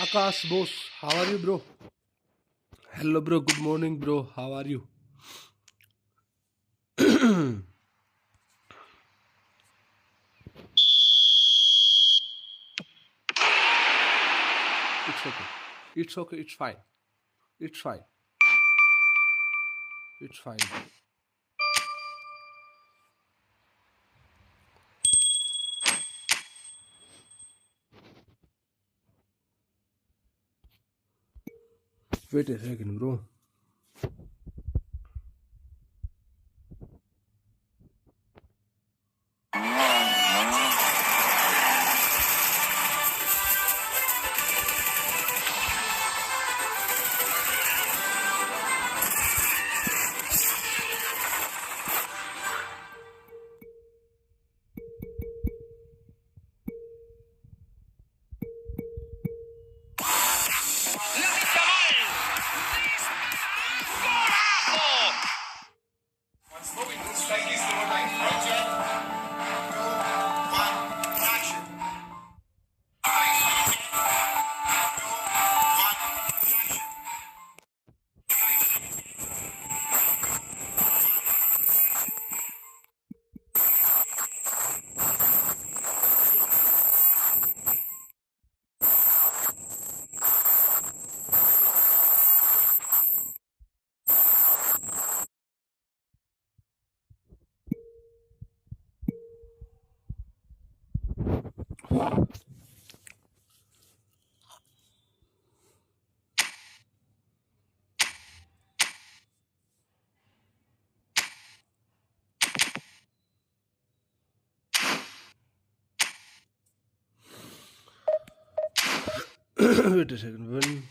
Akash boss, how are you, bro? Hello, bro. Good morning, bro. How are you? It's okay. It's okay. It's fine. It's fine. It's fine. Wait a second, bro. Wait a second.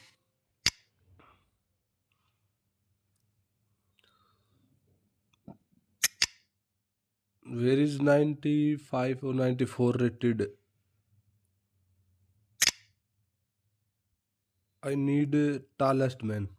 Where is 95 or 94 rated? I need tallest man.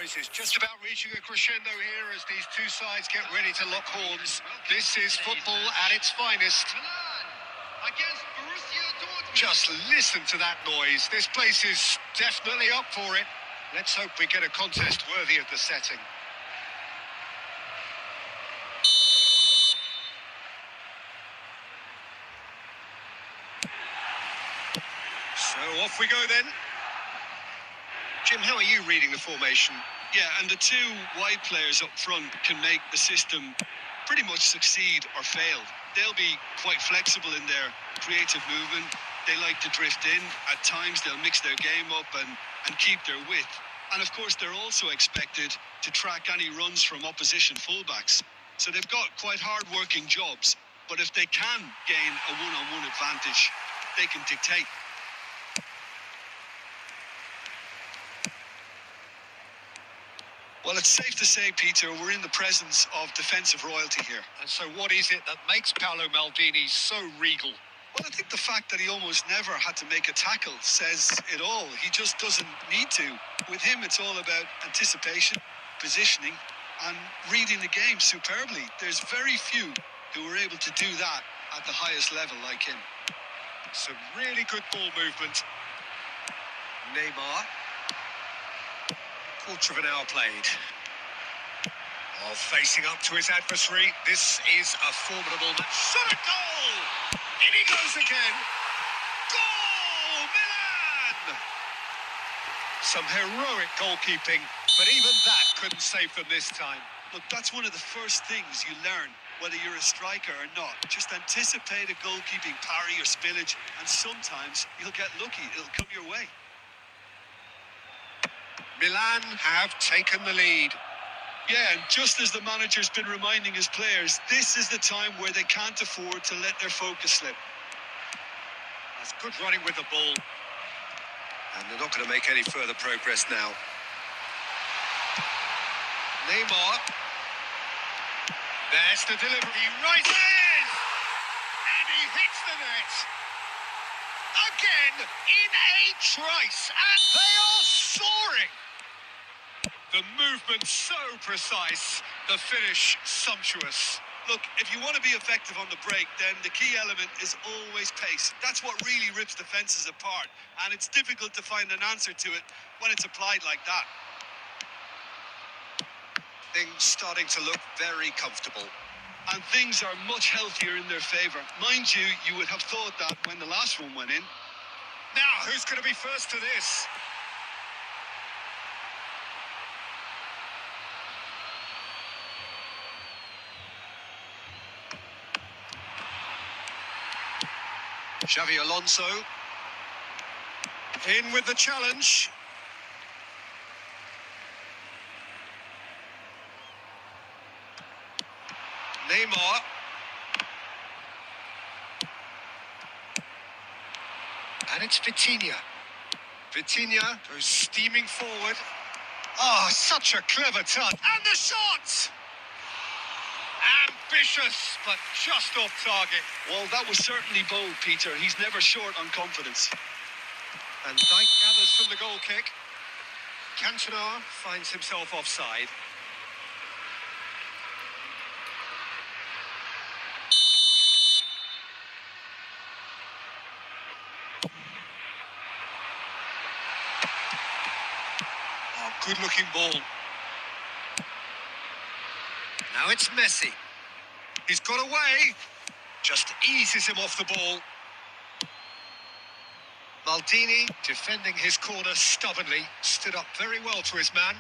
This is just about reaching a crescendo here as these two sides get ready to lock horns. This is football at its finest. Just listen to that noise. This place is definitely up for it. Let's hope we get a contest worthy of the setting. So off we go then. Jim, how are you reading the formation? Yeah, and the two wide players up front can make the system pretty much succeed or fail. They'll be quite flexible in their creative movement. They like to drift in. At times they'll mix their game up and keep their width. And of course they're also expected to track any runs from opposition fullbacks. So they've got quite hard-working jobs. But if they can gain a one-on-one advantage, they can dictate. Well, it's safe to say, Peter, we're in the presence of defensive royalty here. And so what is it that makes Paolo Maldini so regal? Well, I think the fact that he almost never had to make a tackle says it all. He just doesn't need to. With him, it's all about anticipation, positioning, and reading the game superbly. There's very few who are able to do that at the highest level like him. Some really good ball movement. Neymar. Quarter of an hour played. Oh, facing up to his adversary. This is a formidable match. Shot a goal! In he goes again. Goal! Milan! Some heroic goalkeeping, but even that couldn't save them this time. Look, that's one of the first things you learn, whether you're a striker or not. Just anticipate a goalkeeping parry or spillage, and sometimes you'll get lucky. It'll come your way. Milan have taken the lead. Yeah, and just as the manager's been reminding his players, this is the time where they can't afford to let their focus slip. That's good running with the ball. And they're not going to make any further progress now. Neymar. There's the delivery. Right in! And he hits the net. Again, in a trice. And they are soaring. The movement so precise, the finish sumptuous. Look, if you want to be effective on the break, then the key element is always pace. That's what really rips defences apart, and it's difficult to find an answer to it when it's applied like that. Things starting to look very comfortable. And things are much healthier in their favour. Mind you, you would have thought that when the last one went in. Now, who's going to be first to this? Xavi Alonso. In with the challenge. Neymar. And it's Vitinha. Vitinha goes steaming forward. Oh, such a clever touch. And the shot! Ambitious, but just off target. Well, that was certainly bold, Peter. He's never short on confidence. And Dijk gathers from the goal kick. Cantona finds himself offside. Oh, good-looking ball. Now it's Messi. He's got away. Just eases him off the ball. Maldini defending his corner stubbornly. Stood up very well to his man.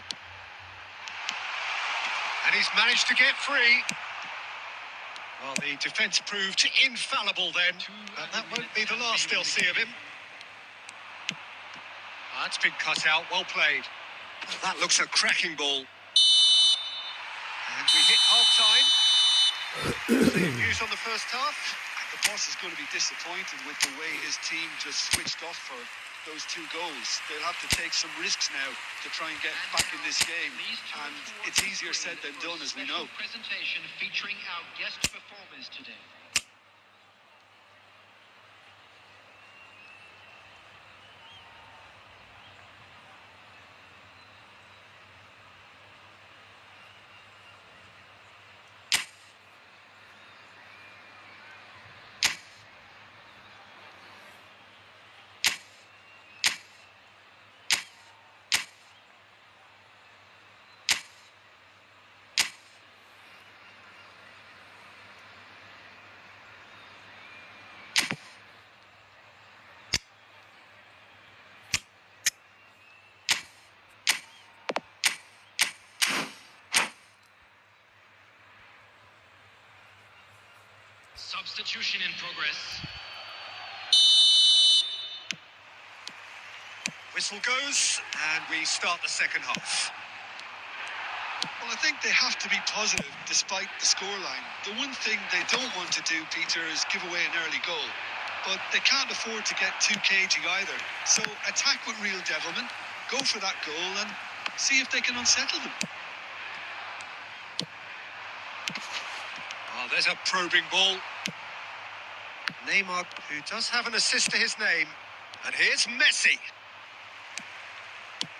And he's managed to get free. Well, the defence proved infallible then. But that won't be the last they'll see of him. That's been cut out. Well played. That looks a cracking ball. And we hit half-time. Views on the first half. The boss is going to be disappointed with the way his team just switched off for those two goals. They'll have to take some risks now to try and get back in this game. And it's easier said than done, as we know. Presentation featuring our guest performers today. Substitution in progress. Whistle goes, and we start the second half. Well, I think they have to be positive despite the scoreline. The one thing they don't want to do, Peter, is give away an early goal. But they can't afford to get too cagey either. So attack with real devilment, go for that goal and see if they can unsettle them. Oh, there's a probing ball. Neymar, who does have an assist to his name. And here's Messi.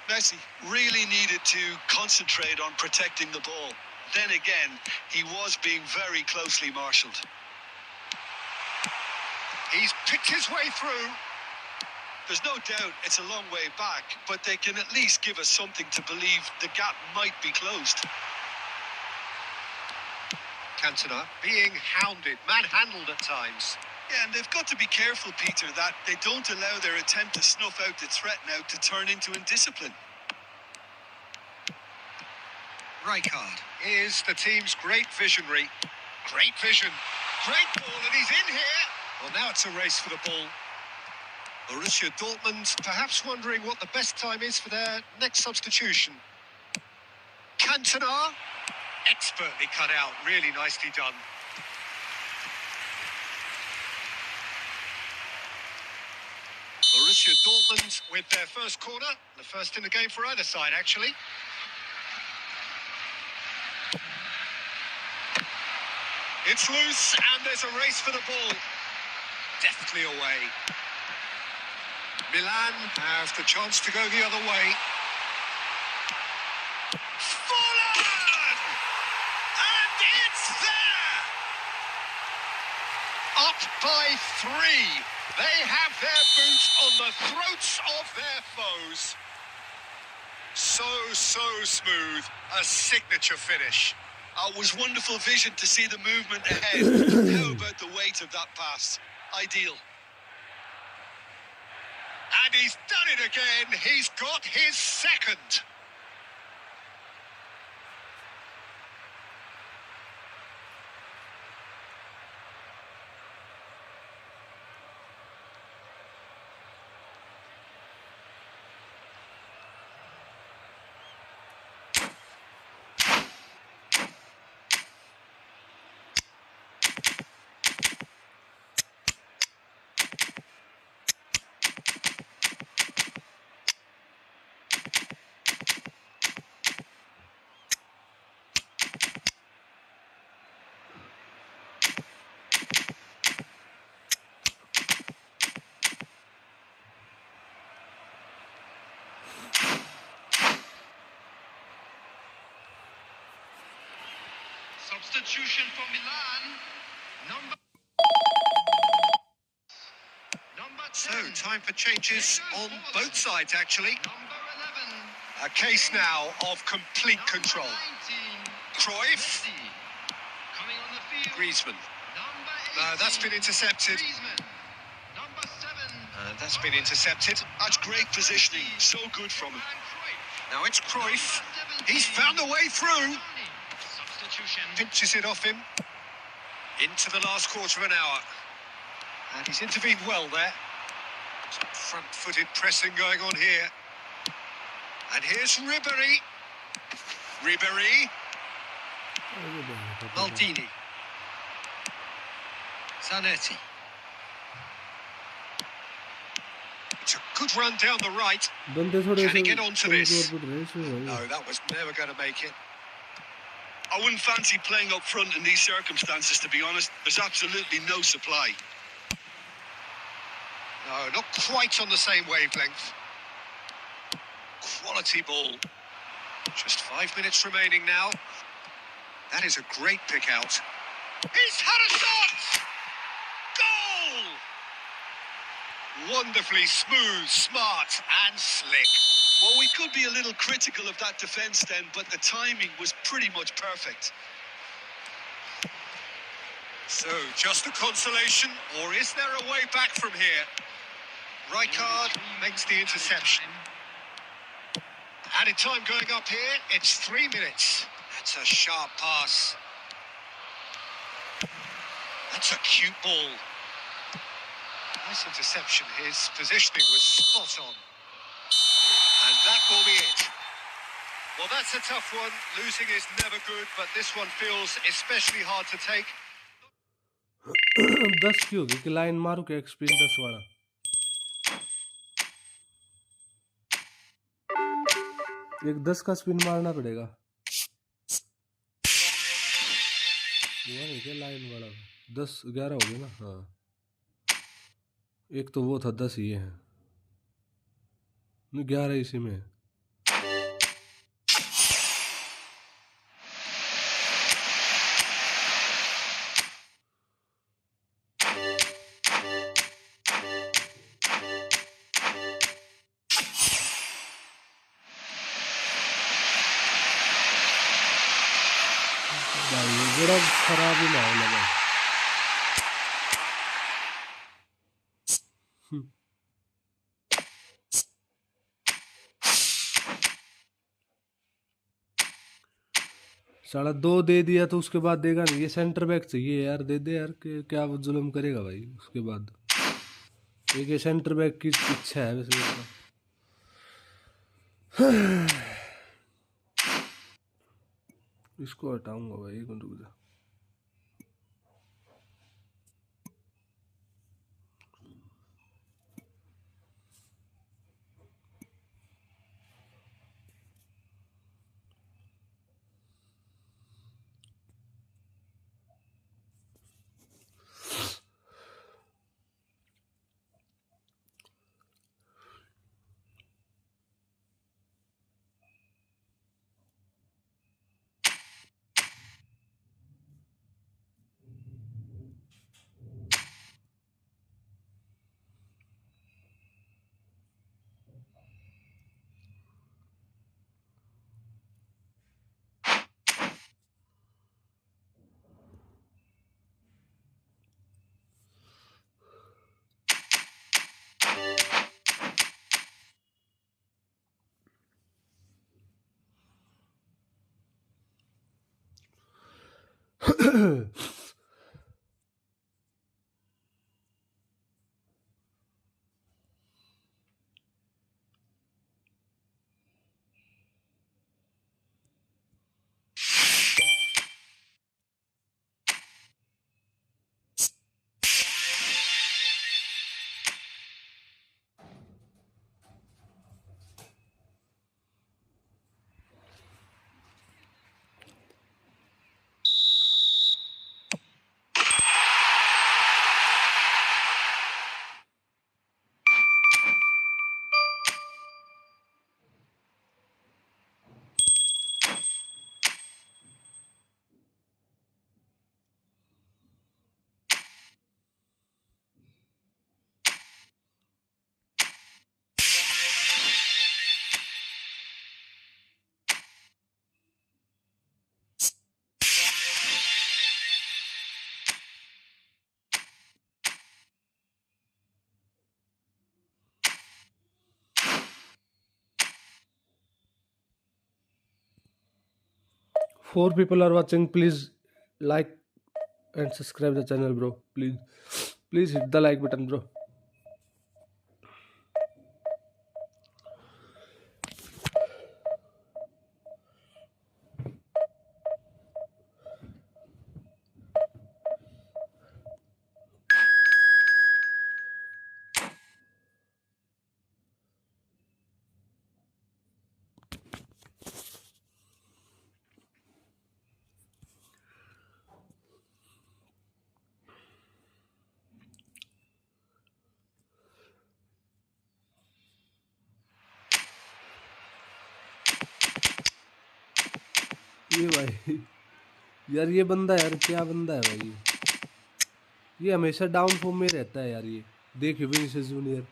Messi really needed to concentrate on protecting the ball. Then again, he was being very closely marshalled. He's picked his way through. There's no doubt it's a long way back, but they can at least give us something to believe the gap might be closed. Cantona being hounded, manhandled at times. Yeah, and they've got to be careful, Peter, that they don't allow their attempt to snuff out the threat now to turn into indiscipline. Rijkaard is the team's great visionary. Great vision. Great ball, and he's in here. Well, now it's a race for the ball. Borussia Dortmund perhaps wondering what the best time is for their next substitution. Cantona, expertly cut out, really nicely done. Borussia Dortmund with their first corner, the first in the game for either side, actually. It's loose, and there's a race for the ball. Deftly away. Milan have the chance to go the other way. Fallen! And it's there! Up by 3. They have their boots on the throats of their foes. So smooth. A signature finish. It was wonderful vision to see the movement ahead. How about the weight of that pass? Ideal. And he's done it again. He's got his second. Substitution for Milan. Number 10. So, time for changes on both sides, actually. Number 11. A case now of complete control. Number 19. Cruyff. Messi. Coming on the field. Griezmann. Number 18. That's been intercepted. Griezmann. Number 7. That's been intercepted. That's great positioning. So good from him. Now it's Cruyff. He's found a way through. Substitution. Pinches it off him. Into the last quarter of an hour. And he's intervened well there. Some front-footed pressing going on here. And here's Ribéry. Ribéry. Maldini. Zanetti. It's a good run down the right. Can he get onto this? No, that was never going to make it. I wouldn't fancy playing up front in these circumstances, to be honest. There's absolutely no supply. No, not quite on the same wavelength. Quality ball. Just 5 minutes remaining now. That is a great pick out. He's had a shot! Goal! Wonderfully smooth, smart and slick. Well, we could be a little critical of that defence then, but the timing was pretty much perfect. So, just a consolation, or is there a way back from here? Rijkaard makes the interception. Added time going up here, it's 3 minutes. That's a sharp pass. That's a cute ball. Nice interception. His positioning was spot on. And that will be it. Well, that's a tough one. Losing is never good, but this one feels especially hard to take. 10 की होगी कि line मारू क्या एक spin 10 वाला एक 10 का spin मारना पड़ेगा हुआ नहीं क्या लाइन वाला 10 11 हो गया ना हाँ एक तो वो था 10 ये है 11 इसी में है भाई बड़ा खराब ही माहौल है भाई साला 2 दे दिया तो उसके बाद देगा नहीं ये सेंटर बैक चाहिए यार दे दे यार कि क्या वो जुल्म करेगा भाई उसके बाद एक ये सेंटर बैक की इच्छा है वैसे उसका इसको हटाऊंगा भाई एक मिनट रुक जा Four people are watching. Please like and subscribe the channel, bro. Please hit the like button, bro. ये भाई यार ये बंदा यार क्या बंदा है भाई ये हमेशा डाउन फॉर्म में रहता है यार ये देखिए Vinicius junior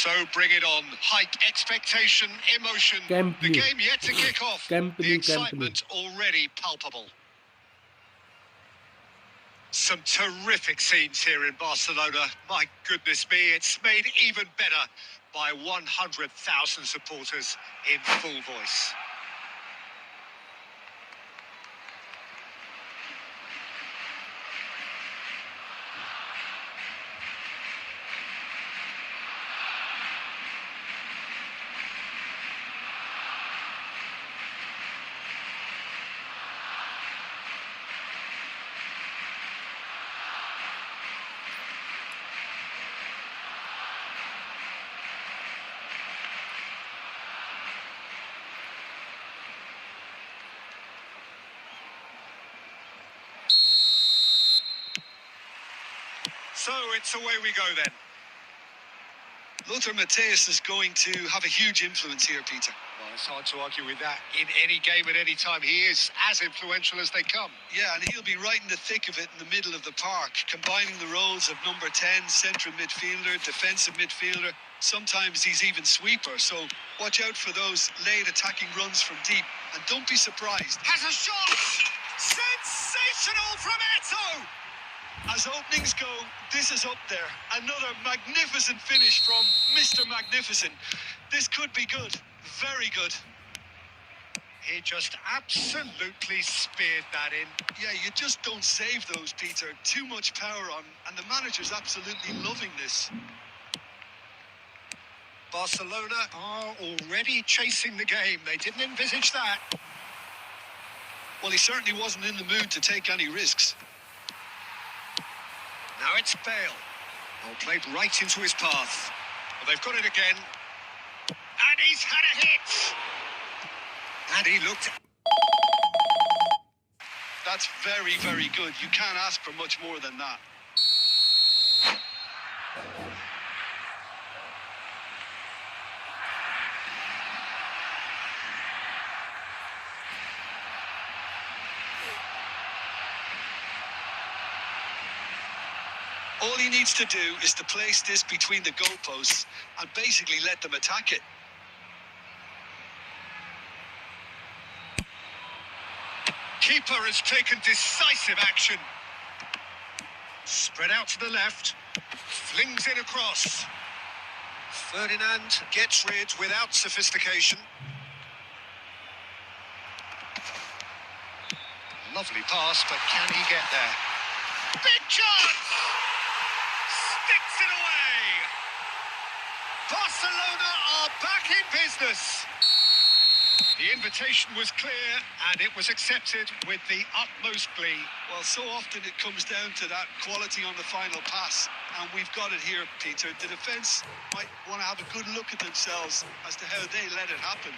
So bring it on. Hype, expectation, emotion. Camp The Lee. game yet to kick off. Camp The Lee, Camp Lee. excitement already palpable. Some terrific scenes here in Barcelona. My goodness me, it's made even better by 100,000 supporters in full voice. So it's away we go then. Lothar Matthäus is going to have a huge influence here, Peter. Well, it's hard to argue with that. In any game at any time, he is as influential as they come. Yeah, and he'll be right in the thick of it in the middle of the park, combining the roles of number 10, central midfielder, defensive midfielder. Sometimes he's even sweeper, so watch out for those late attacking runs from deep, and don't be surprised. Has a shot! Sensational from Eto'o! As openings go, this is up there. Another magnificent finish from Mr. Magnificent. This could be good, very good. He just absolutely speared that in. Yeah, you just don't save those, Peter. Too much power on, and the manager's absolutely loving this. Barcelona are already chasing the game. They didn't envisage that. Well, he certainly wasn't in the mood to take any risks. Now it's Bale. Well, played right into his path. Well, they've got it again. And he's had a hit. And he looked... That's very, very good. You can't ask for much more than that. All he needs to do is to place this between the goalposts and basically let them attack it. Keeper has taken decisive action. Spread out to the left. Flings it across. Ferdinand gets rid without sophistication. Lovely pass, but can he get there? Big chance! Sticks it away! Barcelona are back in business. The invitation was clear and it was accepted with the utmost glee. Well, so often it comes down to that quality on the final pass, and we've got it here, Peter. The defence might want to have a good look at themselves as to how they let it happen.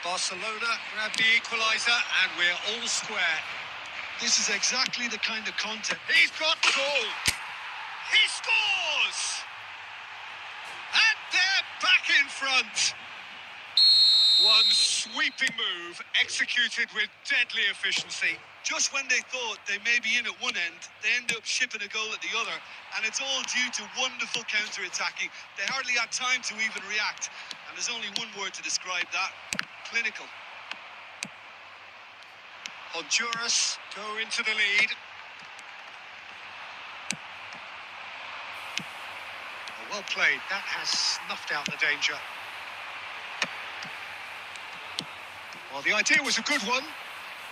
Barcelona grab the equaliser and we're all square. This is exactly the kind of content. He's got goal. He scores! And they're back in front. One sweeping move executed with deadly efficiency. Just when they thought they may be in at one end, they end up shipping a goal at the other, and it's all due to wonderful counter-attacking. They hardly had time to even react, and there's only one word to describe that: clinical. Honduras go into the lead. Well played. That has snuffed out the danger. Well, the idea was a good one.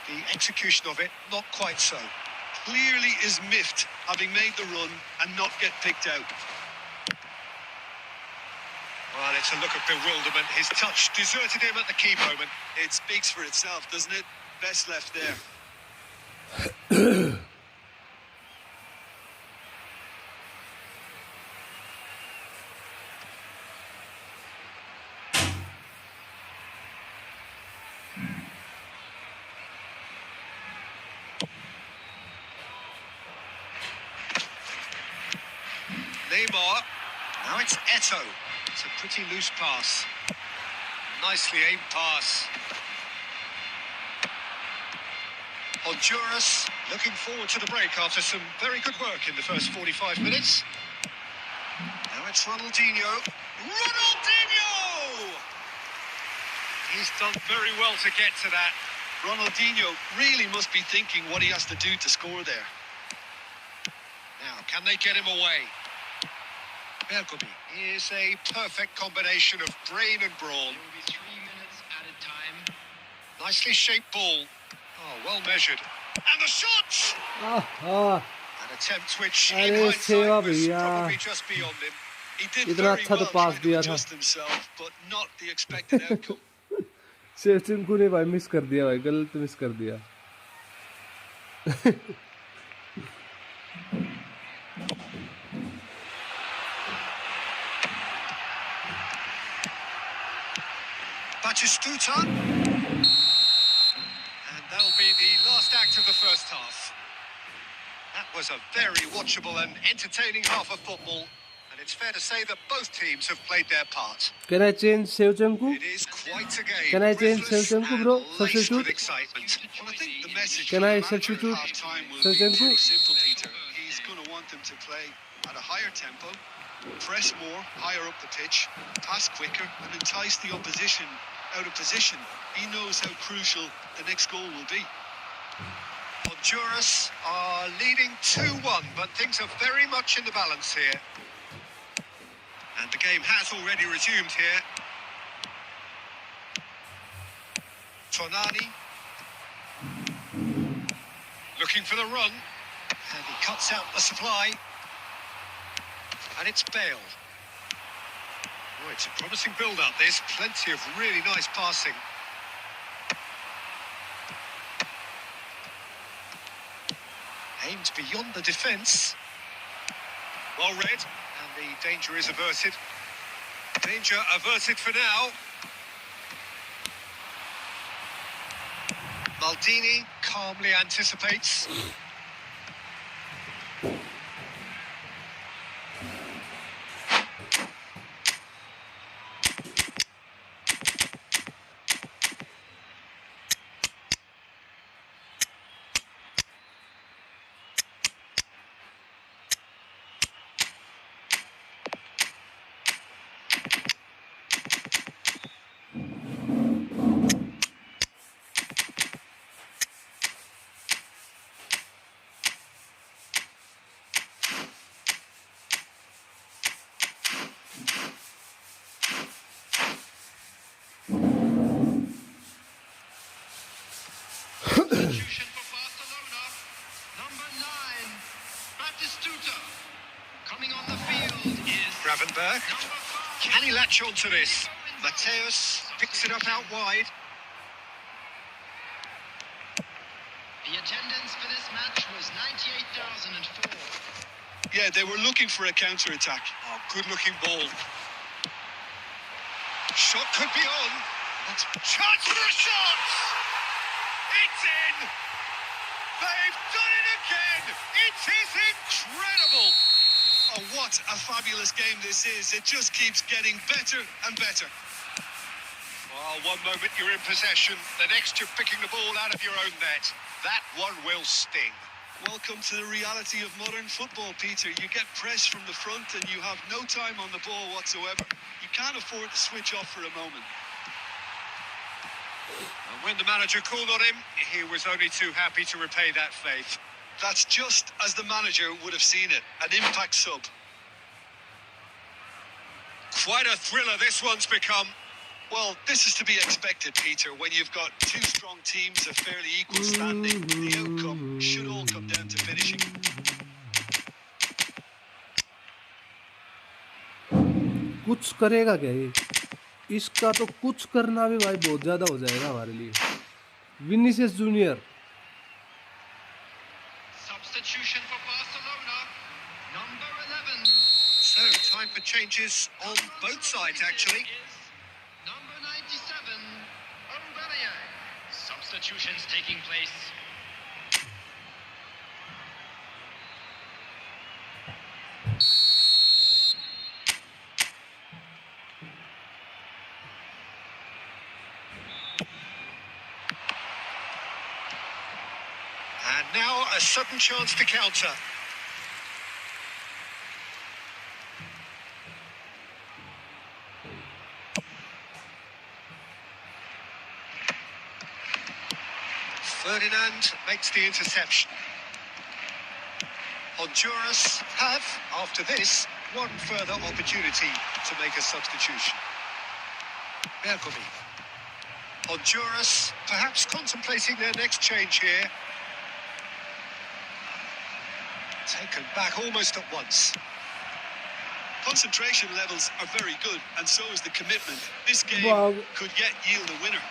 The execution of it, not quite so. Clearly is miffed, having made the run and not get picked out. Well, it's a look of bewilderment. His touch deserted him at the key moment. It speaks for itself, doesn't it? Best left there. Neymar. Now it's Eto'o. It's a pretty loose pass. Nicely aimed pass. Honduras looking forward to the break after some very good work in the first 45 minutes. It's Ronaldinho. Ronaldinho! He's done very well to get to that. Ronaldinho really must be thinking what he has to do to score there. Now, can they get him away? Bergomi is a perfect combination of brain and brawn. There will be 3 minutes added time. Nicely shaped ball. Oh, well measured. And the shot! Ah, An attempt which, in अरे hindsight, सेवा was भैया probably just beyond him. He did इतना very अच्छा तो well pass trying to दिया था adjust himself, but not the expected outcome. Shevchenko ने भाई मिस कर दिया भाई गलत मिस कर दिया Batistuta. And that'll be the last act of the first half. That was a very watchable and entertaining half of football. And it's fair to say that both teams have played their part. Can I change Shevchenko? It is quite a game. Can I change Breathless Shevchenko, bro? and laced Substitute? with excitement. Well, I think the message Can from I the manager at substitute half-time will be Shevchenko? pretty simple, Peter. He's going to want them to play at a higher tempo, press more, higher up the pitch, pass quicker, and entice the opposition out of position. He knows how crucial the next goal will be. Honduras are leading 2-1, but things are very much in the balance here. And the game has already resumed here. Tonani. Looking for the run. And he cuts out the supply. And it's Bale. Oh, it's a promising build-up, this. Plenty of really nice passing. Aimed beyond the defence. Well read. And the danger is averted. Danger averted for now. Maldini calmly anticipates. Substitution for Barcelona. Number 9, Batistuta. Coming on the field is Gravenberg. number 5. Can he latch on to this? Mateus picks it up out wide. The attendance for this match was 98,004. Yeah, they were looking for a counter-attack. Oh, good-looking ball. Shot could be on. That's chance for a shot! It's in! They've done it again! It is incredible! Oh, what a fabulous game this is. It just keeps getting better and better. Well, one moment you're in possession, the next you're picking the ball out of your own net. That one will sting. Welcome to the reality of modern football, Peter. You get pressed from the front and you have no time on the ball whatsoever. You can't afford to switch off for a moment. And when the manager called on him, he was only too happy to repay that faith. That's just as the manager would have seen it, an impact sub. Quite a thriller this one's become. Well, this is to be expected, Peter. When you've got two strong teams of fairly equal standing, the outcome should all come down to finishing. कुछ करेगा क्या ये इसका तो कुछ करना भी भाई बहुत ज्यादा हो जाएगा हमारे लिए Vinicius junior Substitution for Barcelona. Number 11. So, time for changes on both sides, actually. Number 97, Aubameyang. Substitutions taking place. And now a sudden chance to counter. Ferdinand makes the interception. Honduras have, after this, one further opportunity to make a substitution. Bergomi. Honduras perhaps contemplating their next change here. Taken back almost at once. Concentration levels are very good, and so is the commitment. This game Wow. could yet yield a winner.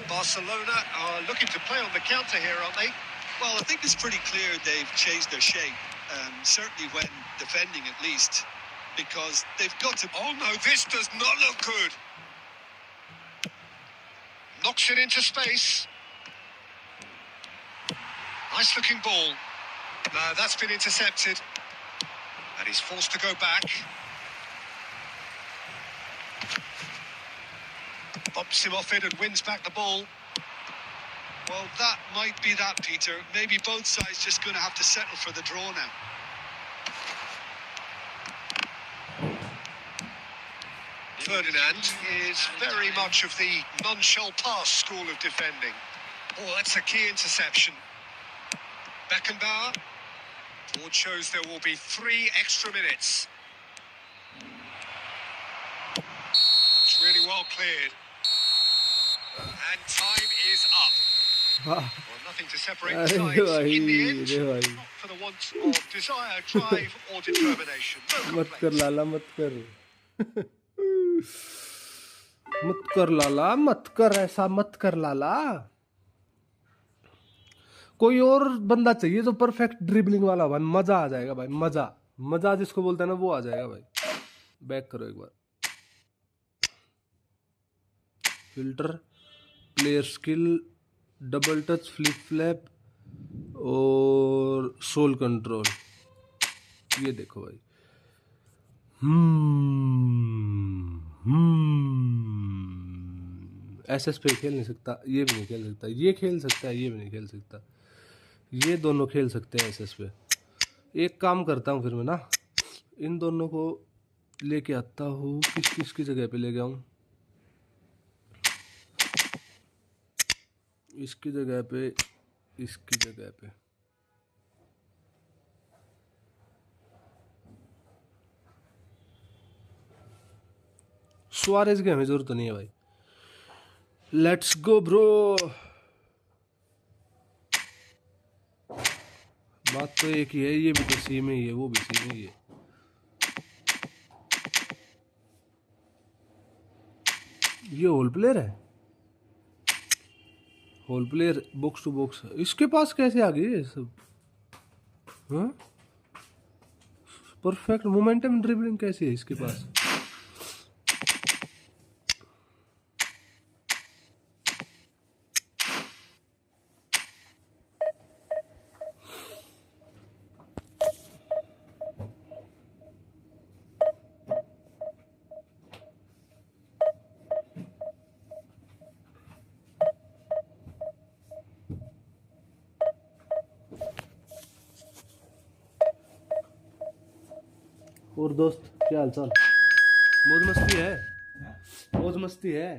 Barcelona are looking to play on the counter here, aren't they? Well, I think it's pretty clear they've changed their shape, certainly when defending at least, because they've got to... Oh no, this does not look good. Knocks it into space. Nice looking ball. No, that's been intercepted. And he's forced to go back. Bumps him off it and wins back the ball. Well, that might be that, Peter. Maybe both sides just going to have to settle for the draw now. Ferdinand is very much of the none-shall-pass school of defending. Oh, that's a key interception. Beckenbauer. Board shows there will be 3 extra minutes. That's really well cleared. And time is up. Well, nothing to separate the sides in the end. Not for the want of desire, drive or determination. No मत कर complaints. लाला, मत कर मत कर लाला, मत कर, ऐसा मत कर लाला। कोई और बंदा चाहिए जो परफेक्ट ड्रिबलिंग वाला भाई, मजा आ जाएगा भाई, मजा मजा जिसको बोलते हैं ना, वो आ जाएगा भाई। बैक करो एक बार। Filter, player skill, double touch, flip flap और सोल कंट्रोल, ये देखो भाई। एसएस पे खेल नहीं सकता, ये भी नहीं खेल सकता, ये खेल सकता है, ये भी नहीं खेल सकता, ये दोनों खेल सकते हैं एसएस पे। एक काम करता हूँ फिर मैं ना, इन दोनों को लेके आता हूँ, किस की जगह पे ले गया हूँ, इसकी जगह पे, इसकी जगह पे। सुआरेज की हमें जरूरत नहीं है भाई। Let's go bro. बात तो एक ही है, ये भी तो सी में ही है, वो भी सी में ही है। ये होल प्लेयर है, whole player box to box. इसके पास कैसे आ गई ये सब? हाँ, परफेक्ट मोमेंटम ड्रिबलिंग कैसी है इसके पास? और दोस्त क्या हाल चाल? मौज मस्ती है? मौज मस्ती है?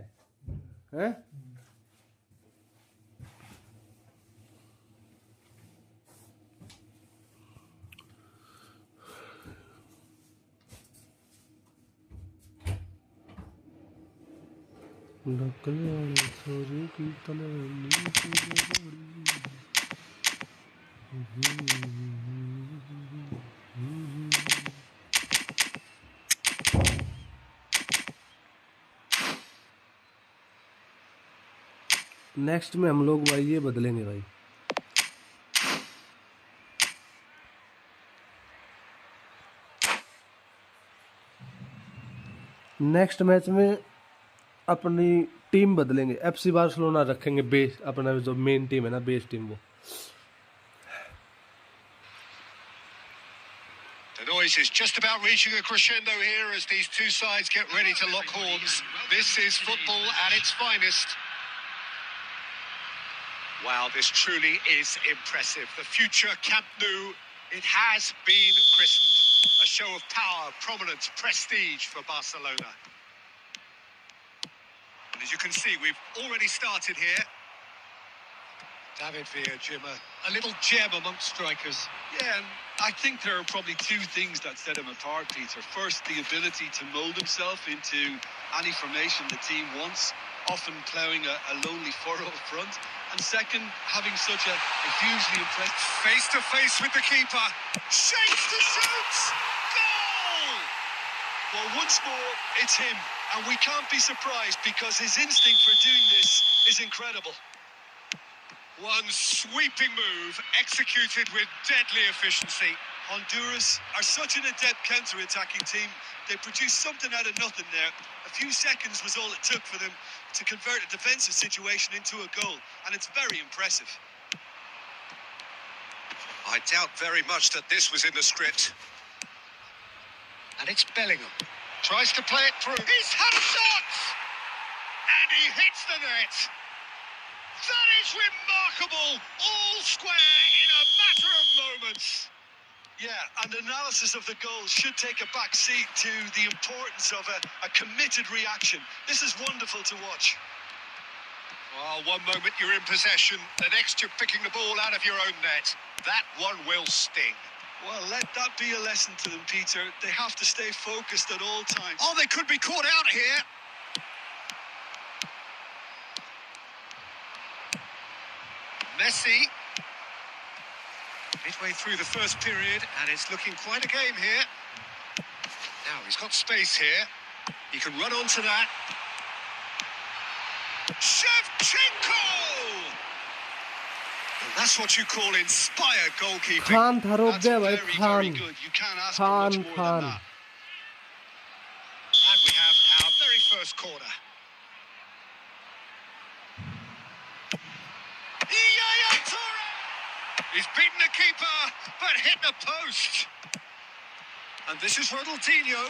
हैं? नेक्स्ट में हम लोग भाई ये बदलेंगे भाई। नेक्स्ट मैच में अपनी टीम बदलेंगे, एफसी बार्सिलोना रखेंगे बेस, अपना जो मेन टीम है ना, बेस टीम वो। The noise is just about reaching a crescendo here as these two sides get ready to lock horns. This is football at its finest. Wow, this truly is impressive. The future Camp Nou, it has been christened. A show of power, prominence, prestige for Barcelona. as you can see, we've already started here. David Villa, Jim, a little gem amongst strikers. Yeah, and I think there are probably two things that set him apart, Peter. First, the ability to mould himself into any formation the team wants, often ploughing a lonely furrow up front. And second, having such a hugely impressive... Face to face with the keeper. Shakes to shoot. Goal! Well, once more, it's him. And we can't be surprised because his instinct for doing this is incredible. One sweeping move, executed with deadly efficiency. Honduras are such an adept counter-attacking team. They produced something out of nothing there. A few seconds was all it took for them to convert a defensive situation into a goal, and it's very impressive. I doubt very much that this was in the script. And it's Bellingham. Tries to play it through. He's had a shot! And he hits the net. That is remarkable! All square in a matter of moments. Yeah, and analysis of the goal should take a back seat to the importance of a committed reaction. This is wonderful to watch. Well, one moment you're in possession, the next you're picking the ball out of your own net. That one will sting. Well, let that be a lesson to them, Peter. They have to stay focused at all times. Oh, they could be caught out here. Messi. Midway through the first period, and it's looking quite a game here. Now he's got space here. He can run onto that. Shevchenko! And that's what you call inspired goalkeeping. Khan था रोक That's गया भाई very, Khan very good. You can't ask for much more than that. And we have our very first corner. Yaya Toure! He's beaten the keeper, but hit the post. And this is Ronaldinho.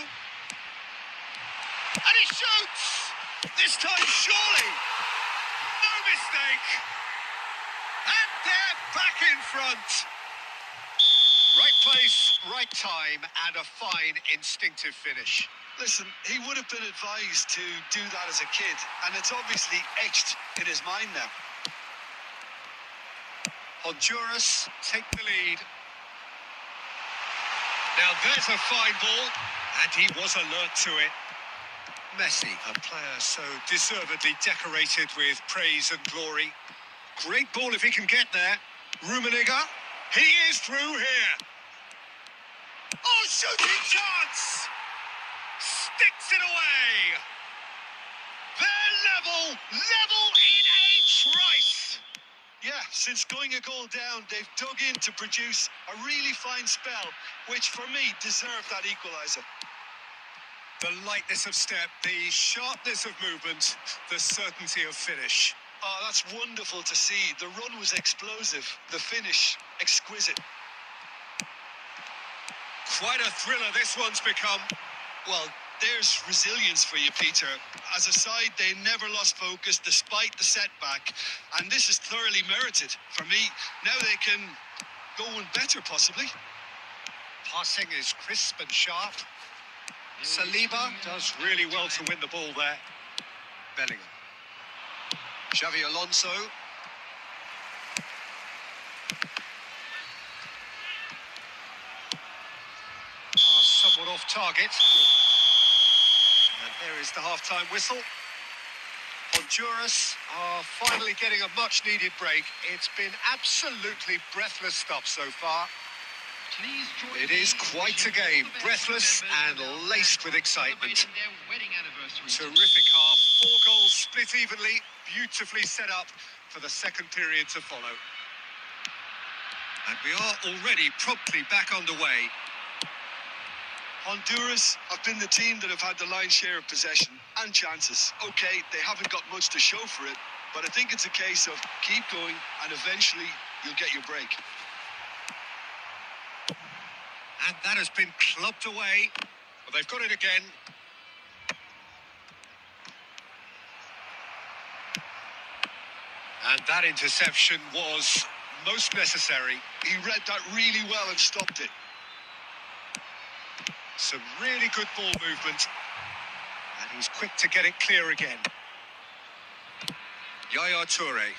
And he shoots! This time, surely. No mistake. And they're back in front. Right place, right time, and a fine instinctive finish. Listen, he would have been advised to do that as a kid, and it's obviously etched in his mind now. Honduras take the lead. Now there's a fine ball, and he was alert to it. Messi, a player so deservedly decorated with praise and glory. Great ball if he can get there. Rummenigge, he is through here. Oh, shooting chance! Sticks it away. They're level in a trice. Yeah, since going a goal down, they've dug in to produce a really fine spell, which for me deserved that equaliser. The lightness of step, the sharpness of movement, the certainty of finish. Oh, that's wonderful to see. The run was explosive, the finish exquisite. Quite a thriller this one's become. Well, there's resilience for you, Peter. As a side, they never lost focus despite the setback, and this is thoroughly merited. For me, now they can go one better, possibly. Passing is crisp and sharp. Saliba does really well to win the ball there. Bellingham. Xavi Alonso. Pass somewhat off target. And there is the half-time whistle. Honduras are finally getting a much-needed break. It's been absolutely breathless stuff so far. It is quite a game, breathless and laced with excitement. Terrific half, 4 goals split evenly, beautifully set up for the second period to follow. And we are already promptly back underway. Honduras have been the team that have had the lion's share of possession and chances. Okay, they haven't got much to show for it, but I think it's a case of keep going and eventually you'll get your break. And that has been clubbed away. Well, they've got it again. And that interception was most necessary. He read that really well and stopped it. Some really good ball movement. And he's quick to get it clear again. Yaya Toure.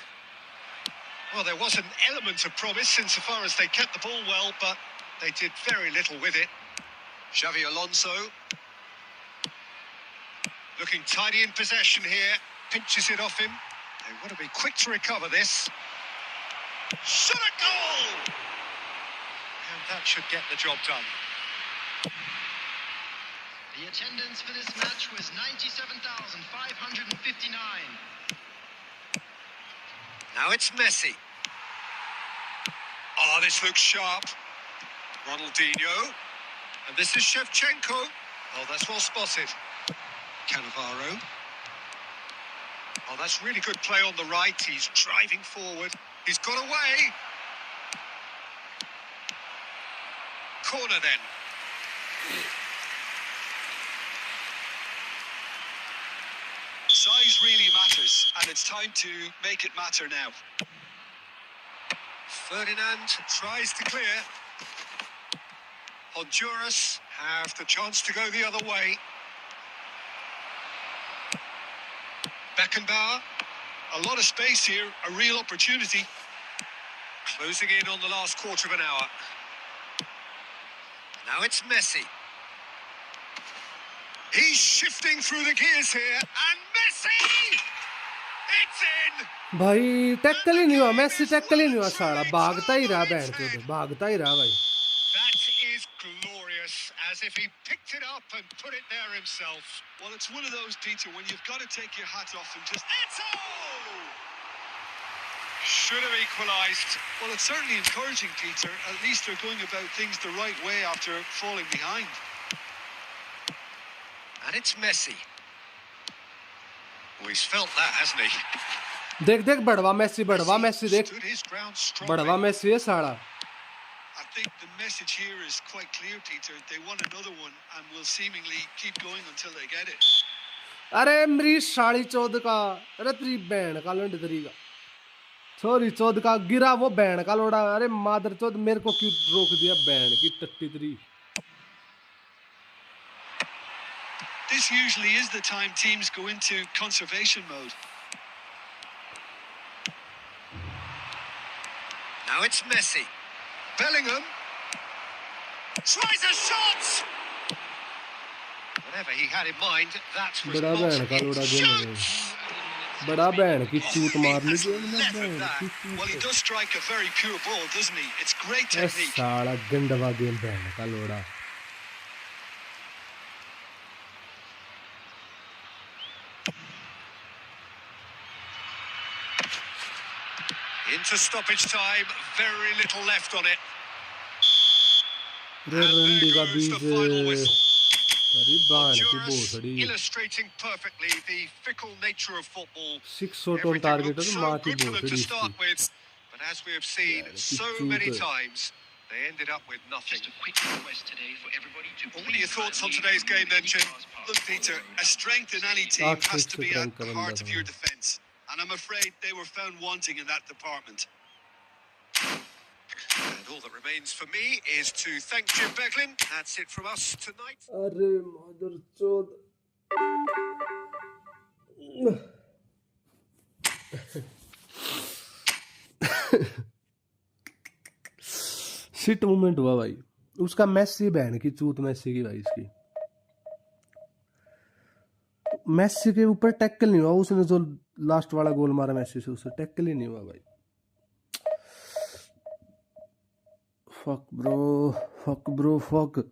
Well, there was an element of promise insofar as they kept the ball well, but they did very little with it. Xavi Alonso. Looking tidy in possession here. Pinches it off him. They want to be quick to recover this. Shot a goal! And that should get the job done. The attendance for this match was 97,559. Now it's Messi. Oh, this looks sharp. Ronaldinho. And this is Shevchenko. Oh, that's well spotted. Cannavaro. Oh, that's really good play on the right. He's driving forward. He's got away. Corner then. Size really matters, and it's time to make it matter now. Ferdinand tries to clear. Honduras have the chance to go the other way. Beckenbauer. A lot of space here, a real opportunity. Closing in on the last quarter of an hour. Now it's Messi. He's shifting through the gears here, and Messi! It's in! भाई tackle ही नहीं हुआ, Messi tackle ही नहीं हुआ, साला भागता ही रहा, band चोद भागता ही रहा भाई. That is glorious, as if he picked it up and put it there himself. Well, it's one of those, Peter, when you've got to take your hat off and just... Eto! Should have equalised. Well, it's certainly encouraging, Peter. At least they're going about things the right way after falling behind. And it's Messi. Oh, he's felt that, hasn't he? देख देख बड़वा Messi देख Stood his ground strongly. बड़वा Messi है साला. I think the message here is quite clear, Peter. They want another one and will seemingly keep going until they get it. अरे मेरी साड़ी चौद का, अरे तेरी बहन का लंड तेरी का, सॉरी चौद का गिरा वो बहन का लोड़ा. अरे मादर चौद मेरे को क्यों रोक दिया, बहन की टट्टी तेरी. This usually is the time teams go into conservation mode. Now it's Messi. Bellingham. Tries a shot! Whatever he had in mind, that was बड़ा not बहन का लोड़ा it. गेम है, Shoots! बड़ा बहन की चूत He मारनी has चाहिए ना, levered बहन that. की Well, he चूत. does strike a very pure ball, doesn't he? It's great A technique. साला गंडवा गेम बहन का लोड़ा. Into stoppage time, very little left on it. रे And रंडी there का goes beach the final whistle. अरे बहन की Honduras बोसड़ी. illustrating perfectly the fickle nature of football. 6 shot on Everything target looked है तो so माँ की good for them बोसड़ी to start इसकी. with, but as we have seen Yeah, so it's many super. times, they ended up with nothing. Just a quick request today for everybody to What are your thoughts on today's game then, Jim? Look, Peter, a strength in any team has to be at the heart of your defence. And I'm afraid they were found wanting in that department. And all that remains for me is to thank Jim Beglin. That's it from us tonight. अरे मादर चौद. Shit moment हुआ भाई उसका. Messi बहन की चूत Messi की भाई इसकी. मेसी के ऊपर टैकल नहीं हुआ, उसने जो लास्ट वाला गोल मारा मेसी से, उसे टैकल ही नहीं हुआ भाई. Fuck bro fuck.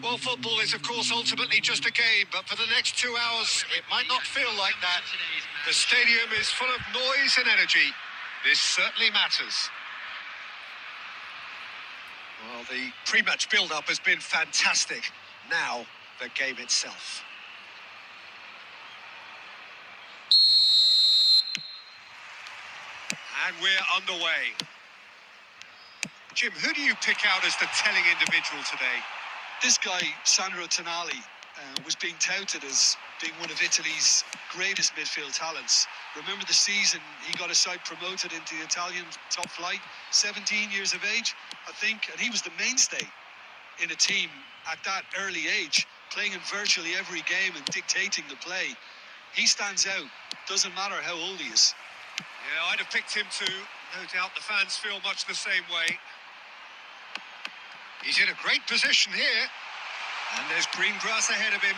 Well, football is, of course, ultimately just a game, but for the next 2 hours, it might not feel like that. The stadium is full of noise and energy. This certainly matters. Well, the pre-match build-up has been fantastic. Now, the game itself. And we're underway. Jim, who do you pick out as the telling individual today? This guy, Sandro Tonali, was being touted as being one of Italy's greatest midfield talents. Remember the season he got a side promoted into the Italian top flight, 17 years of age, I think, and he was the mainstay in a team at that early age, playing in virtually every game and dictating the play. He stands out, doesn't matter how old he is. Yeah, I'd have picked him too. No doubt the fans feel much the same way. He's in a great position here. And there's green grass ahead of him.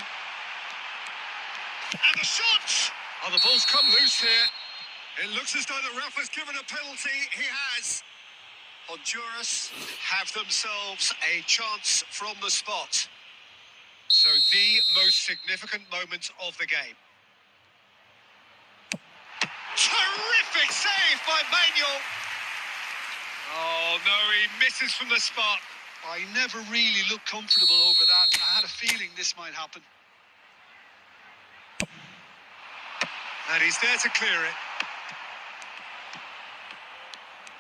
And the shot! Oh, the ball's come loose here. It looks as though the ref has given a penalty. He has. Honduras have themselves a chance from the spot. So the most significant moment of the game. Terrific save by Manuel. Oh, no, he misses from the spot. I never really looked comfortable over that. I had a feeling this might happen. And he's there to clear it.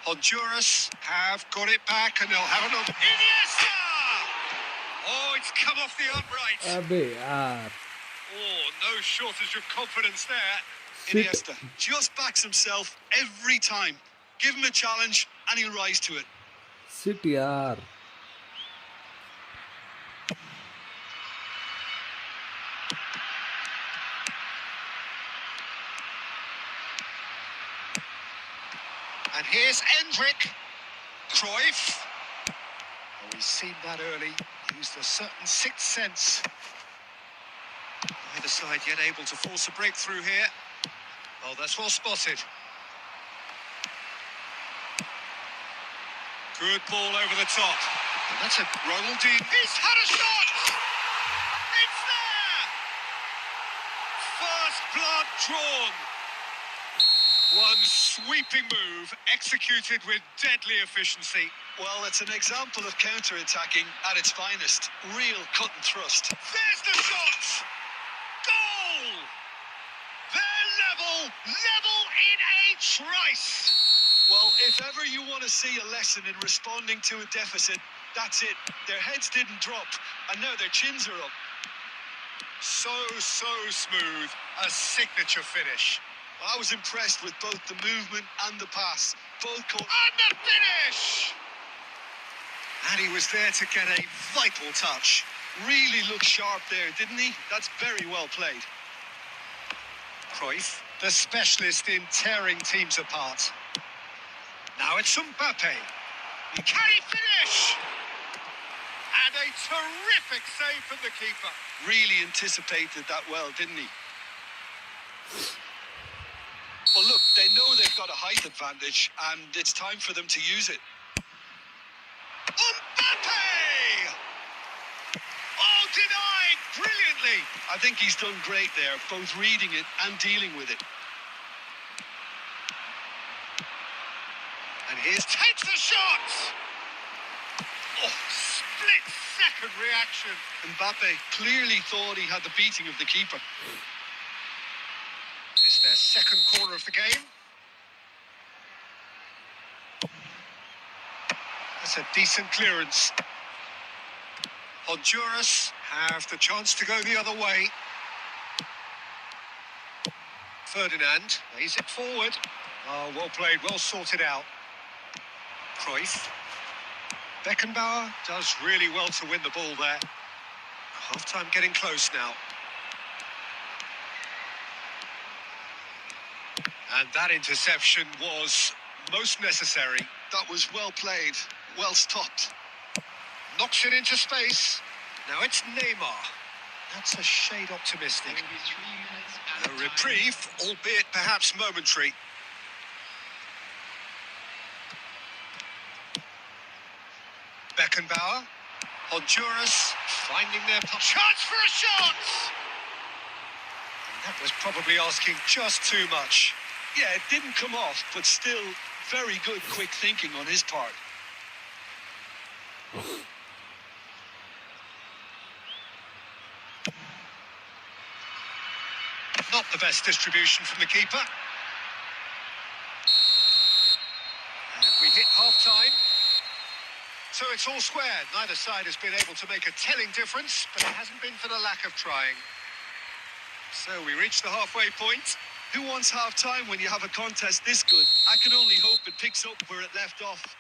Honduras have got it back and they'll have another. Iniesta! Oh, it's come off the upright. अबे यार. Oh, no shortage of confidence there. Shit. Iniesta just backs himself every time. Give him a challenge and he'll rise to it. Shit यार. And here's Endrick. Cruyff. Oh, we've seen that early. Used a certain sixth sense. Either side yet able to force a breakthrough here. Oh, that's well spotted. Good ball over the top. And that's a Ronaldinho. He's had a shot! It's there! First blood drawn. One sweeping move executed with deadly efficiency. Well, it's an example of counter-attacking at its finest. Real cut and thrust. There's the shot! Goal! They're level in a trice. Well, if ever you want to see a lesson in responding to a deficit, that's it. Their heads didn't drop, and now their chins are up. So smooth. A signature finish. I was impressed with both the movement and the pass. Both caught. And the finish! And he was there to get a vital touch. Really looked sharp there, didn't he? That's very well played. Cruyff, the specialist in tearing teams apart. Now it's Mbappe. Can he finish? And a terrific save from the keeper. Really anticipated that well, didn't he? Well, look, they know they've got a height advantage, and it's time for them to use it. Mbappe! Oh, denied brilliantly. I think he's done great there, both reading it and dealing with it. And here's takes the shot. Oh, split-second reaction. Mbappe clearly thought he had the beating of the keeper. It's their second corner of the game. That's a decent clearance. Honduras have the chance to go the other way. Ferdinand lays it forward. Oh, well played, well sorted out. Cruyff. Beckenbauer does really well to win the ball there. Half-time getting close now. And that interception was most necessary. That was well played, well stopped. Knocks it into space. Now it's Neymar. That's a shade optimistic. A reprieve, albeit perhaps momentary. Beckenbauer. Honduras finding their chance for a shot! That was probably asking just too much. Yeah, it didn't come off, but still very good quick thinking on his part. Not the best distribution from the keeper. And we hit half-time. So it's all squared. Neither side has been able to make a telling difference, but it hasn't been for the lack of trying. So we reach the halfway point. Who wants half-time when you have a contest this good? I can only hope it picks up where it left off.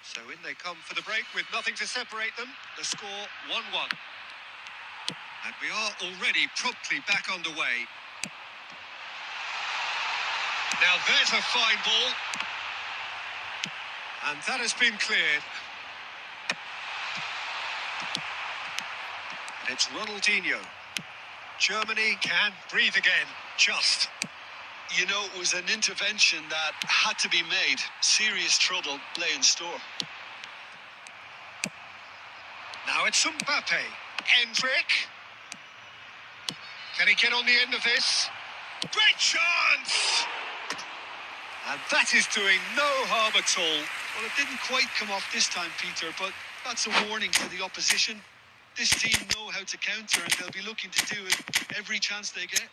So in they come for the break with nothing to separate them. The score 1-1. And we are already promptly back underway. Now there's a fine ball. And that has been cleared. And it's Ronaldinho. Germany can breathe again. Just. You know, it was an intervention that had to be made. Serious trouble lay in store. Now it's Mbappe. Endrick. Can he get on the end of this? Great chance! And that is doing no harm at all. Well, it didn't quite come off this time, Peter, but that's a warning to the opposition. This team know how to counter, and they'll be looking to do it every chance they get.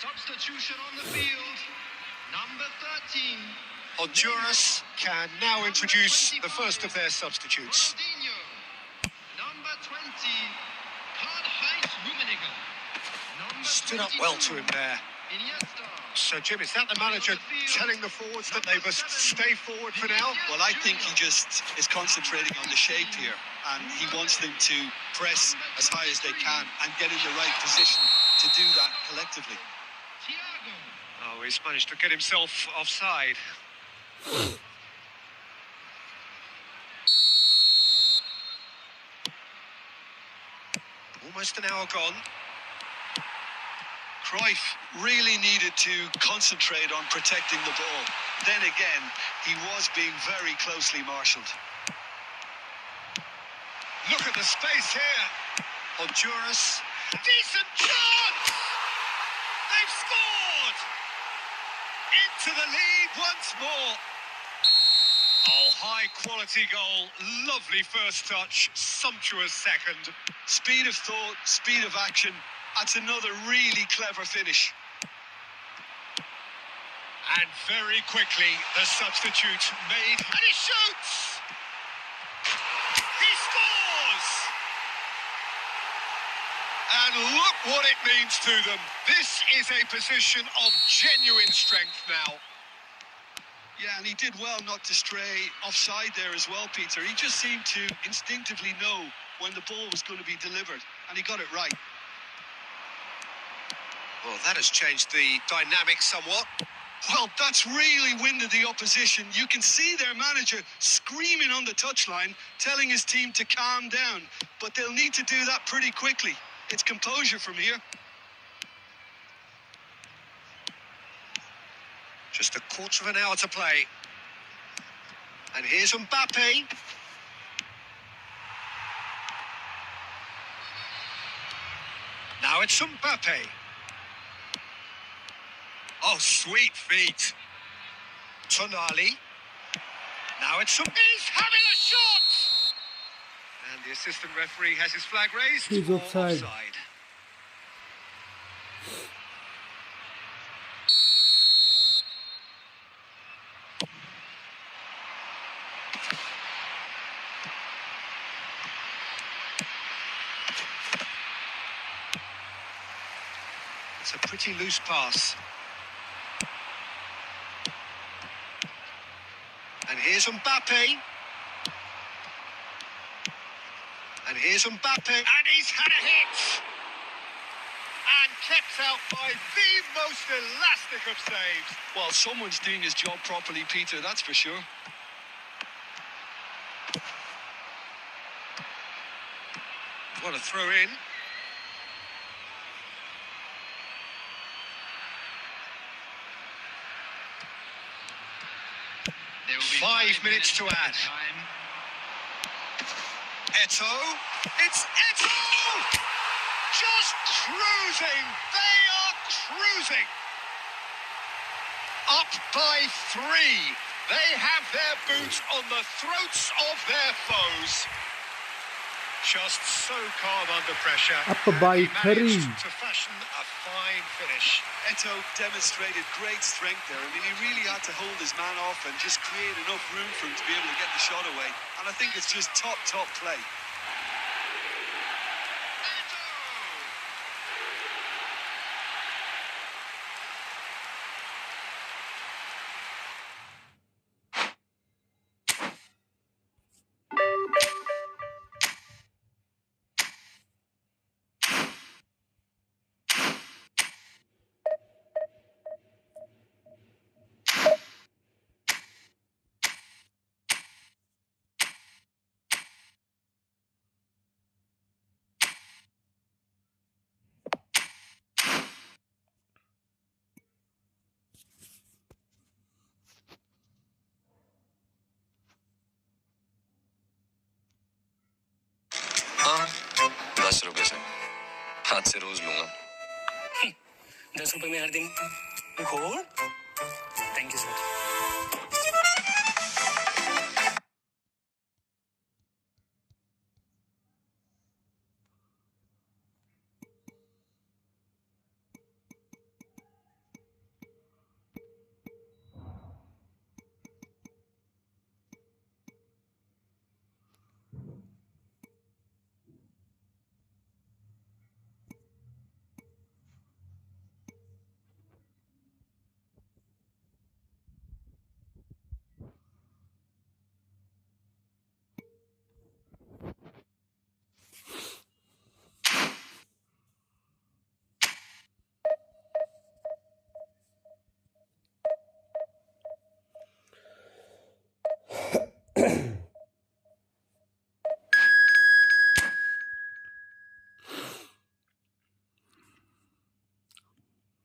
Substitution on the field. Number 13. Honduras can now introduce the first of their substitutes. Ronaldinho. Number 20. Karl-Heinz Rummenigge. Number Stood up well to 22, him there. Iniesta. So, Jim, is that the manager telling the forwards that they must stay forward for now? Well, I think he just is concentrating on the shape here, and he wants them to press as high as they can and get in the right position to do that collectively. Thiago. Oh, he's managed to get himself offside. Almost an hour gone. Cruyff really needed to concentrate on protecting the ball. Then again, he was being very closely marshalled. Look at the space here. Honduras. Decent chance! They've scored! Into the lead once more. Oh, high quality goal. Lovely first touch. Sumptuous second. Speed of thought, speed of action. That's another really clever finish. And very quickly, the substitute made. And he shoots! He scores! And look what it means to them. This is a position of genuine strength now. Yeah, and he did well not to stray offside there as well, Peter. He just seemed to instinctively know when the ball was going to be delivered, and he got it right. Well, that has changed the dynamic somewhat. Well, that's really winded the opposition. You can see their manager screaming on the touchline, telling his team to calm down. But they'll need to do that pretty quickly. It's composure from here. Just a quarter of an hour to play. And here's Mbappe. Now it's Mbappe. Oh, sweet feet. Tonali. Now it's He's having a shot! And the assistant referee has his flag raised. He's for offside. It's a pretty loose pass. And here's Mbappe. And here's Mbappe. And he's had a hit. And kept out by the most elastic of saves. Well, someone's doing his job properly, Peter, that's for sure. What a throw in. There will be 5 minutes to add. Time. Eto. It's Eto! Just cruising. They are cruising. Up by 3. They have their boots on the throats of their foes. Just so calm under pressure. Up by And he managed 3. to fashion a fine finish. Eto demonstrated great strength there. I mean, he really had to hold his man off and just create enough room for him to be able to get the shot away. And I think it's just top play. हाँ 10 रुपए से हाथ से रोज लूंगा 10 रुपए में हर दिन घोड़ थैंक यू सर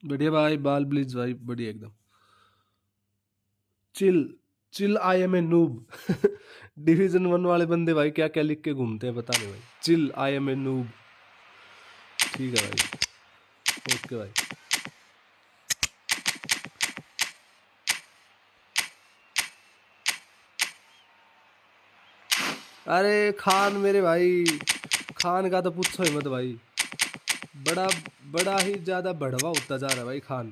बढ़िया भाई, बाल ब्लीच भाई, बढ़िया एकदम। Chill chill I am a noob. Division 1 वाले बंदे भाई क्या क्या लिख के घूमते हैं पता नहीं भाई। Chill I am a noob. ठीक है भाई, ओके भाई। अरे खान मेरे भाई, खान का तो पूछो ही मत भाई। बड़ा ही ज्यादा बढ़वा होता जा रहा है भाई खान।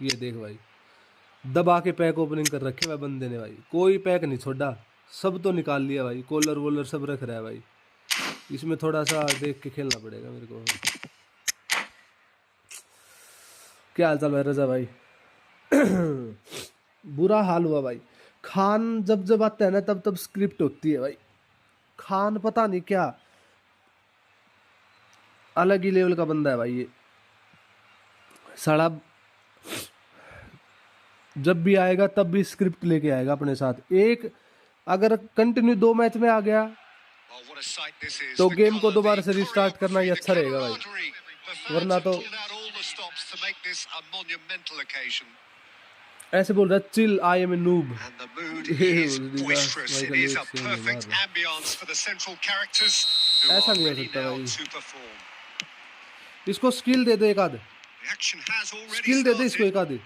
ये देख भाई, दबा के पैक ओपनिंग कर रखे भाई बंदे ने भाई। कोई पैक नहीं छोड़ा, सब तो निकाल लिया भाई। कॉलर वॉलर सब रख रहा है भाई। इसमें थोड़ा सा देख के खेलना पड़ेगा मेरे को। क्या हाल चाल भाई रजा भाई? बुरा हाल हुआ भाई। खान जब आता है ना तब स्क्रिप्ट होती है भाई। खान पता नहीं क्या अलग ही लेवल का बंदा है भाई ये साला। जब भी आएगा तब भी स्क्रिप्ट लेके आएगा अपने साथ। एक अगर कंटिन्यू 2 मैच में आ गया तो गेम को दोबारा से रिस्टार्ट करना ही अच्छा रहेगा भाई, वरना तो ऐसे बोल रहा है chill I am a noob. ऐसा नहीं हो सकता भाई। इसको स्किल दे दे एक आध, स्किल दे दे इसको एक आध।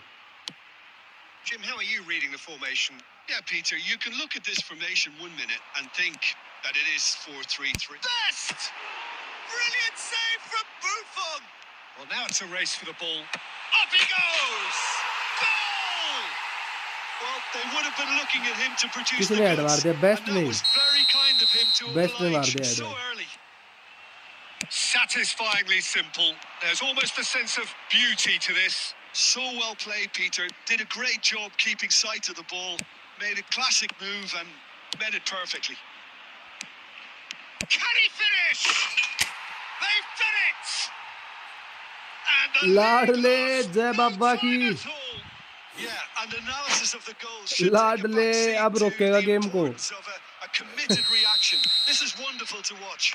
Jim, how are you reading the formation? Yeah, Peter, you can look at this formation 1 minute and think that it is 4-3-3. Best! Brilliant save from Buffon! Well, now it's a race for the ball. Up he goes! Goal! Well, they would have been looking at him to produce किसने the head मार goods, दिया? Best and that नहीं, was very kind of him to best ने मार oblige दिया so head. early. Satisfyingly simple. There's almost a sense of beauty to this. So well played, Peter. Did a great job keeping sight of the ball. Made a classic move and met it perfectly. Can he finish? They've done it! And the लाडले lead जय lost no बाबा की time at all. Yeah, and analysis of the goal should take a लाडले back अब seat to रोकेगा the game को importance of a committed reaction. This is wonderful to watch.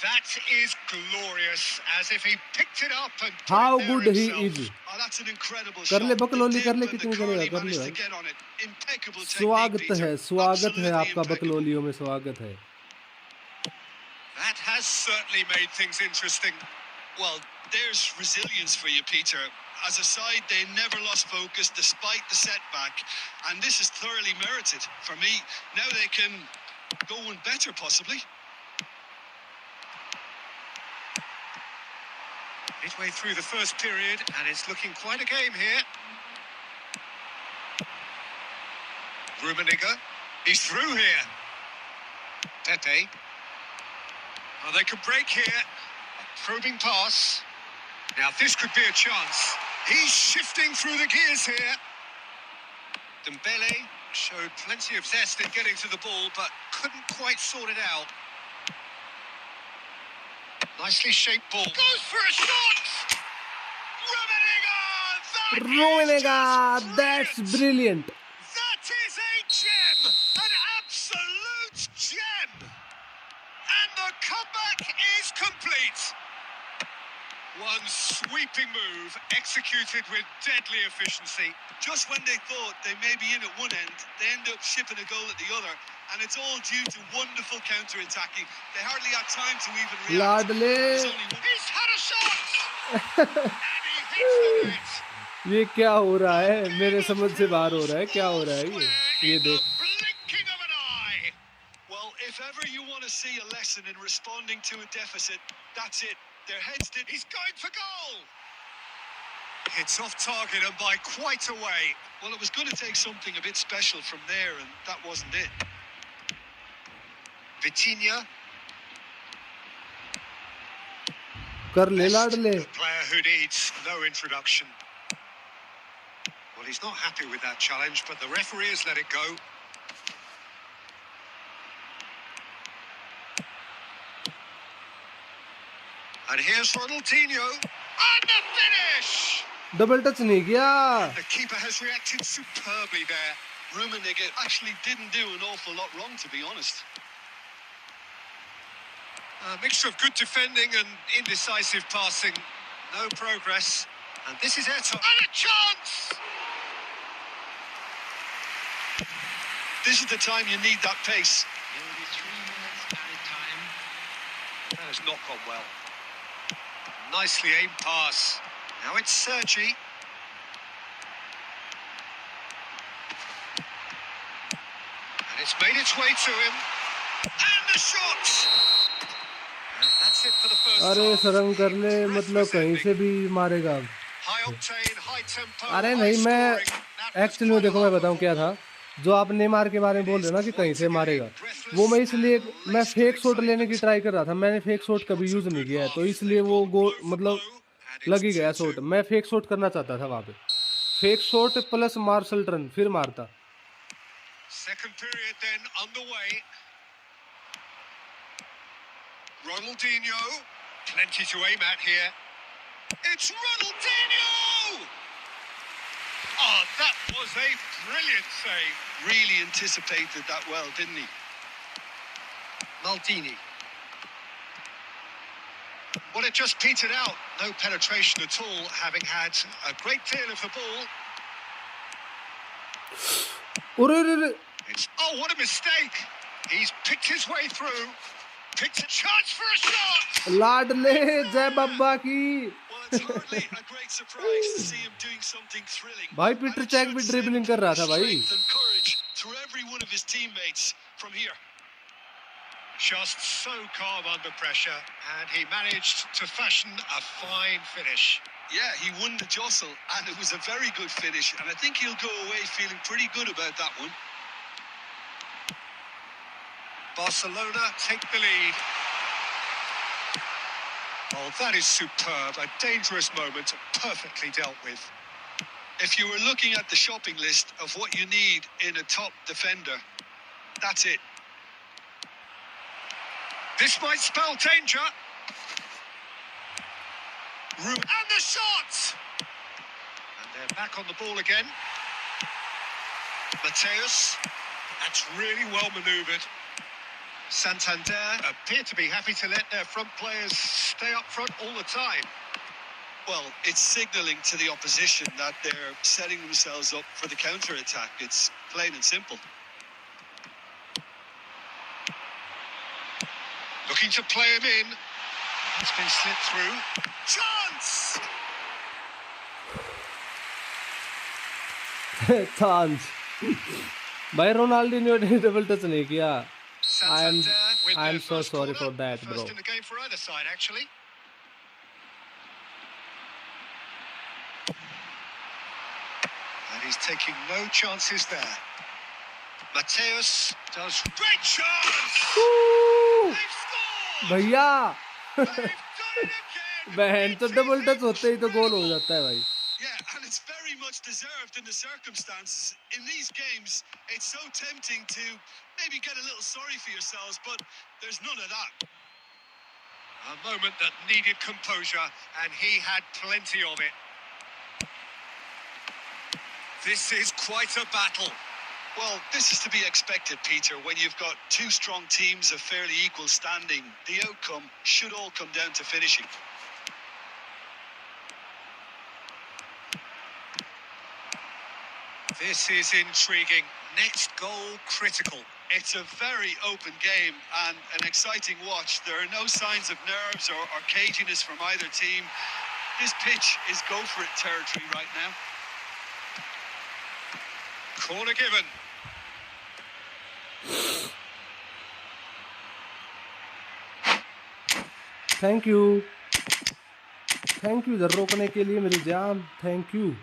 That is glorious, as if he picked it up and put how it there good he himself. Is Oh, that's an incredible कर ले shot. The बकलोली कर dip ले and the कितनी curl करेगा he कर ले managed to भाई get on it. Impeccable technique, स्वागत Peter. है Absolutely आपका impeccable. बकलोलियों में स्वागत है That has certainly made things interesting. Well, there's resilience for you, Peter. As a side, they never lost focus despite the setback, and this is thoroughly merited. For me, now they can go one better, possibly. Midway through the first period, and it's looking quite a game here. Rummenigge, he's through here. Tete. Oh, they could break here. A probing pass. Now this could be a chance. He's shifting through the gears here. Dembele showed plenty of zest in getting to the ball, but couldn't quite sort it out. Nicely shaped ball. Goes for a shot! Rummenigge! रोनेगा that's brilliant That is a gem! An absolute gem! And the comeback is complete. One sweeping move, executed with deadly efficiency. Just when they thought they may be in at one end, they end up shipping a goal at the other, and it's all due to wonderful counter-attacking. They hardly had time to even react. लाडले There's only one- He's had a shot! And he hits the net. ये क्या हो रहा है मेरे समझ से बाहर हो रहा है क्या हो रहा है ये In the देख blinking of an eye. Well, if ever you want to see a lesson in responding to a deficit, that's it. Their heads did. He's going for goal. It's off target and by quite a way. Well, it was going to take something a bit special from there, and that wasn't it. Vitinha, कर ले लाडले a player who needs no introduction. Well, he's not happy with that challenge, but the referee has let it go. And here's Ronaldinho. And the finish! Double touch नहीं किया The keeper has reacted superbly there. Rummenigge actually didn't do an awful lot wrong, to be honest. A mixture of good defending and indecisive passing. No progress. And this is Eto. And a chance! This is the time you need that pace. There will be 3 minutes added time. That has not gone well. Nicely aimed pass. Now it's Sergi. And it's made its way to him. And the shot! And that's it for the first अरे half. शर्म कर ले Breath मतलब was कहीं ending. से भी मारेगा High octane, high tempo, अरे high नहीं मैं scoring. That was एक्चुअली में quite a देखो मैं hard बताऊं क्या था performance. जो आप नेमार के बारे में बोल रहे हो ना कि कहीं से मारेगा वो मैं इसलिए मैं फेक शॉट लेने की ट्राई कर रहा था मैंने फेक शॉट कभी यूज नहीं किया है तो इसलिए वो गोल मतलब लग ही गया शॉट मैं फेक शॉट करना चाहता था वहां पे fake shot plus Marseille turn फिर मारता Second period then underway. Ronaldinho, plenty to aim at here. It's Ronaldinho! Oh, that was a brilliant save. Really anticipated that well, didn't he? Maldini. Well, it just petered out. No penetration at all, having had a great deal of the ball. अरे अरे अरे It's, oh, what a mistake. He's picked his way through. Picked a chance for a shot. लाडले जय बाबा की Well, it's hardly a great surprise to see him doing something thrilling. भाई Peter And it Cech should भी dribbling कर रहा था भाई strength and courage through every one of his teammates from here. Just so calm under pressure, and he managed to fashion a fine finish. Yeah, he won the jostle, and it was a very good finish, and I think he'll go away feeling pretty good about that one. Barcelona take the lead. Oh, that is superb. A dangerous moment, perfectly dealt with. If you were looking at the shopping list of what you need in a top defender, that's it. This might spell danger. And the shot! And they're back on the ball again. Mateus. That's really well manoeuvred. Santander appear to be happy to let their front players stay up front all the time. Well, it's signalling to the opposition that they're setting themselves up for the counter-attack. It's plain and simple. Looking to play him in. It's been slipped through. Chance! Chance भाई Ronaldinho ने double touch नहीं किया. I am so sorry for that, bro. First in the game for either side, actually. And he's taking no chances there. Mateus does great chance. They've scored. भैया They've done it again. बहन तो double touch होते ही तो गोल हो जाता है भाई. Yeah, and it's very much deserved in the circumstances. In these games, it's so tempting to maybe get a little sorry for yourselves, but there's none of that. A moment that needed composure, and he had plenty of it. This is quite a battle. Well, this is to be expected, Peter. When you've got two strong teams of fairly equal standing, the outcome should all come down to finishing. This is intriguing. Next goal critical. It's a very open game and an exciting watch. There are no signs of nerves or caginess from either team. This pitch is go-for-it territory right now. Corner given. Thank you इधर रोकने के लिए मेरी जान. Thank you.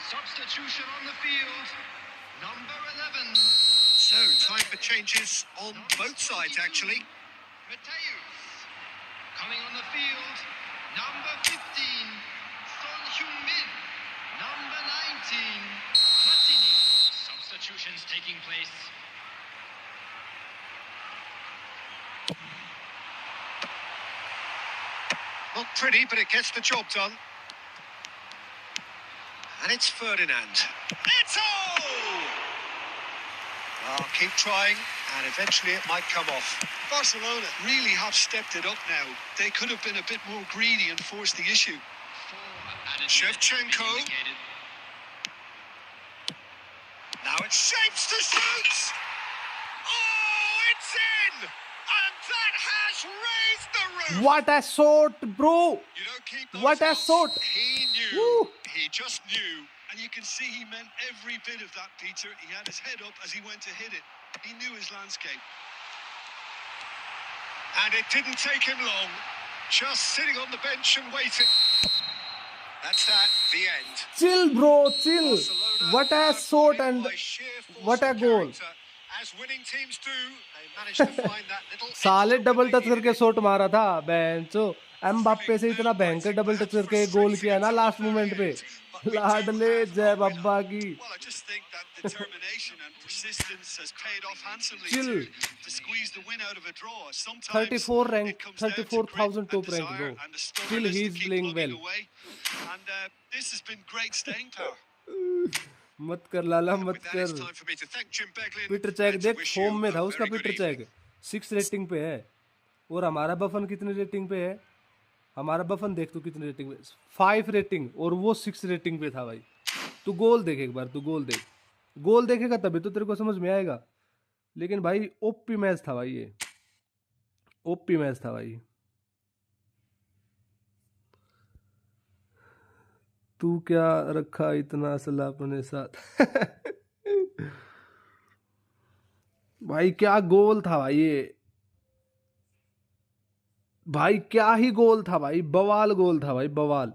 Substitution on the field. Number 11. So, time for changes on both sides, actually. Mateus. Coming on the field. Number 15. Son Heung-min. Number 19. Platini. Substitutions taking place. Not pretty, but it gets the job done. And it's Ferdinand. Eto'o! Oh, keep trying, and eventually it might come off. Barcelona really have stepped it up now. They could have been a bit more greedy and forced the issue. Shevchenko. Now it shapes to shoot! Oh, it's in! And that has raised the roof! What a shot, bro! You don't keep those What a shots. shot! He knew. Woo. He just knew. And you can see he meant every bit of that, Peter. He had his head up as he went to hit it. He knew his landscape. And it didn't take him long. Just sitting on the bench and waiting. That's that, the end. Chill, bro, chill. Barcelona What a have shot won and by sheer force what a of goal. character. As winning teams do, they managed to find that little साले extra double when they touch करके needed it. Shot मारा था बेंचो. Mbappe से इतना भयंकर double touch करके गोल किया ना लास्ट मोमेंट पे. लाडले जय बब्बा की. Well, I just think that determination and persistence has paid off handsomely Chill. to squeeze the win out of a draw. Sometimes 34 rank, it comes down to 34,000 grit and top rank, desire bro. and the Still stubbornness he's to keep playing plugging well. away. And this has been great staying power. मत कर लाला, And मत with that, कर। it's time for me to thank Jim Beglin Peter Cech and to देख, wish form you में a था उसका very good Peter Cech, evening. 6 rating पे है। और हमारा बफन कितनी रेटिंग पे है? हमारा बफन देख तू कितनी रेटिंग पे, 5 रेटिंग, और वो 6 रेटिंग पे था भाई। तू गोल देख एक बार, तू गोल देख, गोल देखेगा तभी तो तेरे को समझ में आएगा। लेकिन भाई ओपी मैच था भाई, ये ओपी मैच था भाई। तू क्या रखा इतना असला अपने साथ? भाई क्या गोल था भाई ये, भाई क्या ही गोल था भाई, बवाल गोल था भाई, बवाल।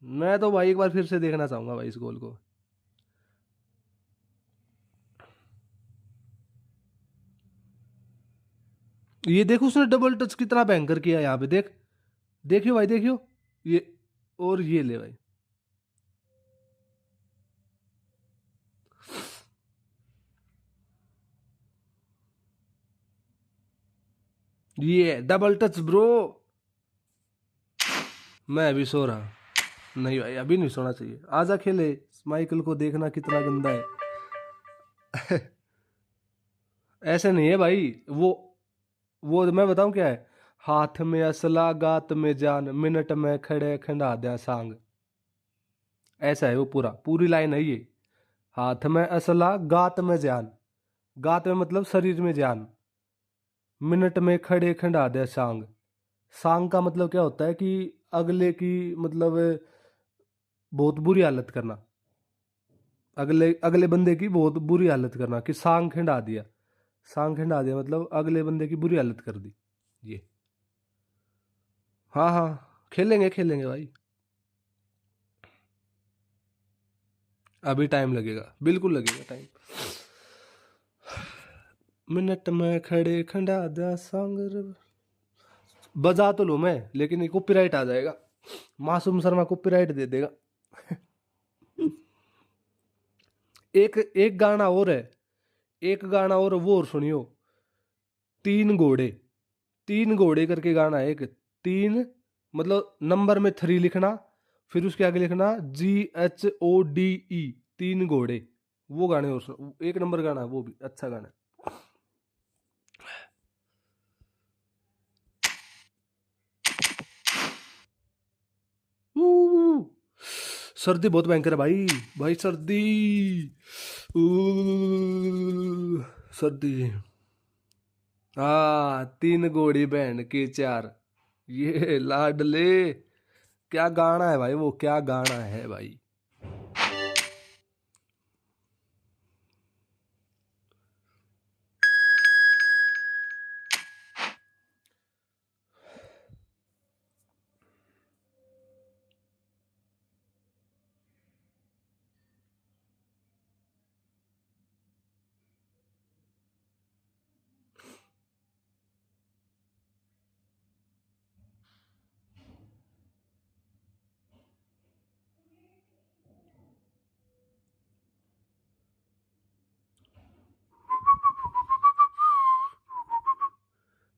मैं तो भाई एक बार फिर से देखना चाहूंगा भाई इस गोल को। ये देखो उसने डबल टच कितना भयंकर किया यहाँ पे, देख, देखियो भाई, देखियो ये, और ये ले भाई, ये डबल टच ब्रो। मैं अभी सो रहा, नहीं भाई अभी नहीं सोना चाहिए, आजा खेले। माइकल को देखना कितना गंदा है। ऐसे नहीं है भाई, वो मैं बताऊं क्या है, हाथ में असला गात में जान, मिनट में खड़े खंडा दया सांग। ऐसा है वो, पूरी लाइन है ये। हाथ में असला गात में जान, गात में मतलब शरीर में जान, मिनट में खड़े खंडा दया सांग। सांग का मतलब क्या होता है कि अगले की मतलब बहुत बुरी हालत करना, अगले अगले बंदे की बहुत बुरी हालत करना, कि सांग खंडा दिया। सांग खंडा दिया मतलब अगले बंदे की बुरी हालत कर दी ये। हाँ हाँ, खेलेंगे खेलेंगे भाई, अभी टाइम लगेगा, बिल्कुल लगेगा टाइम। मिनट में खड़े खंडा दा सांग, बजा तो लूं मैं, लेकिन ये कॉपीराइट आ जाएगा, मासूम शर्मा कॉपीराइट दे देगा। एक एक गाना और है, एक गाना और सुनियो। तीन घोड़े, तीन घोड़े करके गाना है एक, तीन मतलब नंबर में 3 लिखना, फिर उसके आगे लिखना GHODE, तीन घोड़े। वो गाने और सुनो, एक नंबर गाना है, वो भी अच्छा गाना है। ऊ, सर्दी बहुत भयंकर है भाई, भाई सर्दी, ऊ, सर्दी। तीन घोड़ी बहन के चार, ये लाडले, क्या गाना है भाई, वो क्या गाना है भाई।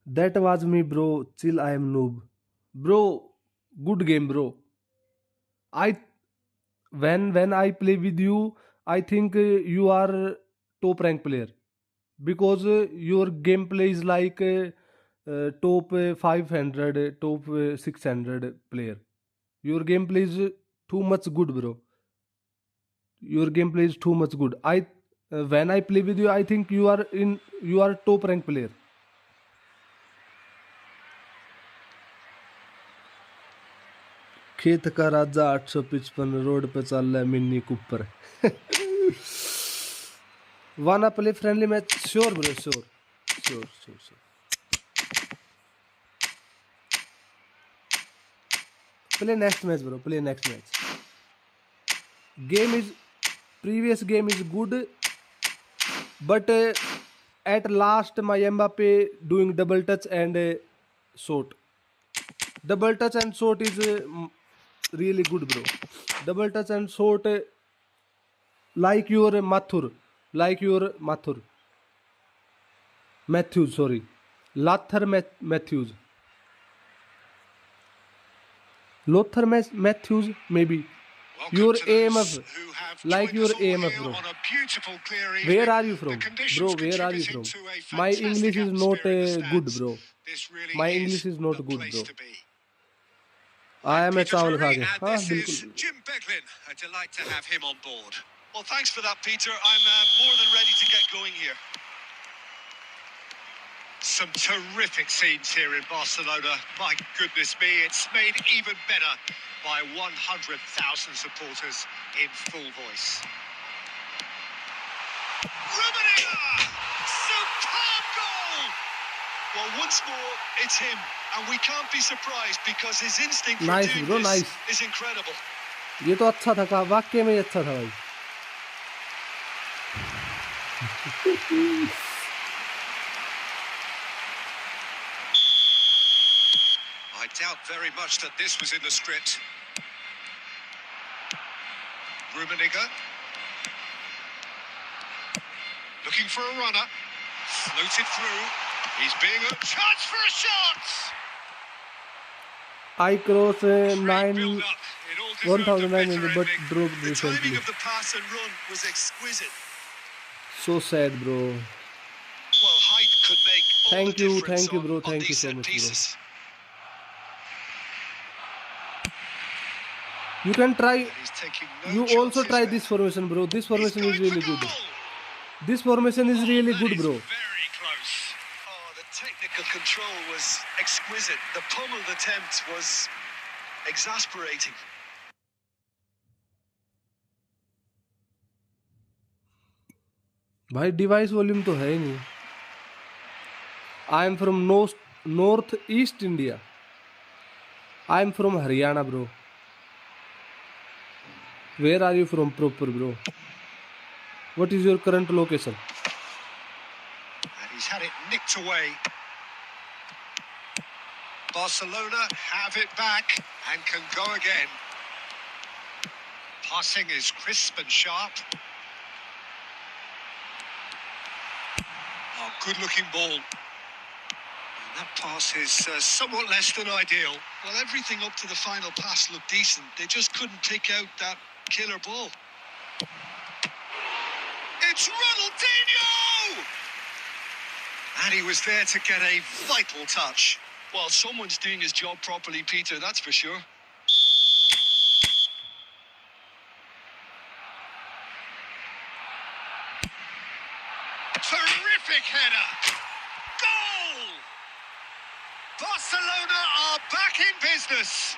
That was me, bro. Chill, I am noob. Bro, good game, bro. I when I play with you, I think you are top rank player, because your gameplay is like top 500, top 600 player. Your gameplay is too much good, bro. Your gameplay is too much good. I when I play with you, I think you are top rank player. खेत का राजा 855 road पे चल रहा है mini Cooper. वाना play friendly match? Sure bro, sure sure sure sure. Play next match bro, play next match. Game is, previous game is good, but at last my Mbappe doing double touch and shot. Double touch and shot is really good, bro. Double touch and shot, like your Mathur, like your Mathur, Matthews, sorry, Lothar Matthews, Lothar Matthews maybe. Welcome Your to those AMF, who have like joined your us all AMF, here bro. on a beautiful clear evening. Where are you The from, conditions bro? Where are you contributing from? to a My fantastic English is not atmosphere in the good, stands. bro. This really My is English is not the good, place bro. to be. आया I'm मैं Peter चावल खा Drury, के, and हाँ this बिल्कुल. is Jim Beglin. A delight to have him on board. Well, thanks for that, Peter. I'm more than ready to get going here. Some terrific scenes here in Barcelona. My goodness me, it's made even better by 100,000 supporters in full voice. Rummenigge! Superb goal! Well, once more, it's him. And we can't be surprised because his instinct for Nice, doing bro, this nice. is incredible. ये तो अच्छा था, वाकई में अच्छा था भाई. I doubt very much that this was in the script. Rummenigge. Looking for a runner. Floated through. He's being a chance for a shot! I cross Great 9 build-up. It all deserved a 1900, better but ending. dropped The timing recently. of the pass and run was exquisite. So sad, bro. Well, height could make all Thank the you, difference bro. on Thank you these so set much, bro. pieces. You can try. He's taking no You also chances try there. this formation, bro. This He's formation going is for really good. goal. This formation is really That good, is bro. very close. Oh, the technical control was exquisite. The pummeled attempt was exasperating. भाई device volume तो है ही नहीं. I am from north east India. I am from Haryana, bro. Where are you from proper, bro? What is your current location? And he's had it nicked away. Barcelona have it back and can go again. Passing is crisp and sharp. Oh, good-looking ball. And that pass is somewhat less than ideal. Well, everything up to the final pass looked decent. They just couldn't pick out that killer ball. It's Ronaldinho! And he was there to get a vital touch. Well, someone's doing his job properly, Peter, that's for sure. Terrific header! Goal! Barcelona are back in business.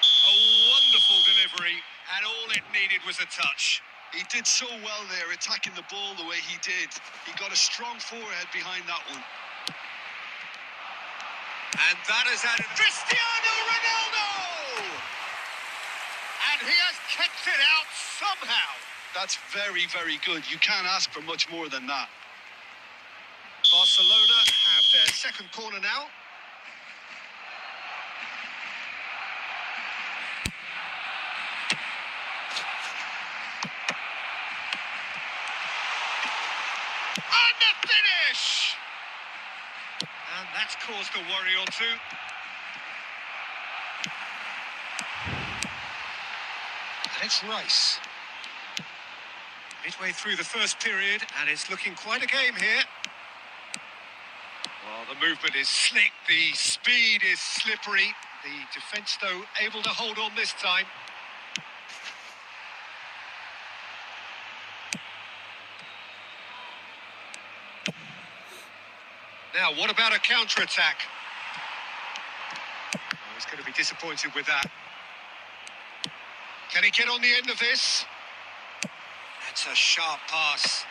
A wonderful delivery, and all it needed was a touch. He did so well there, attacking the ball the way he did. He got a strong forehead behind that one. And that has added Cristiano Ronaldo! And he has kept it out somehow. That's very, very good. You can't ask for much more than that. Barcelona have their second corner now. And the finish! And that's caused a worry or two. And it's Rice. Midway through the first period, and it's looking quite a game here. Well, the movement is slick, the speed is slippery. The defence, though, able to hold on this time. Now, what about a counter-attack? Oh, he's going to be disappointed with that. Can he get on the end of this? That's a sharp pass.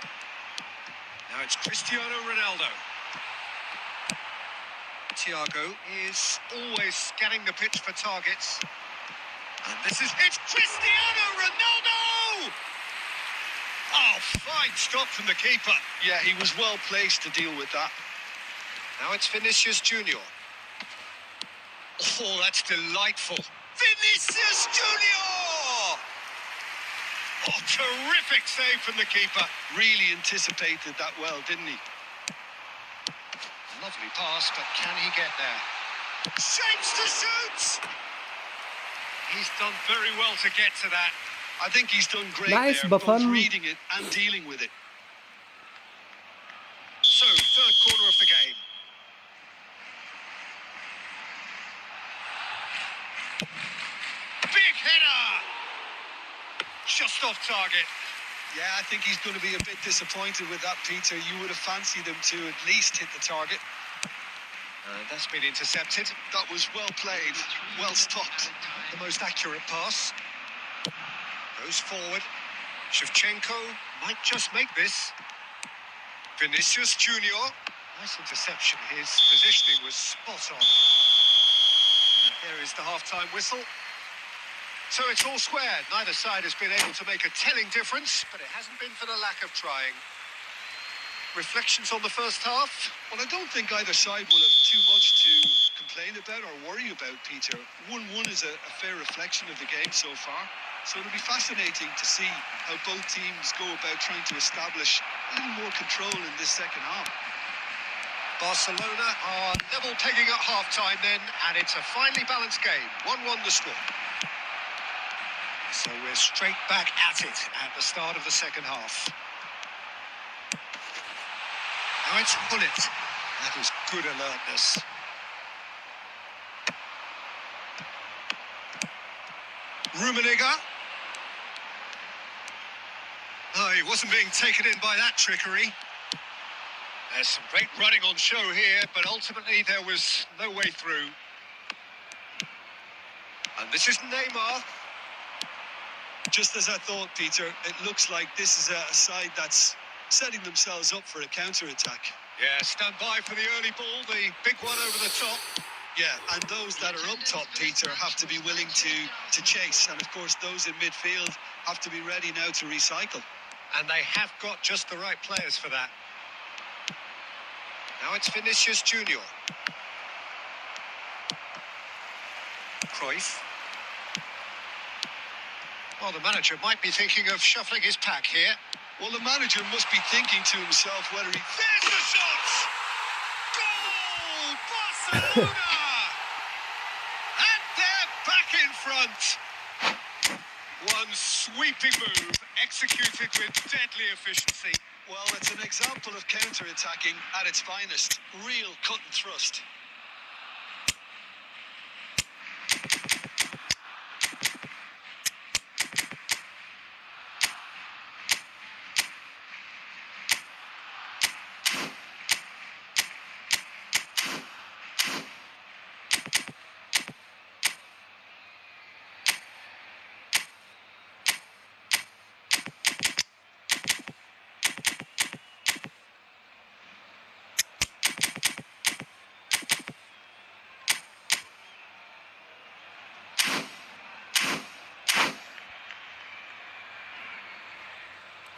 Now it's Cristiano Ronaldo. Thiago is always scanning the pitch for targets. And it's Cristiano Ronaldo! Oh, fine stop from the keeper. Yeah, he was well placed to deal with that. Now it's Vinicius Junior. Oh, that's delightful. Vinicius Junior! Oh, terrific save from the keeper. Really anticipated that well, didn't he? Lovely pass, but can he get there? Shapes to shoot! He's done very well to get to that. I think he's done great Nice, there, Buffon. both reading it and dealing with it. So, third corner of the game. Big header! Just off target. Yeah, I think he's going to be a bit disappointed with that, Peter. You would have fancied him to at least hit the target. That's been intercepted. That was well played, well stopped. The most accurate pass. Goes forward. Shevchenko might just make this. Vinicius Junior. Nice interception. His positioning was spot on. And there is the half-time whistle. So it's all square. Neither side has been able to make a telling difference, but it hasn't been for the lack of trying. Reflections on the first half? Well, I don't think either side will have too much to complain about or worry about, Peter. 1-1 is a fair reflection of the game so far. So it'll be fascinating to see how both teams go about trying to establish a little more control in this second half. Barcelona are level pegging at half-time then, and it's a finely balanced game. 1-1 the score. So we're straight back at it at the start of the second half. Now it's Hullet. That was good alertness. Rummenigge. Oh, he wasn't being taken in by that trickery. There's some great running on show here, but ultimately there was no way through. And this is Neymar. Just as I thought, Peter, it looks like this is a side that's setting themselves up for a counter-attack. Yeah, stand by for the early ball, the big one over the top. Yeah, and those that are up top, Peter, have to be willing to chase. And, of course, those in midfield have to be ready now to recycle. And they have got just the right players for that. Now it's Vinicius Junior. Cruyff. Well, the manager might be thinking of shuffling his pack here. Well, the manager must be thinking to himself whether he... There's the shot! Goal! Barcelona! And they're back in front. One sweeping move, executed with deadly efficiency. Well, it's an example of counter-attacking at its finest. Real cut and thrust.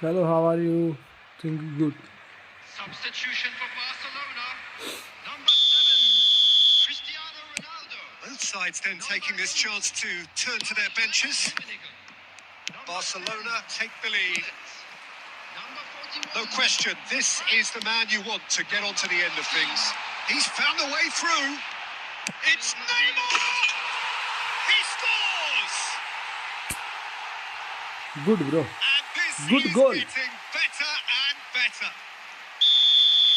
Hello, how are you? Think good. Substitution for Barcelona. Number 7, Cristiano Ronaldo. Both sides then taking this chance to turn to their benches. Barcelona take the lead. No question, this is the man you want to get onto the end of things. He's found a way through. It's Neymar! He scores! Good, bro. And this Good is goal. getting better and better.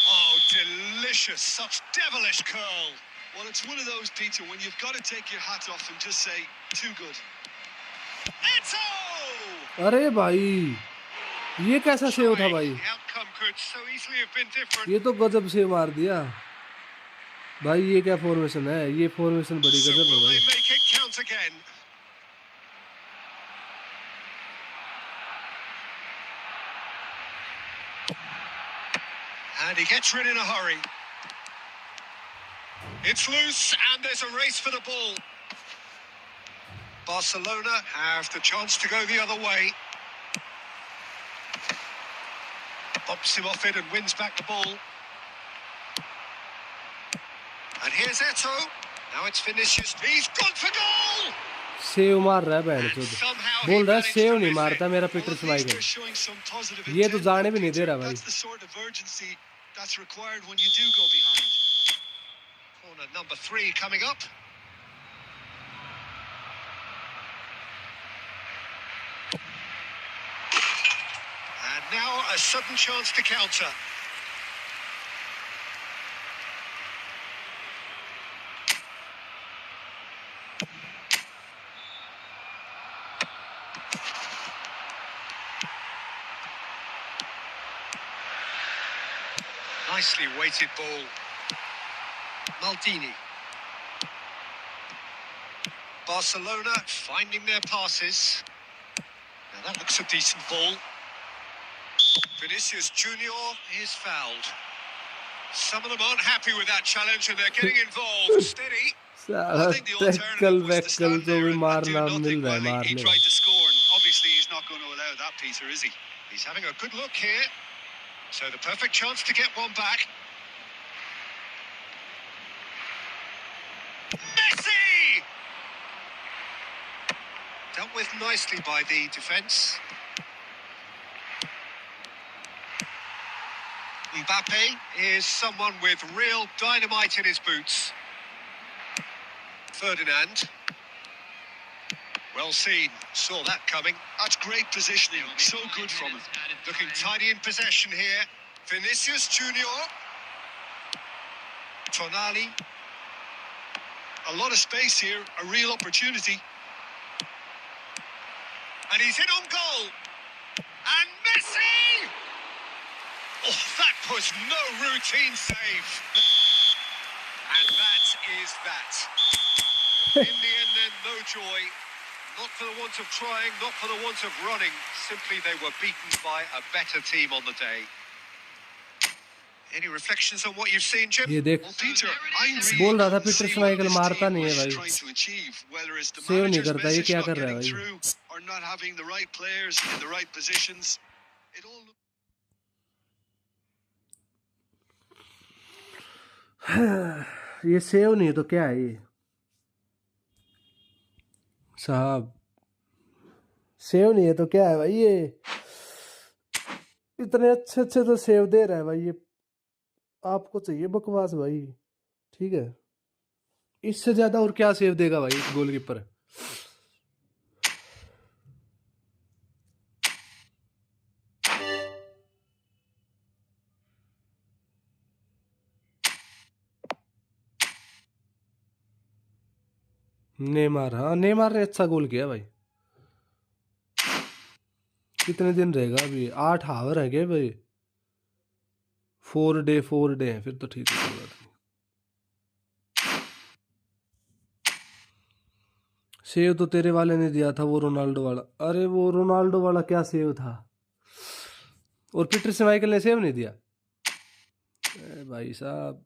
Oh, delicious. Such devilish curl. Well, it's one of those, Peter, when you've got to take your hat off and just say, too good. Eto! अरे भाई ये कैसा save था भाई? The outcome could so easily have been different. ये तो गजब save मार दिया भाई. ये क्या फॉर्मेशन है? ये फॉर्मेशन बड़ी So गजब है will भाई. they make it count again? And he gets rid in a hurry. It's loose and there's a race for the ball. Barcelona have the chance to go the other way. Bumps him off it and wins back the ball. And here's Eto. Now it's Vinicius. He's gone for goal! Save मार रहा है बहन चोद. बोल रहा है save नहीं मारता मेरा Peter Well, at least स्माइकल. they're showing some positive ये तो intent जाने now, भी नहीं दे Peter. रहा भाई. That's the sort of urgency that's required when you do go behind. Corner number 3 coming up. a sudden chance to counter. Nicely weighted ball. Maldini. Barcelona finding their passes. Now that looks a decent ball. Vinicius Junior is fouled. Some of them aren't happy with that challenge and they're getting involved. Steady. साला I think the tackle alternative was to वैकल stand जो there भी and do मारना मिल nothing रहा है while he मारने tried to score, and obviously he's not going to allow that, Peter, is he? He's having a good look here. So the perfect chance to get one back. Messi! Dealt with nicely by the defence. Mbappe is someone with real dynamite in his boots. Ferdinand. Well seen. Saw that coming. That's great positioning, so good from him. Looking tidy in possession here. Vinicius Junior. Tonali. A lot of space here, a real opportunity. And he's in on goal. And Messi! Oh, that was no routine save. And that is that. In the end then, no joy. Not for the want of trying, not for the want of running. Simply they were beaten by a better team on the day. Any reflections on what you've seen, Jim? ये देख Well, Peter, I बोल रहा था really Peter see what स्माइकल this मारता team नहीं है was भाई trying to achieve, whether it's the save नहीं manager's करता ये message क्या not कर रहा है getting भाई through or not having the right players in the right positions. It all ये सेव नहीं है तो क्या है ये साहब सेव नहीं है तो क्या है भाई ये इतने अच्छे अच्छे तो सेव दे रहा है भाई ये आपको चाहिए बकवास भाई ठीक है इससे ज्यादा और क्या सेव देगा भाई गोलकीपर नेमार हाँ नेमार ने अच्छा गोल किया भाई कितने दिन रहेगा अभी 8 आवर है क्या भाई 4 डे है फिर तो ठीक है कोई बात नहीं सेव तो तेरे वाले ने दिया था वो रोनाल्डो वाला अरे वो रोनाल्डो वाला क्या सेव था और पीटर स्माइकल ने सेव नहीं दिया भाई साहब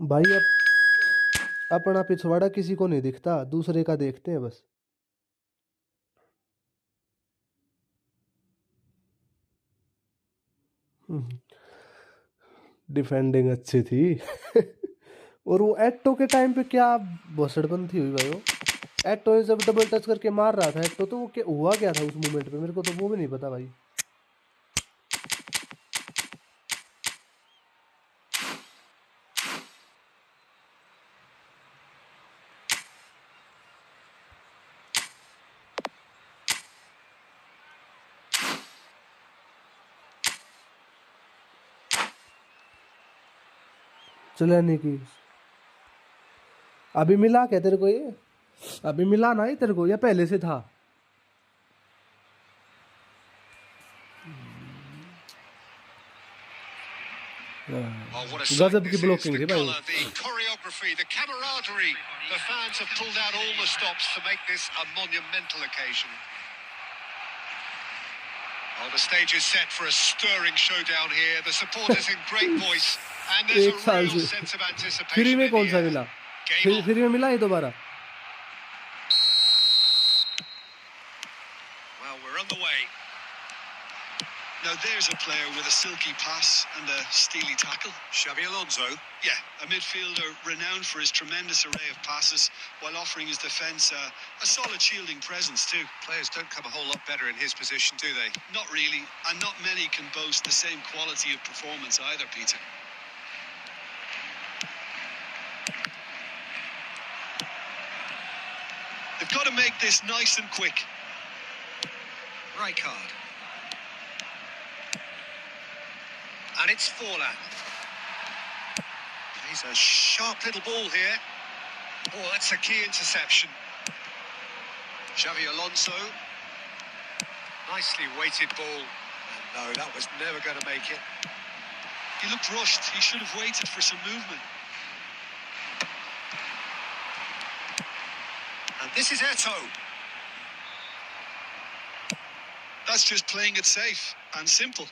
भाई अब अपना पिछवाड़ा किसी को नहीं दिखता दूसरे का देखते हैं बस डिफेंडिंग अच्छी थी और वो एट्टो के टाइम पे क्या भसड़बंदी हुई भाई वो एट्टो ने जब डबल टच करके मार रहा था एट्टो तो वो क्या हुआ क्या था उस मोमेंट पे मेरे को तो वो भी नहीं पता भाई चलाने की अभी मिला क्या तेरे को ये अभी मिला ना ये तेरे को या पहले से था गजब की ब्लॉकिंग थी भाई The choreography, the camaraderie. The fans have pulled out all the stops to make this a monumental occasion. Oh, the stage is set for a stirring showdown here. The supporters in great voice, and there's एक साल a real से sense of anticipation. Free में in कौन the सा air. मिला Game on. Free में मिला ये दोबारा Well, we're on the way. Now there's a player with a silky pass and a steely tackle. Xavi Alonso. Yeah, a midfielder renowned for his tremendous array of passes while offering his defence a solid shielding presence too. Players don't come a whole lot better in his position, do they? Not really, and not many can boast the same quality of performance either, Peter. They've got to make this nice and quick. Rijkaard. And it's Forlan. He's a sharp little ball here. Oh, that's a key interception. Xavi Alonso. Nicely weighted ball. And no, that was never going to make it. He looked rushed. He should have waited for some movement. And this is Eto'o. That's just playing it safe and simple.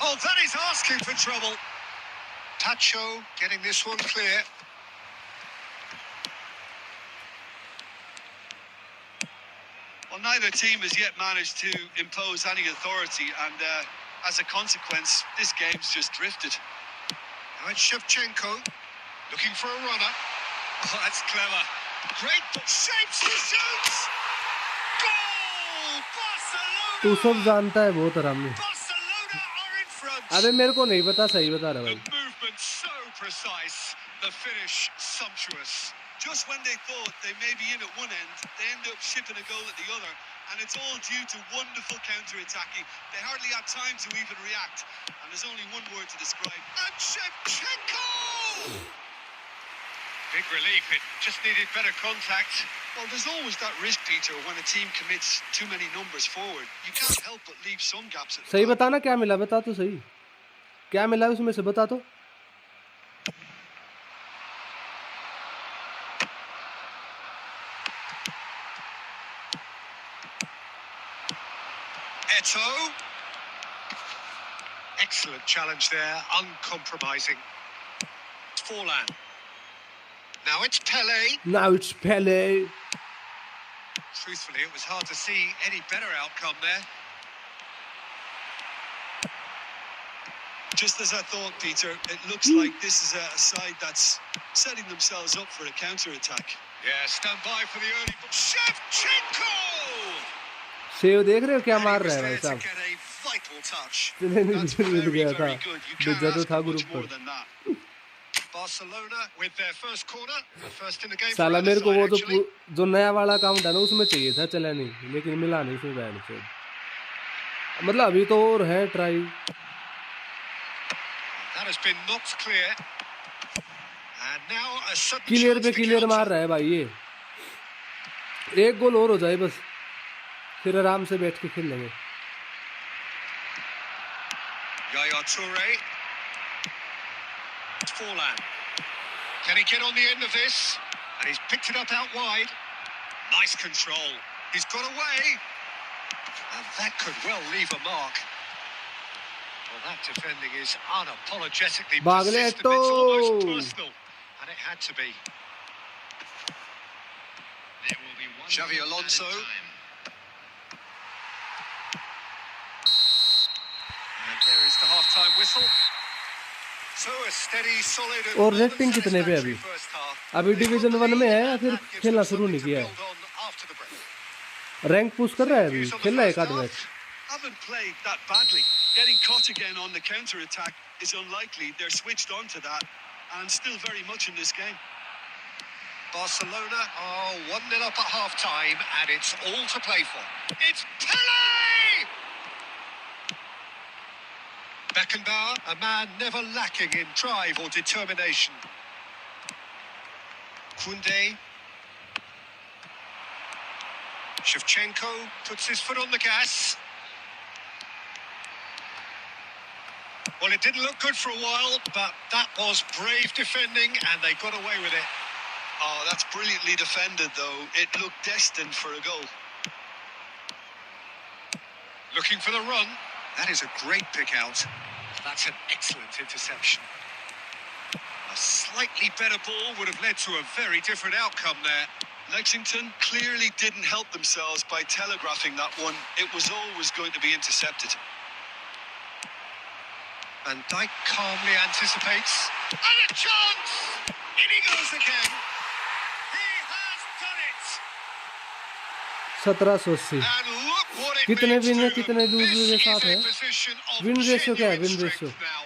Oh, that is asking for trouble. Tacho getting this one clear. Well, neither team has yet managed to impose any authority, and as a consequence, this game's just drifted. Now it's Shevchenko looking for a runner. Oh, that's clever. Great, but shapes the shoots. Goal! Barcelona! तू सब जानता है बहुत आराम में. Barcelona are in front. अबे मेरे को नहीं पता, सही बता रहा The भाई. movement so precise, the finish sumptuous. Just when they thought they may be in at one end, they end up shipping a goal at the other, and it's all due to wonderful counter-attacking. They hardly had time to even react, and there's only one word to describe. And Shevchenko! Big relief, it just needed better contact. Well, there's always that risk, Peter, when a team commits too many numbers forward. You can't help but leave some gaps at the सही back. बताना क्या मिला, बता तो सही. क्या मिला उसमें से, बता तो. Eto'o. Excellent challenge there, uncompromising. Forlan. Now it's Pele. Now it's Pele. Truthfully, it was hard to see any better outcome there. Just as I thought, Peter, it looks like this is a side that's setting themselves up for a counter-attack. Yeah, stand by for the early... Shevchenko! Save देख रहे हो क्या And he मार was रहा है भाई there to साहब. get a vital touch. That's mill very, गया था. very good. You can't भेजा तो ask था for much ग्रुप more पर. than that. Barcelona with their first corner. The first in the game for साला either मेरे को side, वो तो actually. जो नया वाला अकाउंट है ना उसमें चाहिए था, चला नहीं, लेकिन मिला नहीं फिर बैन से. मतलब अभी तो और है try. That has been knocked clear. And now a sudden clear chance पे to क्लियर counter. मार रहा है भाई ये. एक गोल और हो जाए बस, फिर आराम से बैठ के खेल लेंगे. Yaya Toure. Forlan. Can he get on the end of this? And he's picked it up out wide. Nice control. He's got away. And that could well leave a mark. Well, that defending is unapologetically persistent. It's almost personal. And it had to be. There will be one Xavi more Alonso. added time. And there is the half-time whistle. So a steady, solid and और more than rating कितने पे satisfactory अभी? first half. अभी division 1 में है या फिर That gives खेलना them शुरू नहीं something to किया है? build on after the break. Rank push कर रहा है अभी, खेल रहा है एक आध match. Haven't played that badly. Getting caught again on the counter-attack is unlikely. They're switched on to that and still very much in this game. Barcelona are 1-0 up at half-time, and it's all to play for. It's Pele! Beckenbauer, a man never lacking in drive or determination. Koundé. Shevchenko puts his foot on the gas. Well, it didn't look good for a while, but that was brave defending, and they got away with it. Oh, that's brilliantly defended, though. It looked destined for a goal. Looking for the run. That is a great pick out. That's an excellent interception. A slightly better ball would have led to a very different outcome there. Lexington clearly didn't help themselves by telegraphing that one. It was always going to be intercepted. Van Dijk calmly anticipates. And a chance! In he goes again. He has done it. 1780 And look what it कितने means win है to कितने them. Loose This के is साथ है a position of win ratio क्या है genuine win ratio strength now.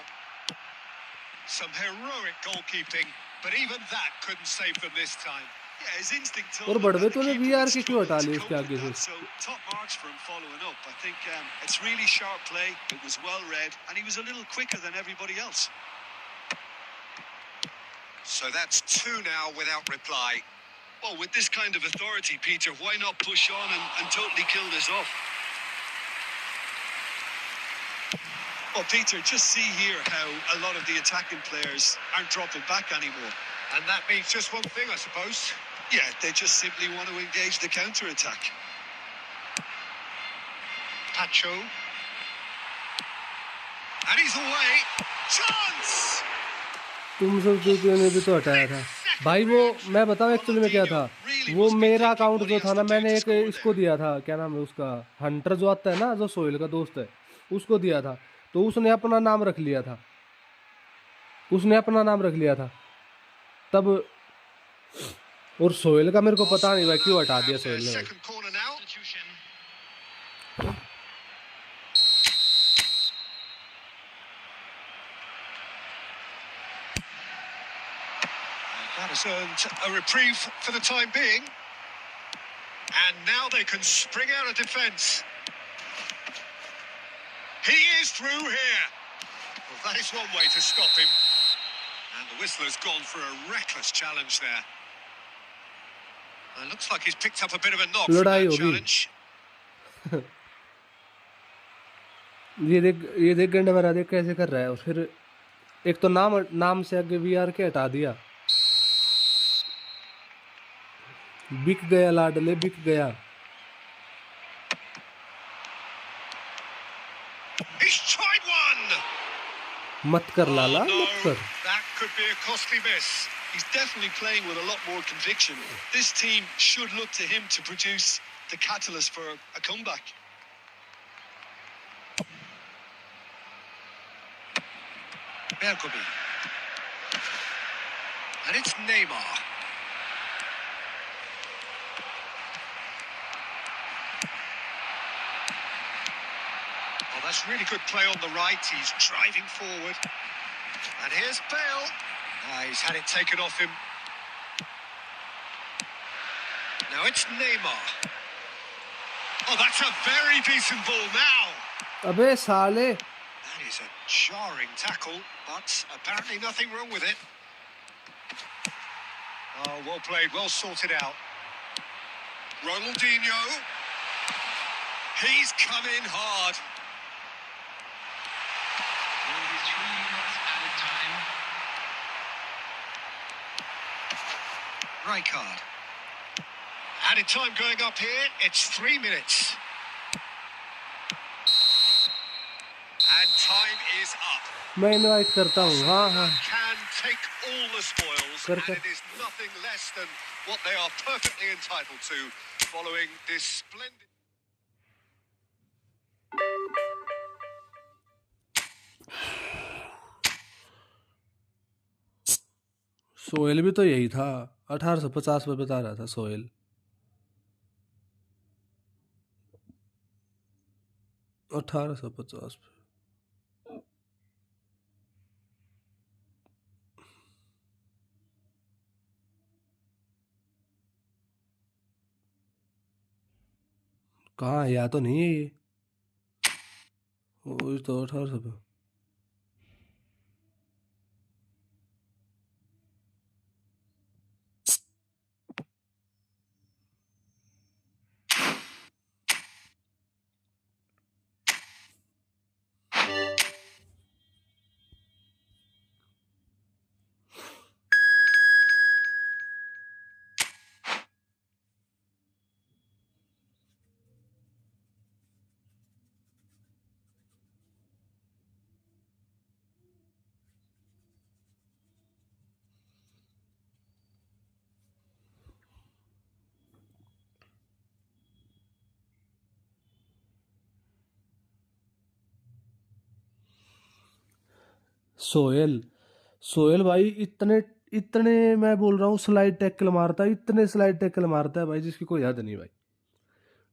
Some heroic goalkeeping, but even that couldn't save them this time. Yeah, his instinct told और him बड़वे that the तो ने keeper VR would के क्यों struggle हटा to Lee cope उसके with आगे से that, so top marks for him following up. I think it's really sharp play. It was well read, and he was a little quicker than everybody else. So that's two now without reply. Well, with this kind of authority, Peter, why not push on and totally kill this off? Well, Peter, just see here how a lot of the attacking players aren't dropping back anymore. And that means just one thing, I suppose. Yeah, they just simply want to engage the counter-attack. Pacho. And he's away. Chance! तुम सब ने भी तो हटाया था भाई वो मैं बताऊं एक्चुअली में क्या था वो मेरा अकाउंट जो था ना मैंने एक इसको दिया था क्या नाम है उसका हंटर जो आता है ना जो सोहेल का दोस्त है उसको दिया था तो उसने अपना नाम रख लिया था तब और सोहेल का मेरे को पता नहीं भाई क्यों हटा दिया सोहेल ने भाई Second corner now. That has earned a reprieve for the time being. And now they can spring out of defence. He is through here. Well, that is one way to stop him. And the whistler's gone for a reckless challenge there. It looks like he's picked up a bit of a knock from लड़ाई that होगी challenge. ये देख गंडा मेरा देख कैसे कर रहा है और फिर एक तो नाम से आगे वीआर के हटा दिया बिक गया लाडले बिक गया He's tried one. मत कर लाला Oh, no, मत कर that could be a costly miss. He's definitely playing with a lot more conviction. This team should look to him to produce the catalyst for a comeback. Berkobi. And it's Neymar. Oh, that's really good play on the right. He's driving forward. And here's Bale. He's had it taken off him. Now it's Neymar. Oh, that's a very decent ball now. अबे साले That is a jarring tackle, but apparently nothing wrong with it. Oh, well played, well sorted out. Ronaldinho. He's come in hard. Will be 3 minutes added time. Rijkaard. Added time going up here, it's 3 minutes. And time is up. मैं invite करता हूँ हाँ हाँ Can take all the spoils, Kar. and it is nothing less than what they are perfectly entitled to following this splendid. Sohail भी तो यही था 1850 पे बता रहा था सोहेल 1850 पे कहाँ है या तो नहीं है ये वो तो 1800 पे सोहेल सोहेल भाई इतने इतने मैं बोल रहा हूँ स्लाइड टैकल मारता है, इतने स्लाइड टैकल मारता है भाई जिसकी कोई हद नहीं भाई।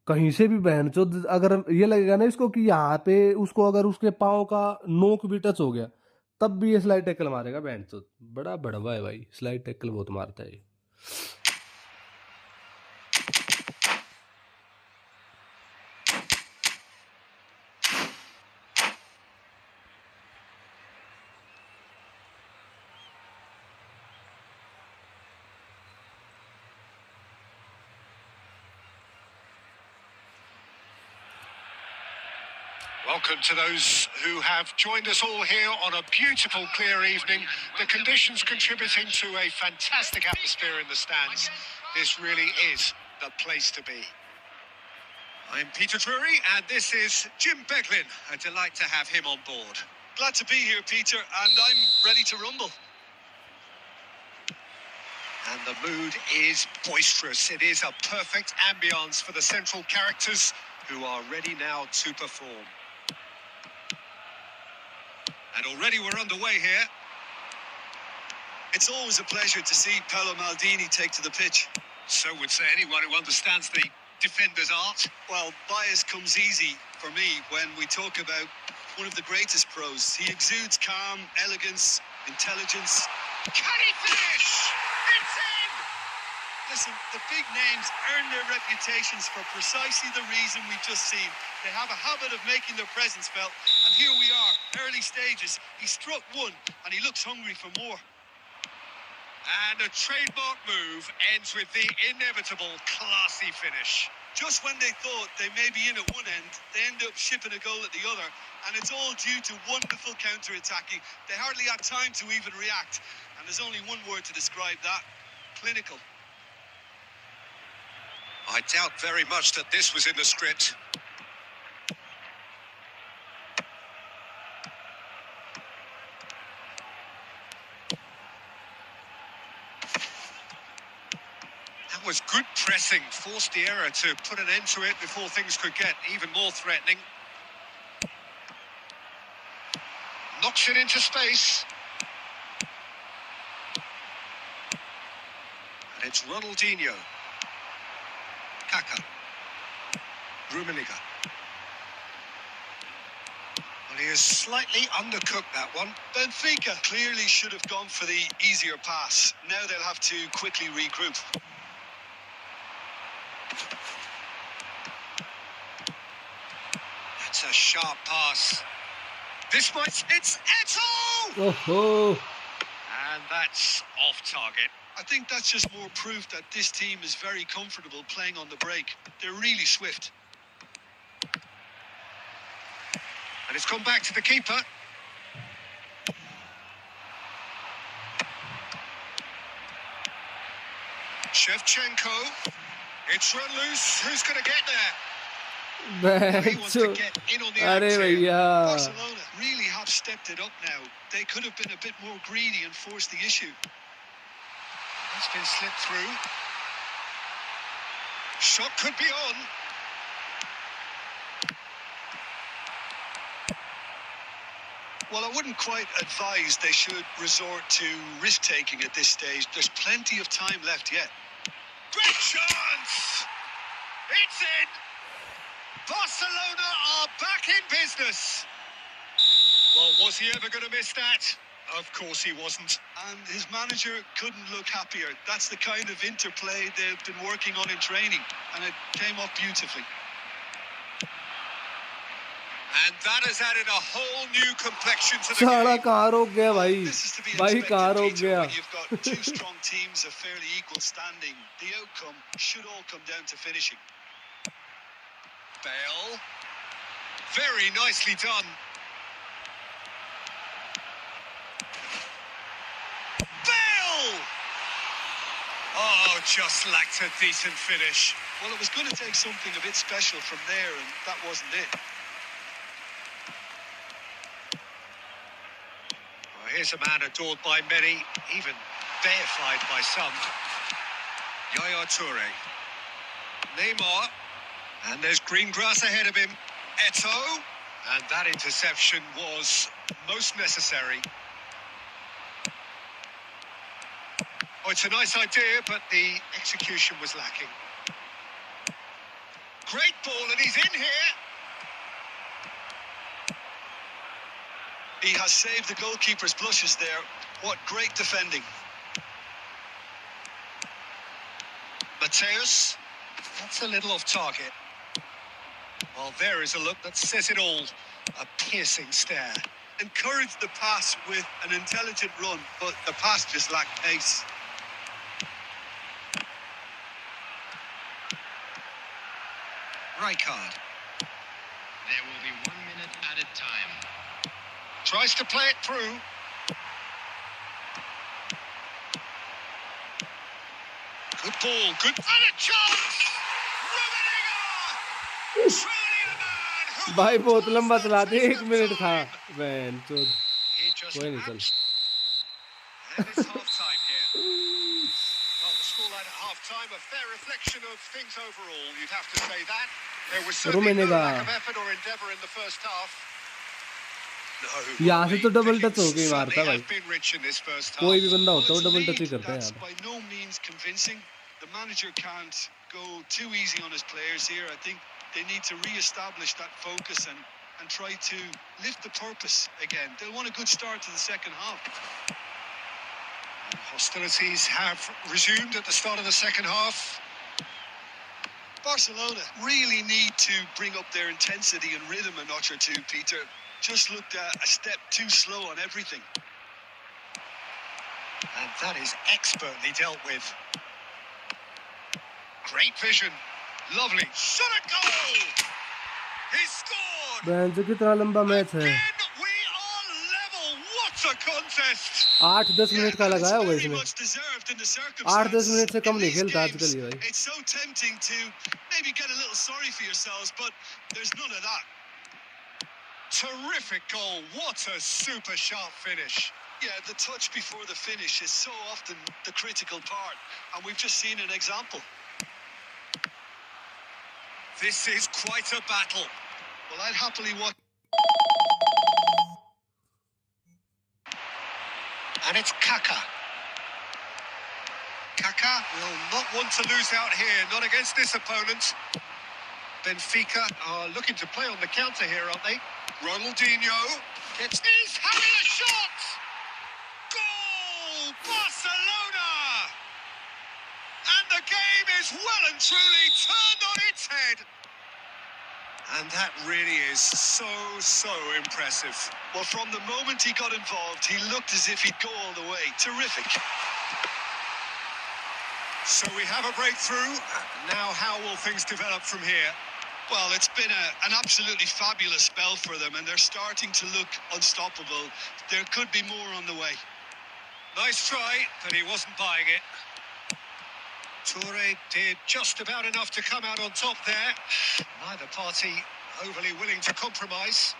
कहीं से भी बहन चो, अगर ये लगेगा ना इसको कि यहाँ पे उसको अगर उसके पाँव का नोक भी टच हो गया तब भी ये स्लाइड टैकल मारेगा बहन चो। बड़ा बड़वा है भाई, स्लाइड टैकल बहुत मारता है ये। Welcome to those who have joined us all here on a beautiful, clear evening. The conditions contributing to a fantastic atmosphere in the stands. This really is the place to be. I'm Peter Drury, and this is Jim Becklin. A delight to have him on board. Glad to be here, Peter, and I'm ready to rumble. And the mood is boisterous. It is a perfect ambience for the central characters who are ready now to perform. And already we're underway here. It's always a pleasure to see Paolo Maldini take to the pitch. So would say anyone who understands the defender's art. Well, bias comes easy for me when we talk about one of the greatest pros. He exudes calm, elegance, intelligence. Can he finish? It's in! Listen, the big names earn their reputations for precisely the reason we've just seen. They have a habit of making their presence felt, and here we are, early stages. He struck one, and he looks hungry for more. And a trademark move ends with the inevitable classy finish. Just when they thought they may be in at one end, they end up shipping a goal at the other, and it's all due to wonderful counter-attacking. They hardly had time to even react, and there's only one word to describe that: clinical. I doubt very much that this was in the script. That was good pressing, forced the error to put an end to it before things could get even more threatening. Knocks it into space. And it's Ronaldinho. Kaka. Rummenigge. Well, he has slightly undercooked that one. Benfica clearly should have gone for the easier pass. Now they'll have to quickly regroup. That's a sharp pass. This might... It's Eto'o! ओहो, And that's off target. I think that's just more proof that this team is very comfortable playing on the break. They're really swift. And it's gone back to the keeper. Shevchenko. It's run loose. Who's going to get there? He wants to बहन get in on the अरे act here. भैया, Barcelona really have stepped it up now. They could have been a bit more greedy and forced the issue. It's been slipped through. Shot could be on. Well, I wouldn't quite advise they should resort to risk-taking at this stage. There's plenty of time left yet. Great chance! It's in! Barcelona are back in business. Well, was he ever going to miss that? Of course he wasn't. And his manager couldn't look happier. That's the kind of interplay they've been working on in training, and it came off beautifully. And that has added a whole new complexion to the साला game. कहाँ रोक गया भाई, This is to be भाई expected, कहाँ रोक Peter, गया। when you've got two strong teams of fairly equal standing. The outcome should all come down to finishing. Bale. Very nicely done. Bale! Oh, just lacked a decent finish. Well, it was going to take something a bit special from there, and that wasn't it. Well, here's a man adored by many, even deified by some. Yaya Toure. Neymar. And there's green grass ahead of him. Eto'o. And that interception was most necessary. Oh, it's a nice idea, but the execution was lacking. Great ball, and he's in here. He has saved the goalkeeper's blushes there. What great defending. Mateus, that's a little off target. Well, there is a look that says it all. A piercing stare. Encouraged the pass with an intelligent run, but the pass just lacked pace. Rijkaard There will be 1 minute added time. tries to play it through. Good ball, good... And a chance! Rummenigge! Truly a man who भाई बहुत will लंबा pass चला that they, test 1 of minute था time. बहन चोद He just कोई नहीं चल And it's half-time here. Well, the scoreline at half-time, a fair reflection of things overall, you'd have to say that. There was certainly no Rummenigge. lack of effort or endeavour in the first half. No, यहाँ से तो double touch हो pickings गई मारता certainly भाई have been rich in this first half. कोई भी बंदा होता Well, है it's वो a double touch he lead करता है that's यहाँ पे by no means convincing. The manager can't go too easy on his players here. I think they need to re-establish that focus and try to lift the purpose again. They'll want a good start to the second half. Hostilities have resumed at the start of the second half. Barcelona really need to bring up their intensity and rhythm a notch or two, Peter. Just looked a step too slow on everything. And that is expertly dealt with. Great vision. Lovely. Shot a goal! He scored! बहन से कितना लंबा match है Again, we are level. What a contest! 8-10 minute का and it's लगाया होगा very इसने much deserved in the 8-10 minute से circumstances. कम In नहीं these खेलता games, आजकल ये भाई it's so tempting to maybe get a little sorry for yourselves, but there's none of that. Terrific goal. What a super sharp finish. Yeah, the touch before the finish is so often the critical part, and we've just seen an example. This is quite a battle. Well, I'd happily watch. And it's Kaka. Kaka will not want to lose out here, not against this opponent. Benfica are looking to play on the counter here, aren't they? Ronaldinho gets... He's having a shot! Goal! Barcelona! And the game is well and truly turned on its head. And that really is so impressive. Well, from the moment he got involved, he looked as if he'd go all the way. Terrific. So we have a breakthrough. Now how will things develop from here? Well, it's been an absolutely fabulous spell for them, and they're starting to look unstoppable. There could be more on the way. Nice try, but he wasn't buying it. Toure did just about enough to come out on top there. Neither party overly willing to compromise.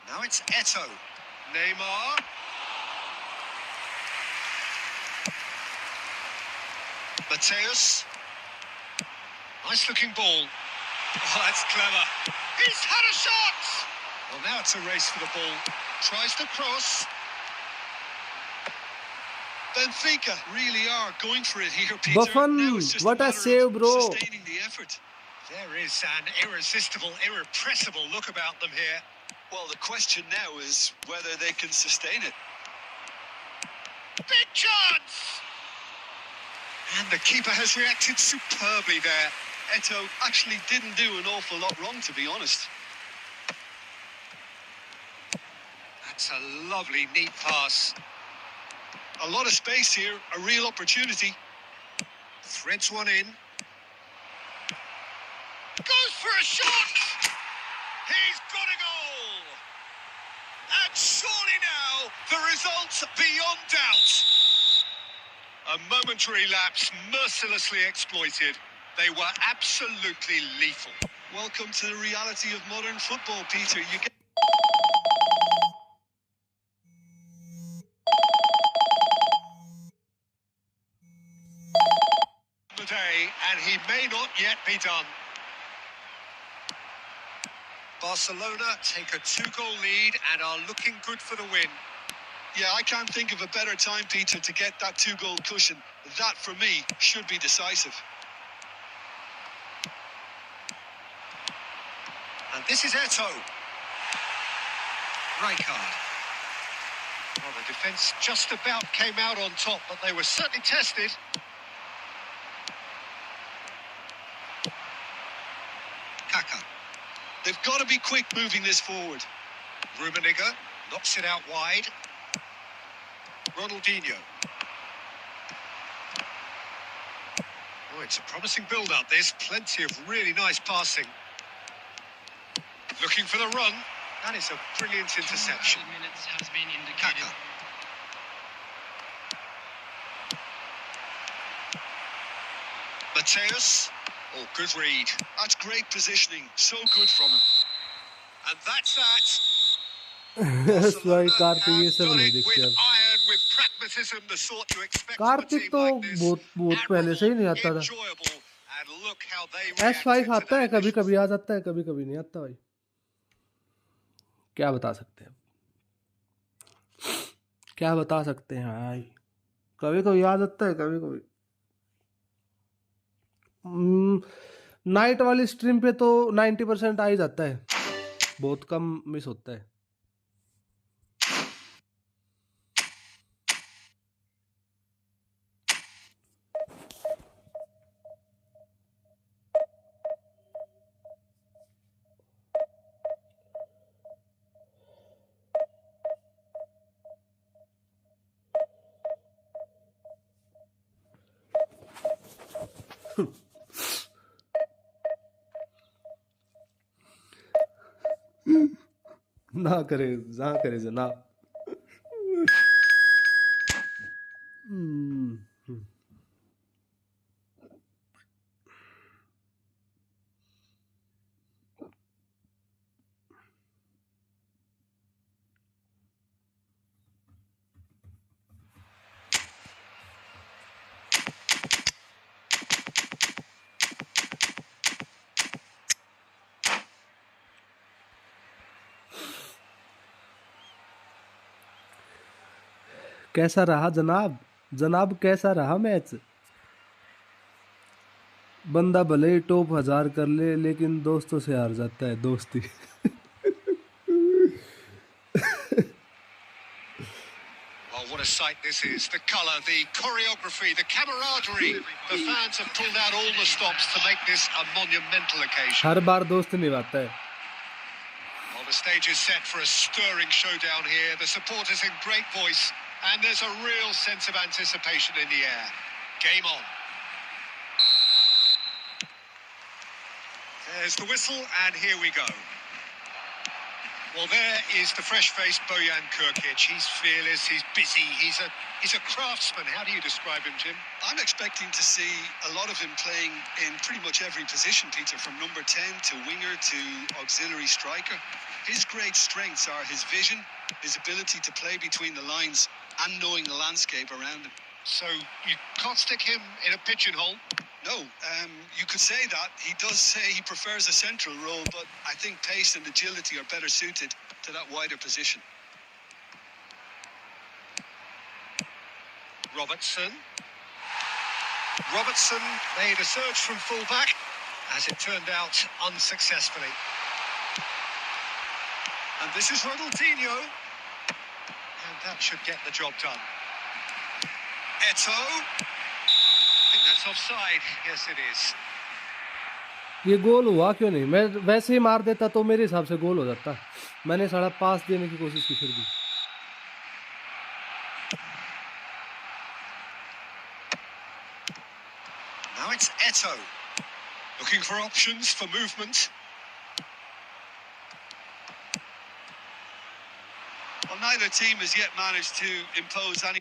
Now it's Eto'o. Neymar. Mateus. Nice looking ball. Oh, that's clever. He's had a shot! Well, now it's a race for the ball. Tries to cross. Benfica really are going for it here, Peter. Buffon, Now it's just what a matter of save, bro. Sustaining the effort. There is an irresistible, irrepressible look about them here. Well, the question now is whether they can sustain it. Big chance! And the keeper has reacted superbly there. Eto'o actually didn't do an awful lot wrong, to be honest. That's a lovely, neat pass. A lot of space here, a real opportunity. Threads one in. Goes for a shot! He's got a goal! And surely now, the result's beyond doubt. A momentary lapse mercilessly exploited. They were absolutely lethal. Welcome to the reality of modern football, Peter. You get the day, and he may not yet be done. Barcelona take a 2-goal lead and are looking good for the win. Yeah, I can't think of a better time, Peter, to get that 2-goal cushion. That, for me, should be decisive. And this is Eto'o. Rijkaard. Well, the defence just about came out on top, but they were certainly tested. Kaka. They've got to be quick moving this forward. Rummenigge knocks it out wide. Ronaldinho. Oh, it's a promising build-up, this. Plenty of really nice passing. Looking for the run. That is a brilliant interception. Minutes has been indicated. Kaka. Mateus. Oh, good read. That's great positioning. So good from him. And that's that. भाई कार्तिक ये सब नहीं देखते अब. Iron, with pragmatism, the sort you expect from a Kartik team तो like this. बहुत पहले से ही नहीं आता था. Enjoyable, and look how they S5 reacted to आता है, that कभी initial कभी आ जाता है, कभी कभी नहीं आता भाई. क्या बता सकते हैं, क्या बता सकते हैं भाई. कभी कभी आ जाता है, कभी कभी. नाइट वाली स्ट्रीम पे तो 90% आ ही जाता है, बहुत कम मिस होता है. ना करे जना. कैसा रहा जनाब, जनाब कैसा रहा मैच. बंदा भले ही टॉप 1000 कर ले, लेकिन दोस्तों से हार जाता है दोस्ती. Oh, what a sight this is. The colour, the choreography, the camaraderie. The fans have pulled out all the stops to make this a monumental occasion. हर बार दोस्त निभाता है. Well, the stage is set for a stirring showdown here. The supporters in great voice, and there's a real sense of anticipation in the air. Game on. There's the whistle, and here we go. Well, there is the fresh-faced Bojan Kirkic. He's fearless, he's busy, he's a craftsman. How do you describe him, Jim? I'm expecting to see a lot of him playing in pretty much every position, Peter, from number 10 to winger to auxiliary striker. His great strengths are his vision, his ability to play between the lines, and knowing the landscape around him. So you can't stick him in a pigeonhole? No, you could say that. He does say he prefers a central role, but I think pace and agility are better suited to that wider position. Robertson made a surge from full-back, as it turned out unsuccessfully. And this is Ronaldinho, and that should get the job done. Eto'o. I think that's offside. Yes, it is. ये गोल हुआ क्यों नहीं? मैं वैसे ही मार देता तो मेरे हिसाब से गोल हो जाता. मैंने सारा पास देने की कोशिश की फिर भी. Now it's Eto'o, looking for options for movement. Well, neither team has yet managed to impose any...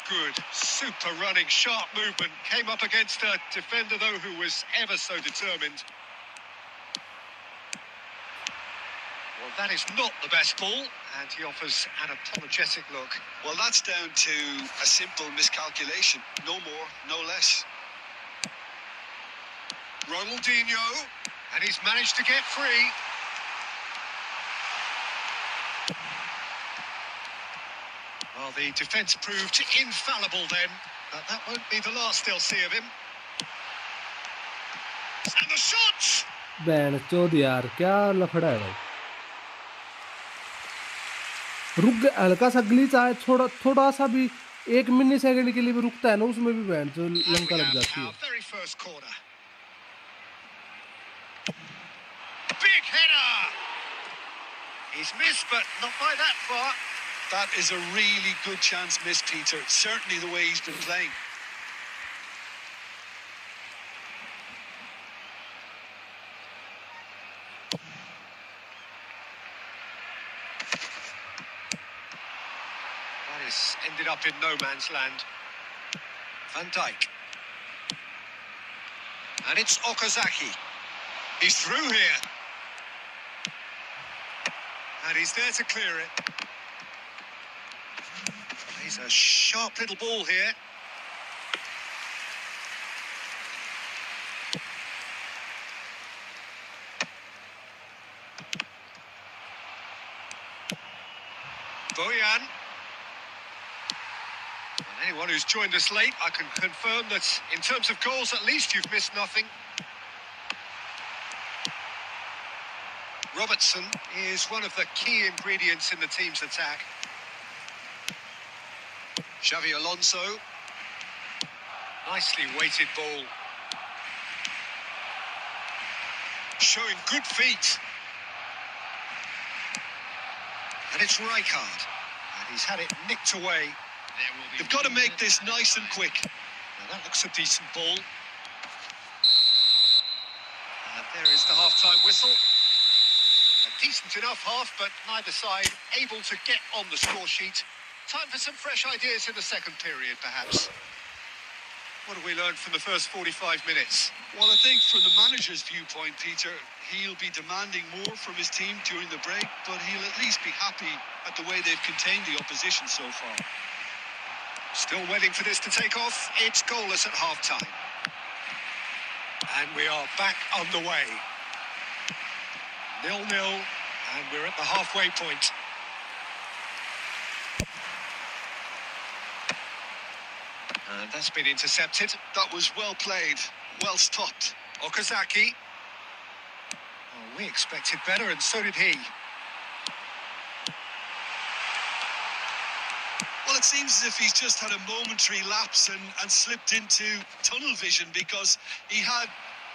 Good, super running, sharp movement. Came up against a defender, though, who was ever so determined. Well, that is not the best ball, and he offers an apologetic look. Well, that's down to a simple miscalculation. No more, no less. Ronaldinho, And he's managed to get free. Well, the defence proved infallible then, but that won't be the last they'll see of him. And the shot! बैंड चोद यार, क्या लफड़ा है भाई। रुक गया, हल्का सा ग्लिच आया, थोड़ा सा भी, 1 मिली सेकंड के लिए भी रुकता है ना, उसमें भी बैंड जो And लंका we लग have जाती our है। very first corner. Big header! He's missed, but not by that far. That is a really good chance missed, Peter. Certainly the way he's been playing. That has ended up in no man's land. Van Dijk. And it's Okazaki. He's through here. And he's there to clear it. He's a sharp little ball here. Bojan. And anyone who's joined us late, I can confirm that in terms of goals, at least you've missed nothing. Robertson is one of the key ingredients in the team's attack. Xavi Alonso. Nicely weighted ball. Showing good feet. And it's Rijkaard. And he's had it nicked away. They've got to make this nice and quick. Now that looks a decent ball. And there is the half-time whistle. A decent enough half, but neither side able to get on the score sheet. Time for some fresh ideas in the second period, perhaps. What have we learned from the first 45 minutes? Well, I think from the manager's viewpoint, Peter, he'll be demanding more from his team during the break, but he'll at least be happy at the way they've contained the opposition so far. Still waiting for this to take off. It's goalless at half-time. And we are back underway. 0-0, and we're at the halfway point. And that's been intercepted. That was well played, well stopped. Okazaki. Oh, we expected better, and so did he. Well, it seems as if he's just had a momentary lapse and slipped into tunnel vision because he had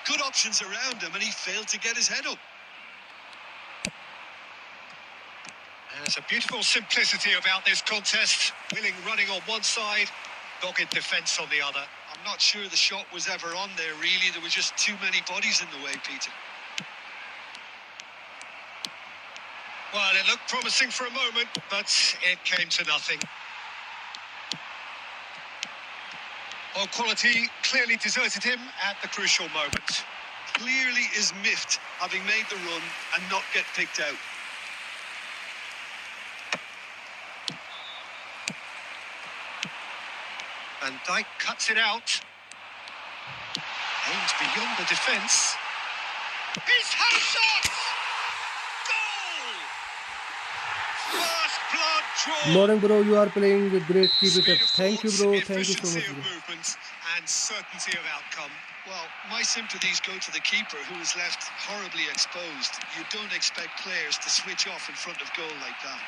good options around him and he failed to get his head up. There's a beautiful simplicity about this contest. Willing running on one side, dogged defence on the other. I'm not sure the shot was ever on there, really. There were just too many bodies in the way, Peter. Well, it looked promising for a moment, but it came to nothing. Well, quality clearly deserted him at the crucial moment. Clearly is miffed, having made the run and not get picked out. Van Dijk cuts it out. Aims beyond the defence. He's had a shot! Goal! First blood draw. Morning bro, you are playing great, keep it Speed up. of Thank you thought, bro, thank you so efficiency much of bro. movement and certainty of outcome. Well, my sympathies go to the keeper, who is left horribly exposed. You don't expect players to switch off in front of goal like that.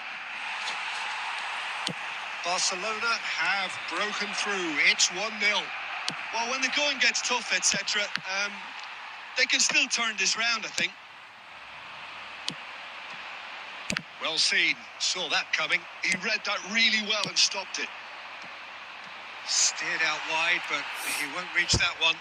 Barcelona have broken through. It's 1-0. Well, when the going gets tough, etc., they can still turn this round, I think. Well seen. Saw that coming. He read that really well and stopped it. Steered out wide, but he won't reach that one.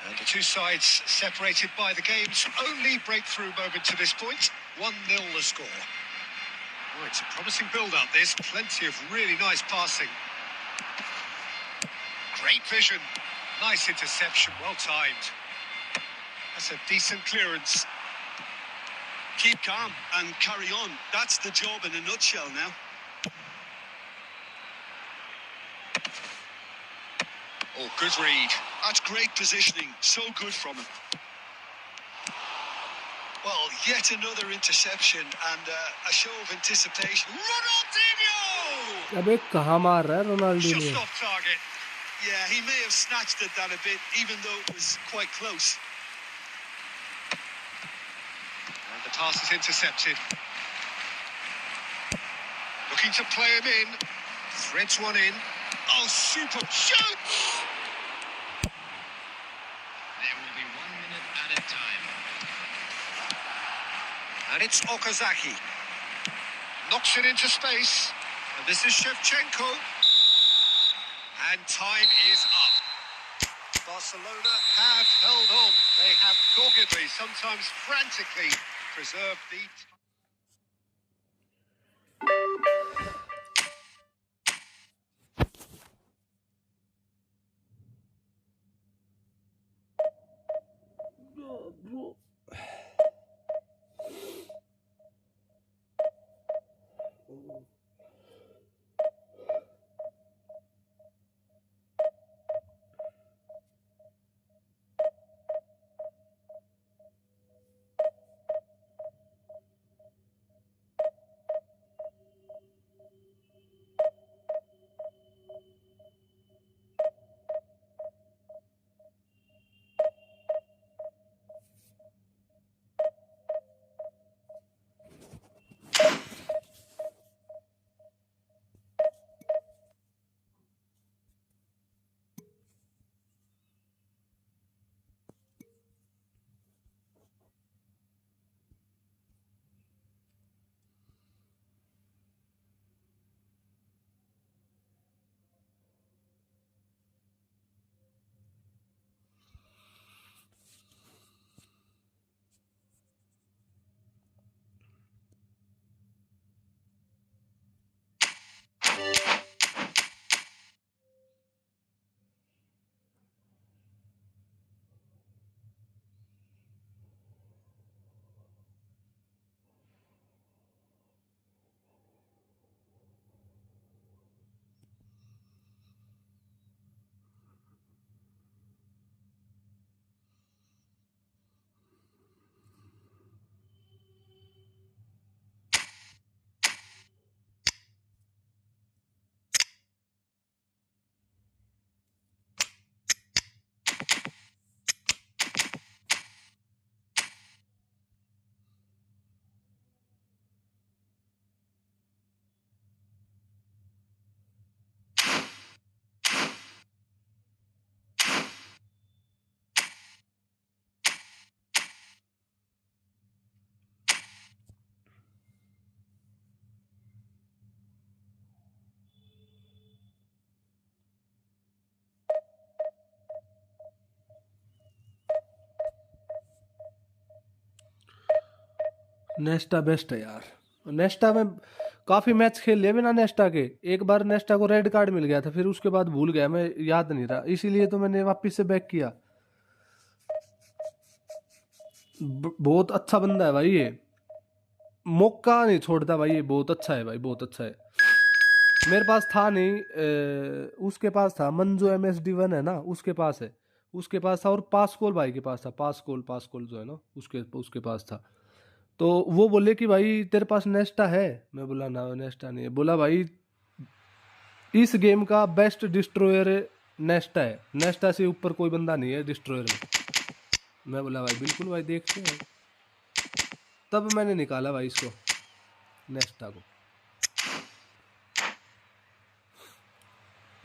And the two sides separated by the game's only breakthrough moment to this point. 1-0 the score. Oh, it's a promising build-up, this. Plenty of really nice passing. Great vision. Nice interception, well timed. That's a decent clearance. Keep calm and carry on. That's the job in a nutshell now. Oh, good read. That's great positioning. So good from him. Well, yet another interception and a show of anticipation. Ronaldinho! अबे कहाँ मार रहा है Ronaldinho? Just off target. Yeah, he may have snatched at that a bit, even though it was quite close. And the pass is intercepted. Looking to play him in. Threads one in. Oh, super shoot! There will be 1 minute added time. And it's Okazaki. Knocks it into space. And this is Shevchenko. And time is up. Barcelona have held on. They have doggedly, sometimes frantically, preserved the... Nesta best है यार। नेस्टा में काफी match खेल लिए बिना नेस्टा के। एक बार नेस्टा को रेड कार्ड मिल गया था, फिर उसके बाद भूल गया, मैं याद नहीं रहा, इसीलिए तो मैंने वापस से बैक किया। बहुत अच्छा बंदा है भाई ये, मौका नहीं छोड़ता भाई, ये बहुत अच्छा है भाई, बहुत अच्छा है। मेरे पास था नहीं, उसके पास था, मंजू MSD1 है ना, उसके पास है, उसके पास था, और पासकोल भाई के पास था, पासकोल जो है ना, उसके पास था। तो वो बोले कि भाई तेरे पास नेस्टा है? मैं बोला ना नेस्टा नहीं है। बोला भाई इस गेम का बेस्ट डिस्ट्रॉयर नेस्टा है, नेस्टा से ऊपर कोई बंदा नहीं है डिस्ट्रॉयर में। मैं बोला भाई बिल्कुल भाई, देखते हैं। तब मैंने निकाला भाई इसको, नेस्टा को।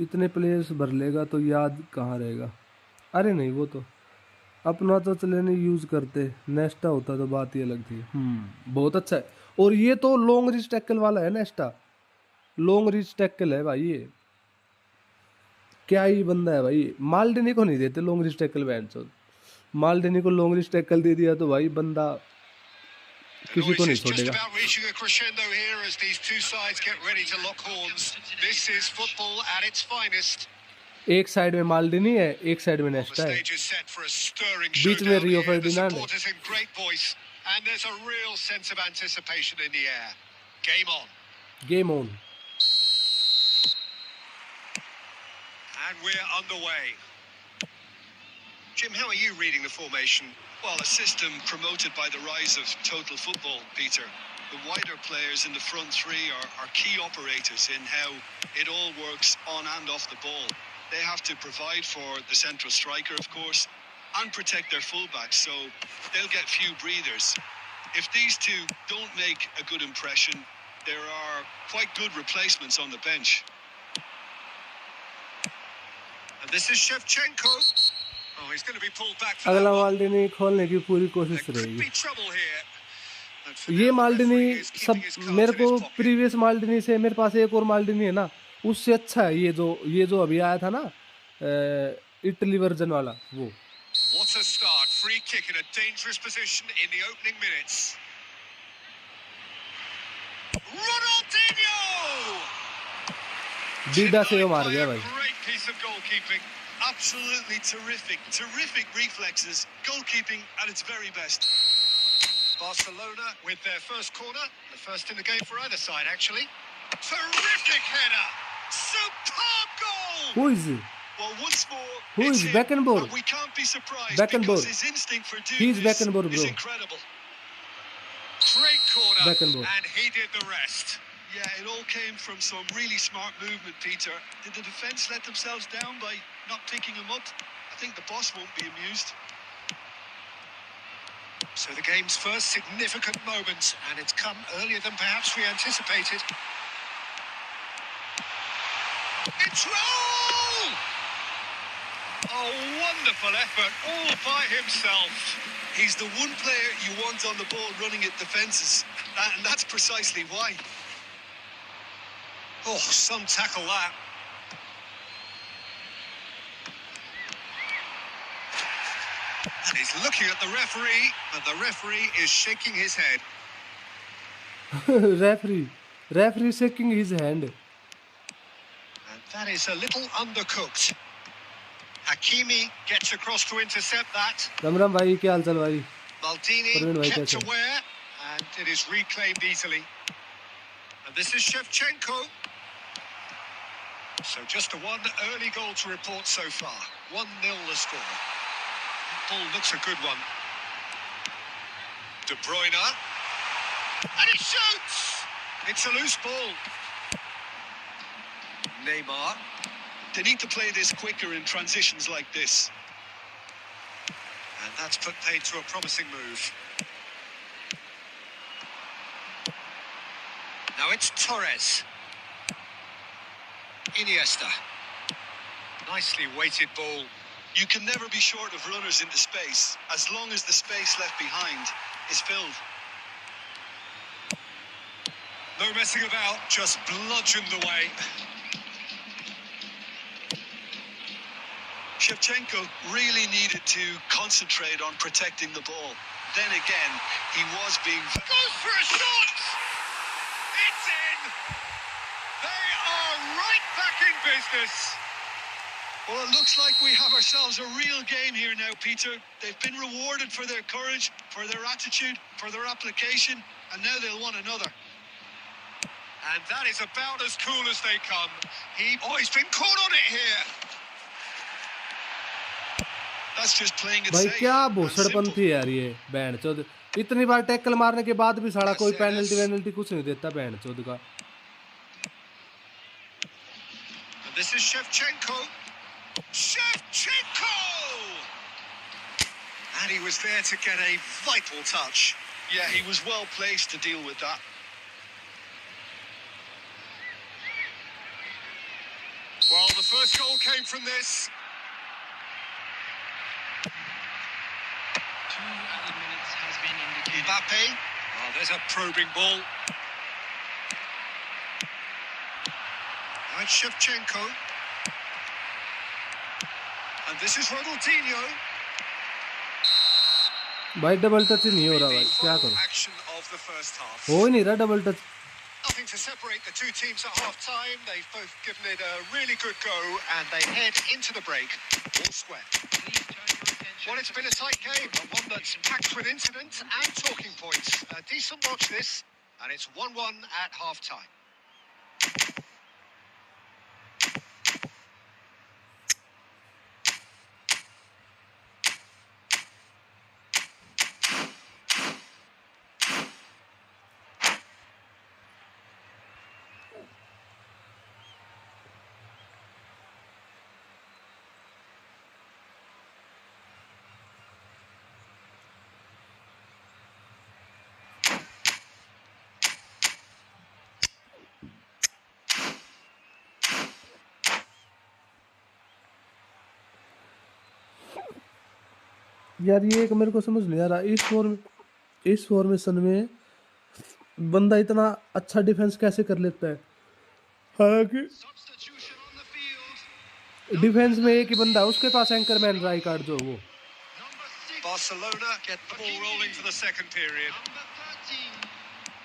इतने प्लेयर्स भर लेगा तो याद कहाँ रहेगा? अरे नहीं, वो तो अपना तो चले नहीं यूज करते, नेस्टा होता तो बात ही अलग थी। बहुत अच्छा है। और ये तो लॉन्ग रिच टैकल वाला है नेस्टा, लॉन्ग रिच टैकल है भाई ये, क्या ही बंदा है भाई। माल्डिनी को नहीं देते लॉन्ग रिच टैकल, बैंड चो माल्डिनी को लॉन्ग रिच टैकल दे दिया तो भाई बंदा किसी को नहीं छोड़ेगा। Just about reaching a crescendo here as these two sides get ready to lock horns. This is football at its finest. एक साइड में माल्डिनी है, एक साइड में The नेस्टा है, stage is set for a stirring बीच में showdown Rio here. The Ferdinand है। supporters in great voice, and there's a real sense of anticipation in the air. Game on. Game on. And we're underway. Jim, how are you reading the formation? Well, a system promoted by the rise of total football, Peter. The wider players in the front three are key operators in how it all works on and off the ball. They have to provide for the central striker, of course, and protect their fullbacks, so they'll get few breathers. If these two don't make a good impression, there are quite good replacements on the bench. And this is Shevchenko. Oh, he's going to be pulled back for अगला that one. माल्डिनी खोलने की पूरी कोशिश There could रहेगी. be trouble here. And for ये now, the माल्डिनी referee is सब keeping his cards मेरे in को his pocket. प्रीवियस माल्डिनी से मेरे पास एक और माल्डिनी है ना, उससे अच्छा है ये जो अभी आया था ना, इटली वर्जन वाला वो. What a start. Free kick in a dangerous position in the opening minutes. Ronaldinho! Dida से वो मार Denied by गया a भाई. great piece of goalkeeping. Absolutely terrific reflexes, goalkeeping at its very best. Barcelona with their first corner. The first in the game for either side, actually. Terrific header! Superb goal! Who is it? Well, once more, Who it's is him, Beckenbauer? and we can't be surprised Beckenbauer. because his instinct for doing He's this Beckenbauer, is bro. incredible. Great corner. Beckenbauer. And he did the rest. Yeah, it all came from some really smart movement, Peter. Did the defence let themselves down by not picking him up? I think the boss won't be amused. So the game's first significant moment, and it's come earlier than perhaps we anticipated. It's roll! Oh, wonderful effort, all by himself. He's the one player you want on the ball running at defences, and that's precisely why. Oh, some tackle that. And he's looking at the referee, but the referee is shaking his head. referee shaking his hand. And that is a little undercooked. Hakimi gets across to intercept that. Ram Ram भाई, क्या हाल चाल भाई? Maldini Parveen bhai, kept kaise? aware, and it is reclaimed easily. And this is Shevchenko. So just a one early goal to report so far. 1-0 the score. That ball looks a good one. De Bruyne. And he shoots! It's a loose ball. Neymar. They need to play this quicker in transitions like this. And that's put paid to a promising move. Now it's Torres. Iniesta. Nicely weighted ball. You can never be short of runners into space, as long as the space left behind is filled. No messing about, just bludgeoned away. Shevchenko really needed to concentrate on protecting the ball. Then again, he was being... Goes for a shot! It's in! They are right back in business. Well, it looks like we have ourselves a real game here now, Peter. They've been rewarded for their courage, for their attitude, for their application, and now they'll want another. And that is about as cool as they come. He's been caught on it here. That's just playing it भाई safe क्या and भोसड़पंथी simple. है यार ये band चोद. इतनी बार tackle मारने के बाद भी साला कोई पेनल्टी कुछ नहीं देता बैंड चोद का. And this is Shevchenko. Shevchenko! And he was there to get a vital touch. Yeah, he was well placed to deal with that. Well, the first goal came from this. 2 added minutes has been indicated. Mbappe. Oh, there's a probing ball. Now it's Shevchenko. And this is Ronaldinho. भाई double touch ही नहीं हो रहा The भाई, क्या final करूं? action of the first half. हो ही नहीं रहा double touch. Nothing to separate the two teams at half time. They've both given it a really good go, and they head into the break all square. Please turn your attention Well, it's been a tight game, and one that's packed with incidents and talking points. A decent watch this, and it's 1-1 at half-time. यार ये एक मेरे को समझ नहीं आ रहा, इस formation में बंदा इतना अच्छा डिफेंस कैसे कर लेता है। हालांकि Substitution on the field. Defence में एक ही बंदा है, उसके पास एंकरमैन राइट कार्ड जो वो Number 6. Barcelona get the ball rolling for the second period. Number 13.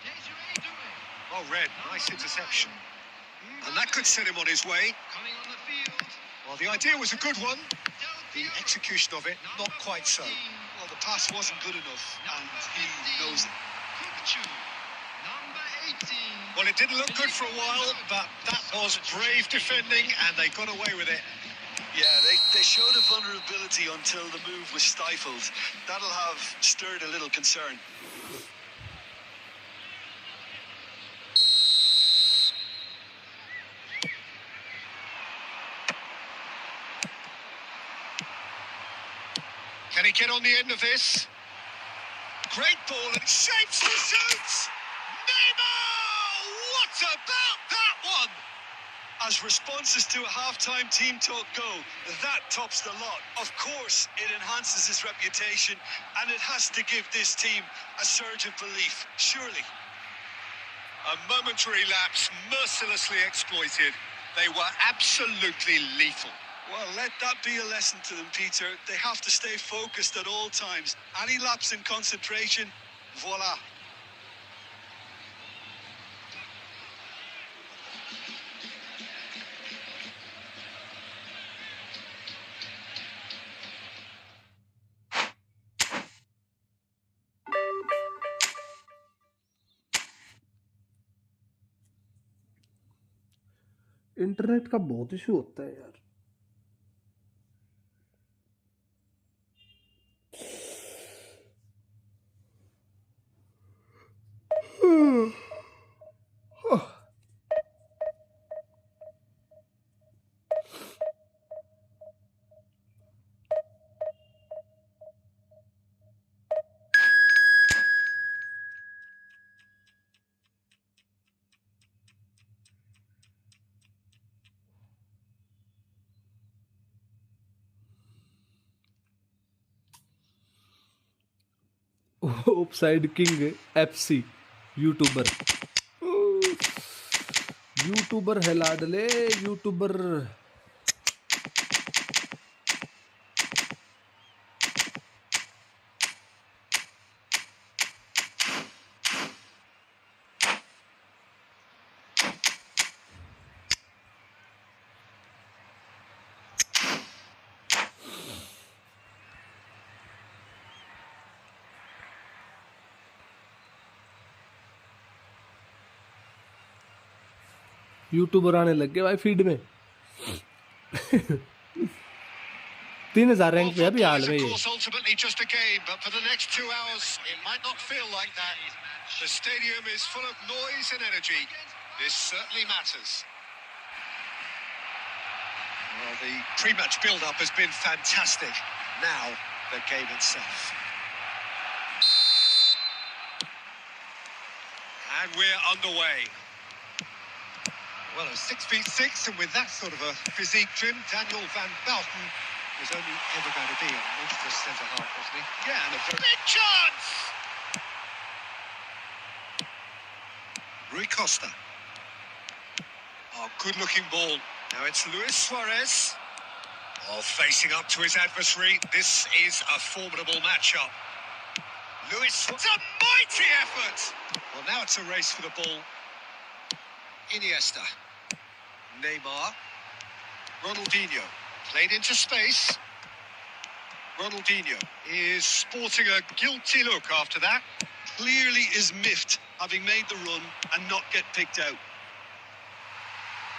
Desiree Doué. Oh, Red, nice interception. And that could set him on his way. Coming on the field. Well, the idea was a good one. The execution of it, not quite so. Well, the pass wasn't good enough, and he knows it. Kukchu. Number 18. Well, it didn't look good for a while, but that was brave defending, and they got away with it. Yeah, they showed a vulnerability until the move was stifled. That'll have stirred a little concern. Can he get on the end of this? Great ball and shapes the shoots! Neymar! What about that one? As responses to a half-time team talk go, that tops the lot. Of course, it enhances his reputation, and it has to give this team a surge of belief, surely. A momentary lapse mercilessly exploited. They were absolutely lethal. Well, let that be a lesson to them, Peter. They have to stay focused at all times. Any lapse in concentration, voila. Internet का बहुत issue होता है यार। Offside king FC YouTuber है लाडले YouTuber. YouTuber आने लग गए भाई फीड में। 3000 रैंक पे अभी हाल में ये। Ultimately just a game, but for the next 2 hours, it might not feel like that. The stadium is full of noise and energy. This certainly matters. Well, the pre-match build-up has been fantastic. Now, the game itself. And we're underway. Well, a 6'6", and with that sort of a physique trim, Daniel van Bouten was only ever going to be a monstrous centre-half, wasn't he? Yeah, and a very... Big chance! Rui Costa. Oh, good-looking ball. Now it's Luis Suarez. Oh, facing up to his adversary. This is a formidable matchup. Luis, it's a mighty effort! Well, now it's a race for the ball. Iniesta. Neymar. Ronaldinho. Played into space. Ronaldinho is sporting a guilty look after that. Clearly is miffed, having made the run and not get picked out.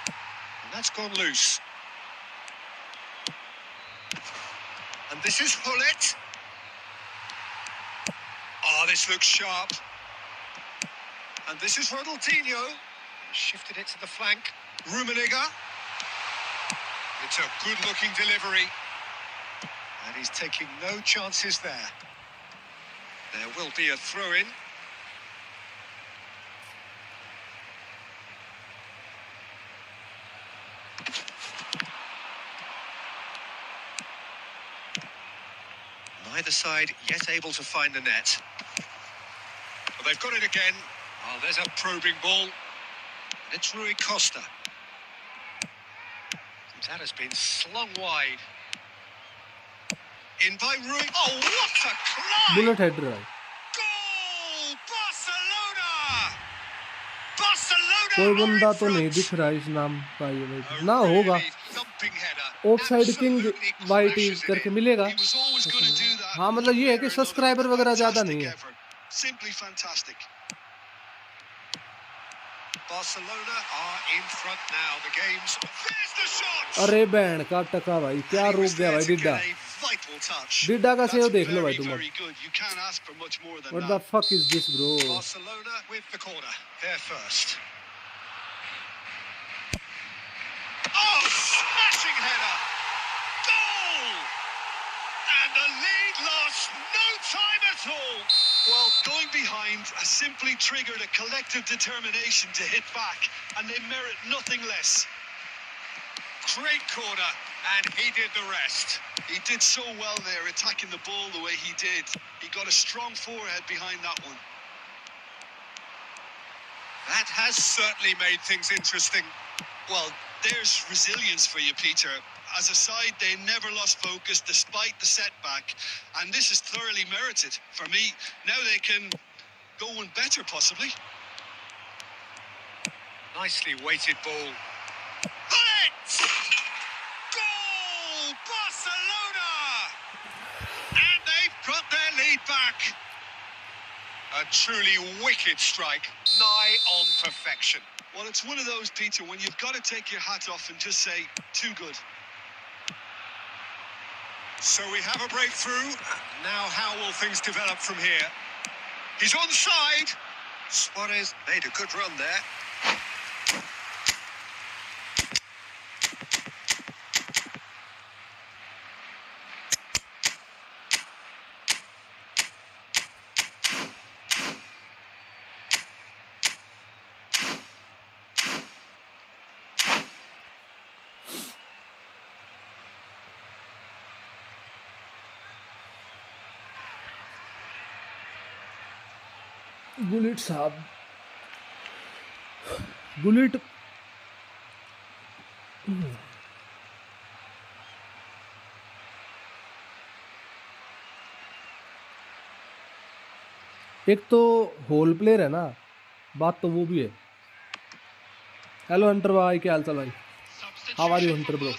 And that's gone loose. And this is Hullet. Oh, this looks sharp. And this is Ronaldinho. Shifted it to the flank. Rummenigge. It's a good-looking delivery. And he's taking no chances there. There will be a throw-in. Neither side yet able to find the net. Well, they've got it again. Oh, there's a probing ball. And it's Rui Costa. That has been slung wide. In by Rui. Oh, what a climb! Bullet header है, Goal! Barcelona! Barcelona! कोई are बंदा in तो नहीं front. दिख रहा है इस नाम का, ये भाई A ना होगा। really thumping header. Offside king Absolutely white clashes it करके in. मिलेगा। He was always going to do that. हाँ, मतलब ये है कि सब्सक्राइबर वगैरह ज्यादा नहीं है। Simply fantastic. Barcelona are in front now. The game's. There's the shot! अरे बैंड का टका भाई, क्या He रुक was गया there भाई to डिड्डा। get a vital touch. डिड्डा का सेव That's देख लो भाई very, तुम अब। very good. You can't ask for much more than What that. the fuck is this, bro? Barcelona with the corner. They're first. Oh, smashing header! Goal! And the lead lost no time at all. Well, going behind has simply triggered a collective determination to hit back, and they merit nothing less. Great corner, and he did the rest. He did so well there, attacking the ball the way he did. He got a strong forehead behind that one. That has certainly made things interesting. Well, there's resilience for you, Peter. As a side, they never lost focus despite the setback, and this is thoroughly merited. For me, now they can go one better, possibly. Nicely weighted ball. Hullet! Goal! Barcelona! And they've got their lead back. A truly wicked strike, nigh on perfection. Well, it's one of those, Peter, when you've got to take your hat off and just say, too good. So we have a breakthrough. Now how will things develop from here? He's onside. Suarez made a good run there. Bullet साहब, bullet एक तो whole player है ना, बात तो वो भी है। हेलो हंटर भाई, क्या हाल चाल भाई? How are you hunter bro?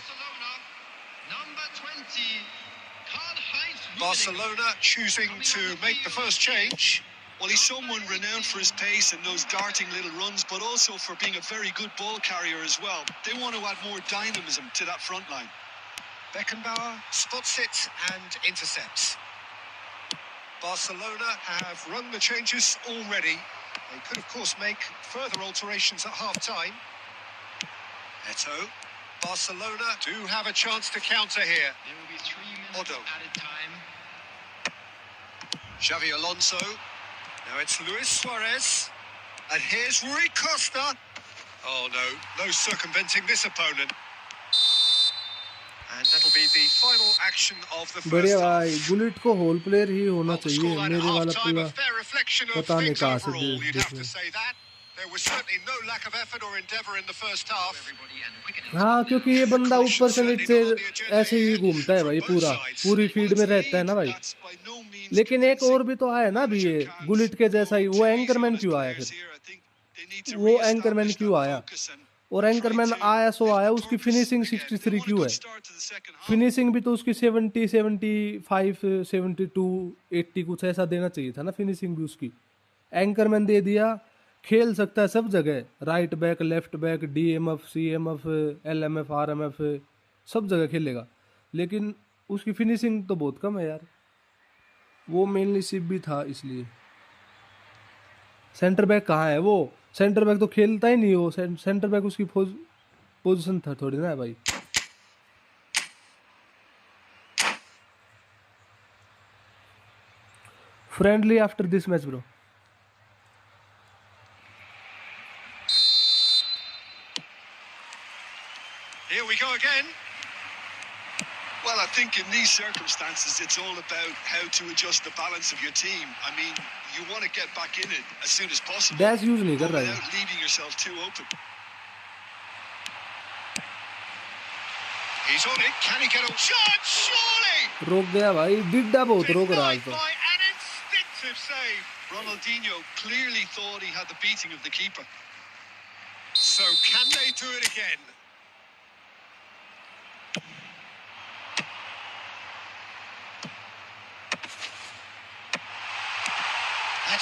Barcelona choosing to make the first change. Well, he's someone renowned for his pace and those darting little runs, but also for being a very good ball carrier as well. They want to add more dynamism to that front line. Beckenbauer spots it and intercepts. Barcelona have run the changes already. They could, of course, make further alterations at half-time. Eto'o. Barcelona do have a chance to counter here. There will be 3 minutes Odo. added time. Xavi Alonso. Now it's Luis Suarez. And here's Rui Costa. Oh, no circumventing this opponent. And that'll be the final action of the first बढ़िया half. भाई, bullet को whole player ही होना Well, the चाहिए। scoreline at मेरे वाला half-time, पूरा a fair reflection of पता नहीं things कहाँ से overall, you'd have to देखने। say that. There was certainly no lack of effort or endeavour in the first half. Everybody and quicken it. हाँ, क्योंकि ये बंदा ऊपर से नीचे ऐसे ही घूमता है भाई, पूरी फील्ड में रहता है ना भाई। That's by no means लेकिन एक और भी तो आया ना अभी, ये बुलेट के जैसा ही, वो एंकरमैन क्यों आया फिर? I think they need to वो re-establish एंकरमैन that क्यों आया? focus and और एंकरमैन आया सो आया, उसकी फिनिशिंग 63 क्यों है? फिनिशिंग भी तो उसकी 70, 75, 72, 80 कुछ ऐसा देना चाहिए था ना, फिनिशिंग भी उसकी। एंकरमैन दे दिया, खेल सकता है सब जगह, right back, left back, DMF, CMF, LMF, RMF, सब जगह खेलेगा, लेकिन उसकी फिनिशिंग तो बहुत कम है यार। वो मेनली सिप भी था इसलिए। सेंटर बैक कहाँ है वो? सेंटर बैक तो खेलता ही नहीं वो, सेंटर बैक उसकी पोजीशन था थोड़ी ना भाई। Friendly after this match bro. Here we go again. Well, I think in these circumstances, it's all about how to adjust the balance of your team. I mean, you want to get back in it as soon as possible, dash use नहीं कर but रहा है, without leaving yourself too open. He's on it. Can he get a shot? Surely! रोक गया भाई, डिड्डा बहुत रोक रहा है Denied तो। by an instinctive save. Ronaldinho clearly thought he had the beating of the keeper. So can they do it again?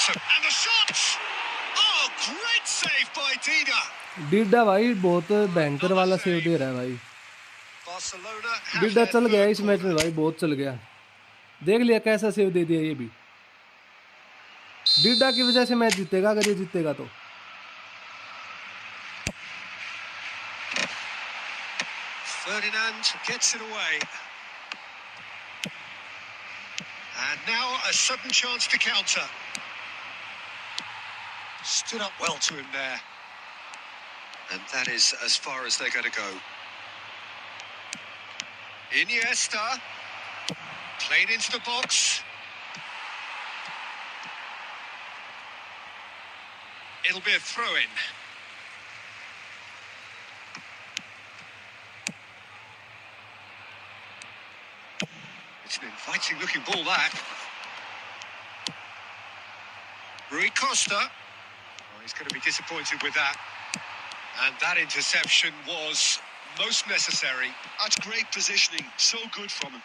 And the shot! Oh, great save by Dida. डिड्डा भाई बहुत भयंकर वाला सेव दे रहा है भाई। Barcelona have डिड्डा their चल गया third इस मैच में corner. भाई, बहुत चल गया। देख लिया कैसा सेव दे दिया ये भी। डिड्डा की वजह से मैच जीतेगा, अगर ये जीतेगा तो। Ferdinand gets it away. And now a sudden chance to counter. Stood up well to him there. And that is as far as they're going to go. Iniesta. Played into the box. It'll be a throw-in. It's an inviting looking ball, that. Rui Costa. Oh, he's going to be disappointed with that. And that interception was most necessary. That's great positioning. So good from him.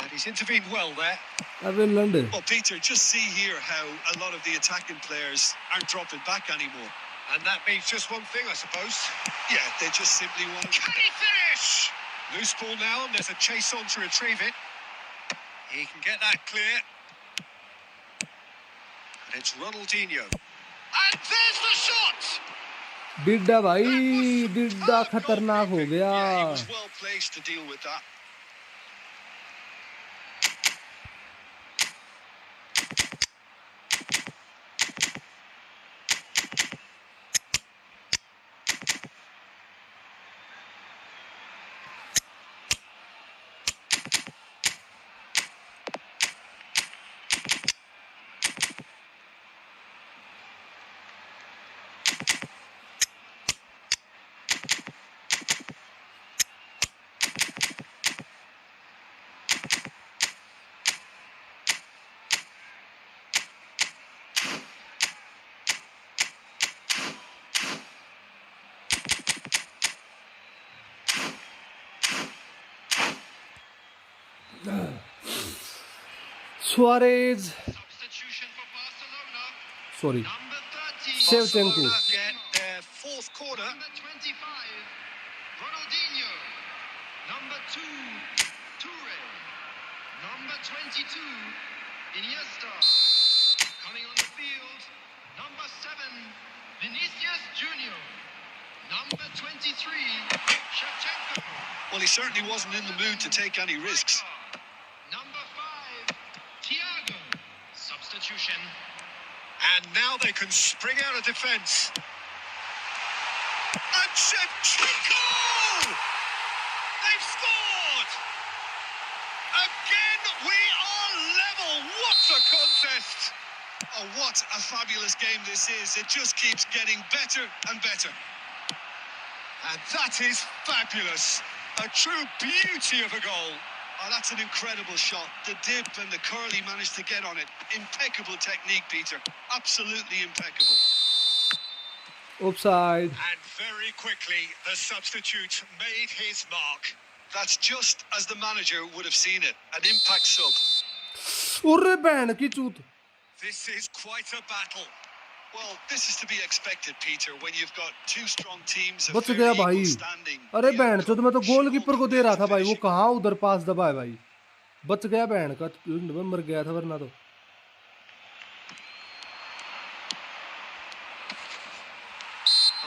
And he's intervened well there. अब London Well, Peter, just see here how a lot of the attacking players aren't dropping back anymore. And that means just one thing, I suppose. Yeah, they just simply want to... Can he finish? Loose ball now, and there's a chase on to retrieve it. He can get that clear. And it's Ronaldinho. And there's the shot! डिड्डा भाई, डिड्डा खतरनाक हो गया। Yeah, he was well placed to deal with that. Suarez, Substitution for Barcelona. sorry, Number 30. Shevchenko. Barcelona get their fourth corner. Number 25. Ronaldinho. Number 2. Toure. Number 22. Iniesta. Coming on the field. Number 7. Vinicius Junior. Number 23. Shevchenko. Well, he certainly wasn't in the mood to take any risks. Number 5. Thiago. Substitution. And now they can spring out of defence. And Shevchenko! They've scored! Again, we are level. What a contest! Oh, what a fabulous game this is. It just keeps getting better and better. And that is fabulous. A true beauty of a goal. Oh, that's an incredible shot. The dip and the curl he managed to get on it. Impeccable technique, Peter. Absolutely impeccable. Offside. And very quickly, the substitute made his mark. That's just as the manager would have seen it. An impact sub. अरे बहन की चूत। This is quite a battle. Well, this is to be expected, Peter, when you've got two strong teams of बच fairly गया equal भाई। standing. अरे The बहन चूत, मैं तो outcome should all गोलकीपर को come दे down रहा to था भाई, वो finishing. कहाँ उधर पास दबा है भाई। बच गया बहन का, मर गया था वरना तो।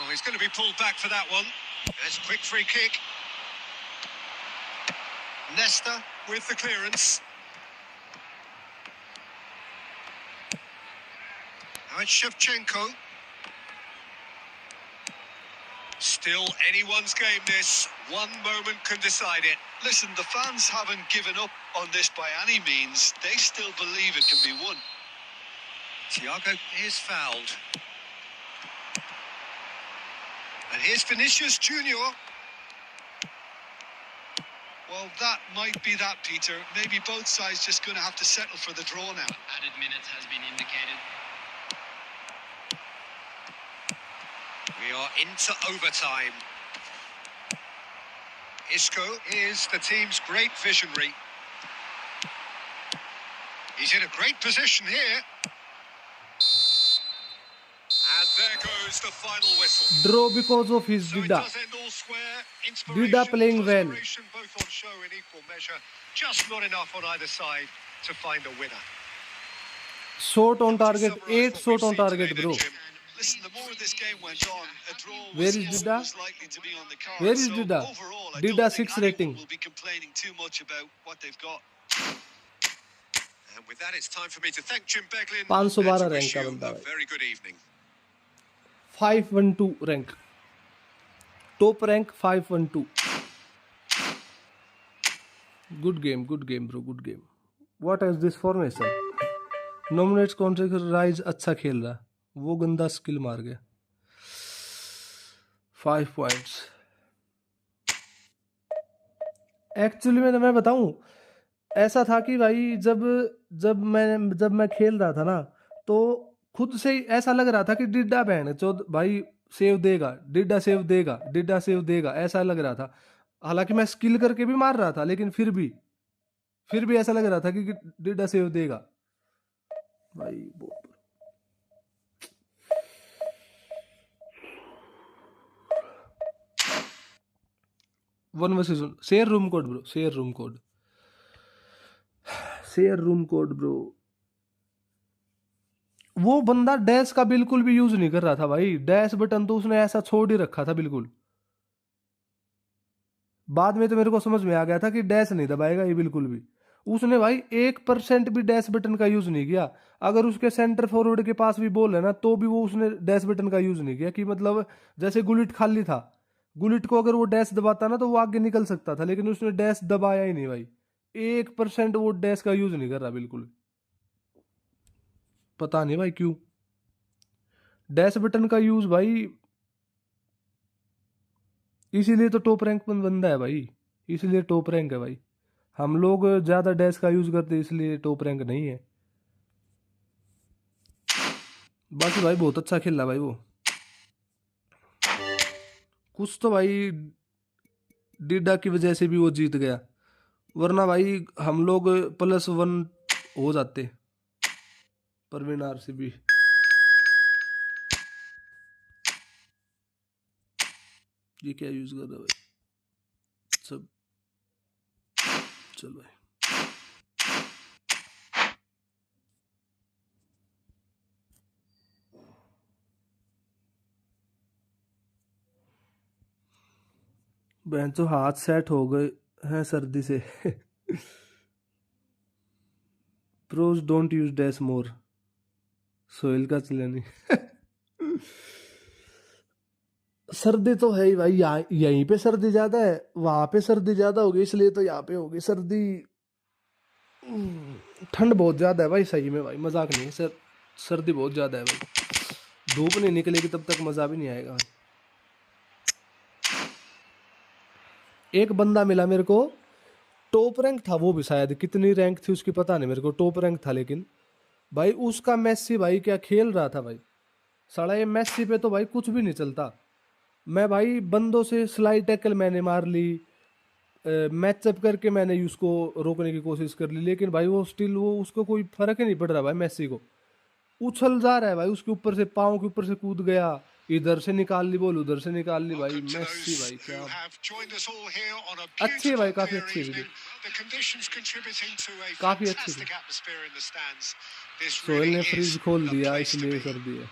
Oh, he's going to be pulled back for that one. There's a quick free kick. Nesta with the clearance. Now it's Shevchenko. Still anyone's game this. One moment can decide it. Listen, the fans haven't given up on this by any means. They still believe it can be won. Thiago is fouled. And here's Vinicius Junior. Well, that might be that, Peter. Maybe both sides just going to have to settle for the draw now. Added minutes has been indicated. We are into overtime. Isco is the team's great visionary. He's in a great position here. And there goes the final whistle. Draw because of his So it Dida. does end all square. Dida Inspiration, playing well. frustration, both on show in equal measure. Just not enough on either side to find a winner. Shot on target, Summarise 8 what shot we've on seen target, today bro. then, Jim. Listen, the more this game went on, a draw Where is was Dida? always likely to be on the card. Where is So Dida? overall, I Dida don't think 6 anyone rating. will be complaining too much about what they've got. And with that, it's time for me to thank Jim Beglin 512 and to rank wish का you बंदा a भाई। very good evening. 512 rank, top rank 512। Good game bro, good game। What is this formation? Nominates contract rise अच्छा खेल रहा, वो गंदा skill मार गया। 5 पॉइंट्स। एक्चुअली में मैं बताऊं, ऐसा था कि भाई जब मैं खेल रहा था ना, तो खुद से ही ऐसा लग रहा था कि डिड्डा बहन चौथ भाई सेव देगा, डिड्डा सेव देगा, डिड्डा सेव देगा, ऐसा लग रहा था। हालांकि मैं स्किल करके भी मार रहा था, लेकिन फिर भी ऐसा लग रहा था कि डिड्डा सेव देगा भाई। बहुत 1 versus 1। Share room code bro, share room code bro. वो बंदा डैश का बिल्कुल भी यूज नहीं कर रहा था भाई। डैश बटन तो उसने ऐसा छोड़ ही रखा था बिल्कुल। बाद में तो मेरे को समझ में आ गया था कि डैश नहीं दबाएगा ये बिल्कुल भी। उसने भाई 1% भी डैश बटन का यूज नहीं किया। अगर उसके सेंटर फॉरवर्ड के पास भी बॉल है ना, तो भी वो उसने डैश बटन का यूज नहीं किया। कि मतलब जैसे गुलिट खाली था, गुलिट को अगर वो डैश दबाता ना तो वो आगे निकल सकता था, लेकिन उसने डैश दबाया ही नहीं भाई। 1% वो डैश का यूज नहीं कर रहा बिल्कुल। पता नहीं भाई क्यों। डैश बटन का यूज भाई, इसीलिए तो टॉप रैंक पर बंदा है भाई, इसलिए टॉप रैंक है भाई। हम लोग ज्यादा डैश का यूज करते इसलिए टॉप रैंक नहीं है। बाकी भाई बहुत अच्छा खेला भाई वो। कुछ तो भाई डिडा की वजह से भी वो जीत गया, वरना भाई हम लोग +1 हो जाते परवीन आरसीबी। ये क्या यूज कर रहा है भाई सब। चल भाई बहन तो हाथ सेट हो गए हैं सर्दी से। Pros don't use dash more, Sohail का चले नहीं। सर्दी तो है ही भाई, यहीं पे सर्दी ज्यादा है, वहां पे सर्दी ज्यादा होगी, इसलिए तो यहाँ पे होगी सर्दी। ठंड बहुत ज्यादा है भाई, सही में भाई मजाक नहीं है। सर्दी बहुत ज्यादा है भाई। धूप नहीं निकलेगी तब तक मजा भी नहीं आएगा। एक बंदा मिला मेरे को, टॉप रैंक था वो भी, शायद कितनी रैंक थी उसकी पता नहीं मेरे को, टॉप रैंक था लेकिन भाई उसका मेसी भाई क्या खेल रहा था भाई। साला ये मेसी पे तो भाई कुछ भी नहीं चलता। मैं भाई बंदों से स्लाइड टैकल मैंने मार ली, मैचअप करके मैंने उसको रोकने की कोशिश कर ली, लेकिन भाई वो स्टिल वो उसको कोई फर्क ही नहीं पड़ रहा भाई। मेसी को उछल जा रहा है भाई, उसके ऊपर से पाँव के ऊपर से कूद गया, इधर से निकाल ली बॉल, उधर से निकाल ली भाई। Welcome to मेसी those भाई who क्या have joined us all here on a अच्छी है भाई, beautiful काफी clear अच्छी है video, evening. The conditions contributing to a काफी अच्छी थी। fantastic atmosphere in the stands. This Sohail really ने is फ्रिज खोल the दिया, place to इसलिए be. सर्दी है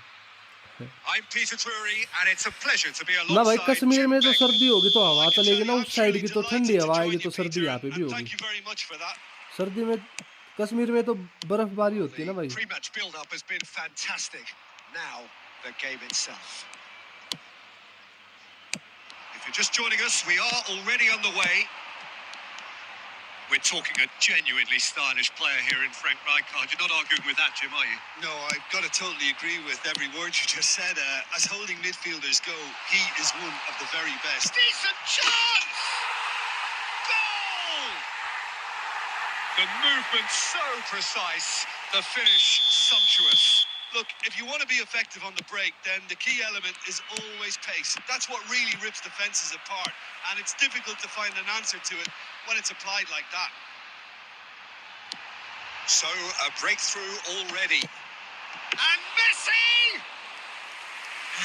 I'm Peter Drury, and it's a pleasure to be ना भाई। alongside कश्मीर Jim में तो Begley. सर्दी होगी तो Well, I हवा can चलेगी tell ना you, उस I'm साइड truly की, तो ठंडी delighted to हवा join आएगी you, तो सर्दी Peter, यहाँ पे भी and होगी। thank you very much for that. सर्दी में कश्मीर में तो बर्फबारी होती है The ना भाई। pre-match build-up has been fantastic. Now, the game itself. If you're just joining us, we are already underway. We're talking a genuinely stylish player here in Frank Rijkaard. You're not arguing with that, Jim, are you? No, I've got to totally agree with every word you just said. As holding midfielders go, he is one of the very best. Decent chance! Goal! The movement so precise, the finish sumptuous. Look, if you want to be effective on the break, then the key element is always pace. That's what really rips defences apart. And it's difficult to find an answer to it when it's applied like that. So, a breakthrough already. And Messi!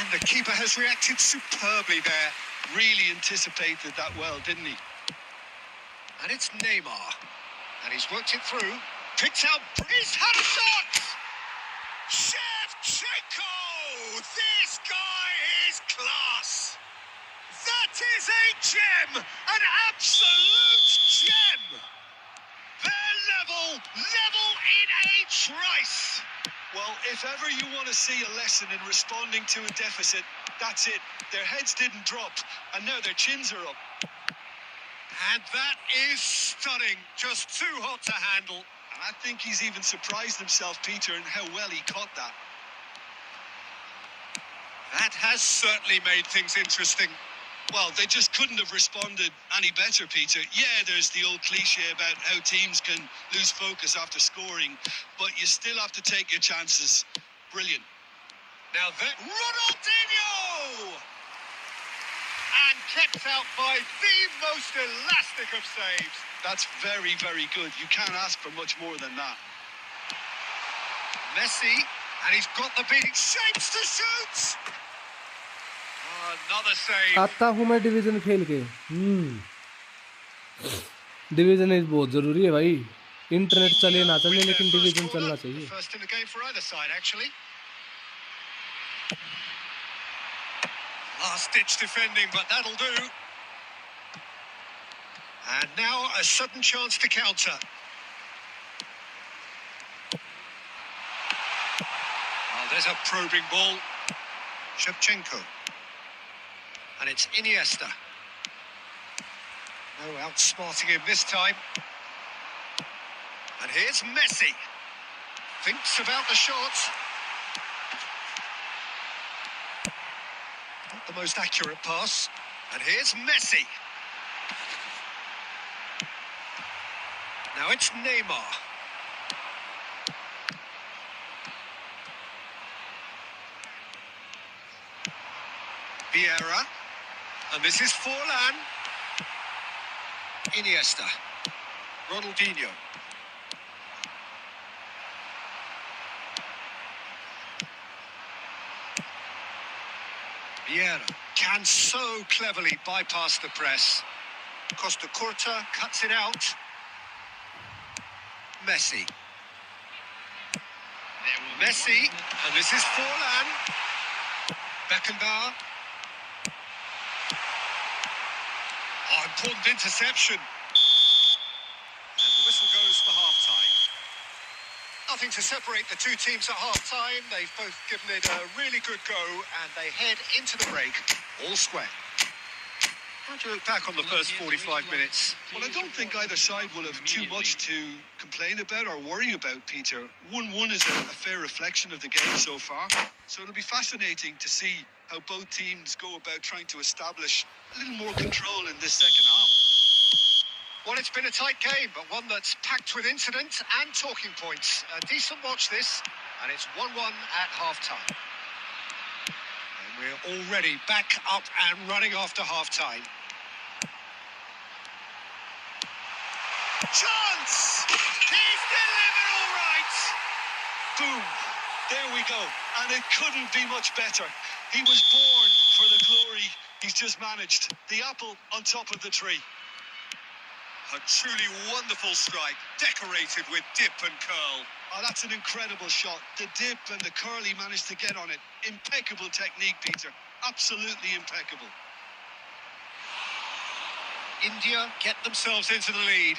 And the keeper has reacted superbly there. Really anticipated that well, didn't he? And it's Neymar. And he's worked it through. Picked out. He's had a shot! Shevchenko! This guy is class! That is a gem! An absolute gem! They're level in a trice! Well, if ever you want to see a lesson in responding to a deficit, that's it. Their heads didn't drop, and now their chins are up. And that is stunning. Just too hot to handle. And I think he's even surprised himself, Peter, in how well he caught that. That has certainly made things interesting. Well, they just couldn't have responded any better, Peter. Yeah, there's the old cliche about how teams can lose focus after scoring, but you still have to take your chances. Brilliant. Now that Ronaldinho! And kept out by the most elastic of saves. That's very, very good. You can't ask for much more than that. Messi, and he's got the beating. Shapes to shoot! Another save. आता हूँ मैं division खेल के। Division is बहुत जरूरी है भाई। Internet चले ना चले, लेकिन डिवीजन चलना चाहिए। First in the game for either side, actually. Last-ditch defending, but that'll do. And now a sudden chance to counter. Oh, there's a probing ball. Shevchenko. And it's Iniesta. No outsmarting him this time. And here's Messi. Thinks about the shot. Not the most accurate pass. And here's Messi. Now it's Neymar. Vieira. And this is Forlan. Iniesta. Ronaldinho. Vieira can so cleverly bypass the press. Costa Curta cuts it out. Messi. Messi, and this is Forlan. Beckenbauer. Oh, important interception. And the whistle goes for half-time. Nothing to separate the two teams at half-time. They've both given it a really good go, and they head into the break all square. How do you look back on the first 45 minutes? Well, I don't think either side will have too much to complain about or worry about, Peter. 1-1 is a fair reflection of the game so far. So it'll be fascinating to see how both teams go about trying to establish a little more control in this second half. Well, it's been a tight game, but one that's packed with incident and talking points. A decent watch this, and it's 1-1 at half-time. We're already back up and running after half-time. Chance! He's delivered all right! Boom! There we go. And it couldn't be much better. He was born for the glory he's just managed. The apple on top of the tree. A truly wonderful strike, decorated with dip and curl. Oh, that's an incredible shot. The dip and the curl he managed to get on it. Impeccable technique, Peter. Absolutely impeccable. India get themselves into the lead.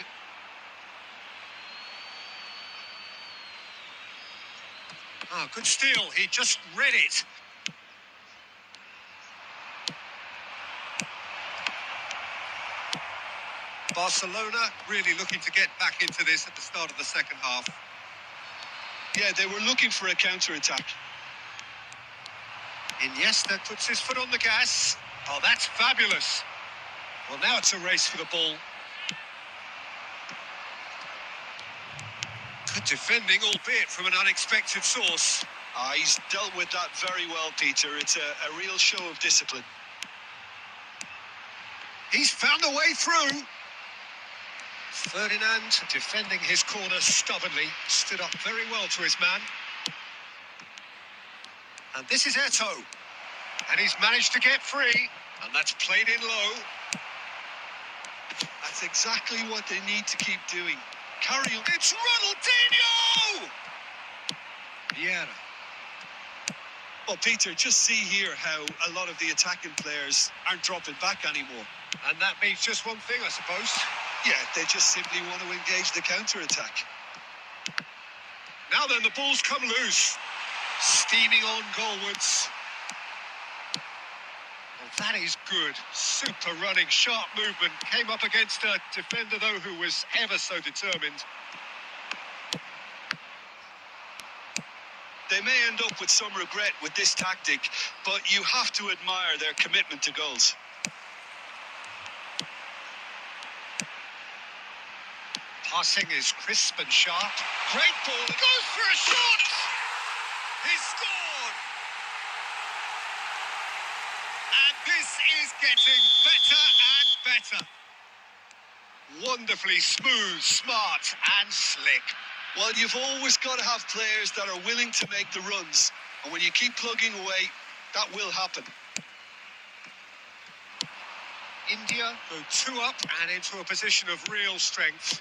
Ah, good steal. He just read it. Barcelona really looking to get back into this at the start of the second half. Yeah, they were looking for a counter-attack. Iniesta puts his foot on the gas. Oh, that's fabulous. Well, now it's a race for the ball. Good defending, albeit from an unexpected source. He's dealt with that very well, Peter. It's a real show of discipline. He's found a way through. Ferdinand defending his corner stubbornly. Stood up very well to his man. And this is Eto. And he's managed to get free. And that's played in low. That's exactly what they need to keep doing. Carry on. It's Ronaldinho! Vieira. Well, Peter, just see here how a lot of the attacking players aren't dropping back anymore. And that means just one thing, I suppose. Yeah, they just simply want to engage the counter-attack. Now then, the ball's come loose. Steaming on goalwards. Well, that is good. Super running, sharp movement. Came up against a defender, though, who was ever so determined. They may end up with some regret with this tactic, but you have to admire their commitment to goals. Passing is crisp and sharp. Great ball. He goes for a shot! He scored! And this is getting better and better. Wonderfully smooth, smart and slick. Well, you've always got to have players that are willing to make the runs. And when you keep plugging away, that will happen. India go 2 up and into a position of real strength.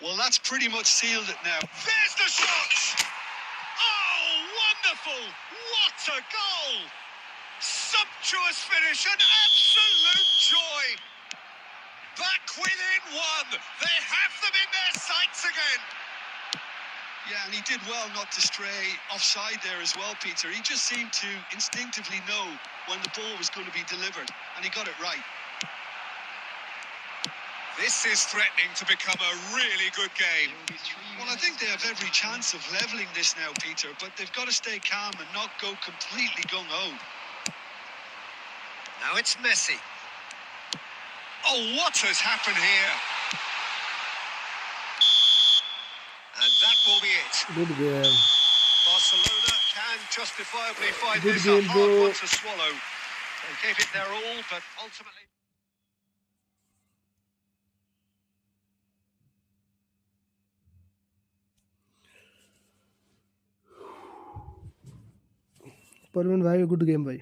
Well, that's pretty much sealed it now. There's the shot! Oh, wonderful! What a goal! Sumptuous finish, an absolute joy! Back within one! They have them in their sights again! Yeah, and he did well not to stray offside there as well, Peter. He just seemed to instinctively know when the ball was going to be delivered, and he got it right. This is threatening to become a really good game. Well, I think they have every chance of levelling this now, Peter, but they've got to stay calm and not go completely gung-ho. Now it's Messi. Oh, what has happened here? And that will be it. Good game. Barcelona can justifiably find Good this game, a hard bro. one to swallow. They gave it their all, but ultimately... Parveen भाई good game भाई.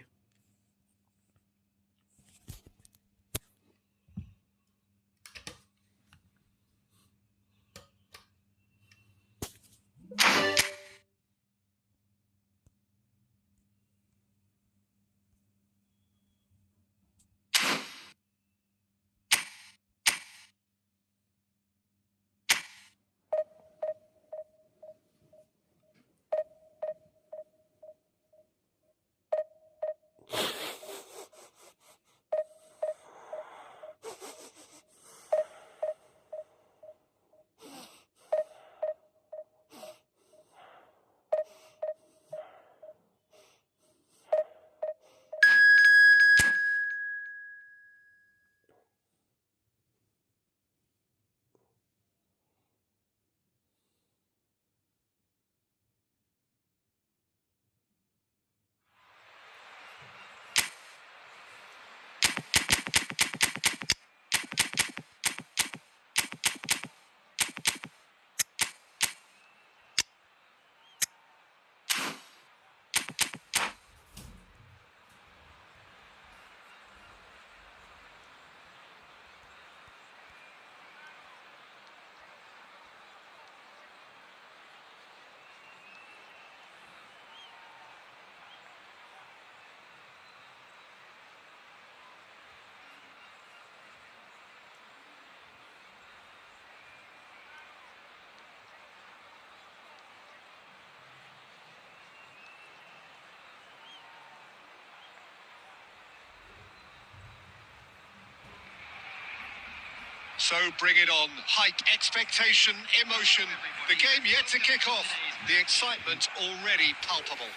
So bring it on. Hype, expectation, emotion. The game yet to kick off. The excitement already palpable.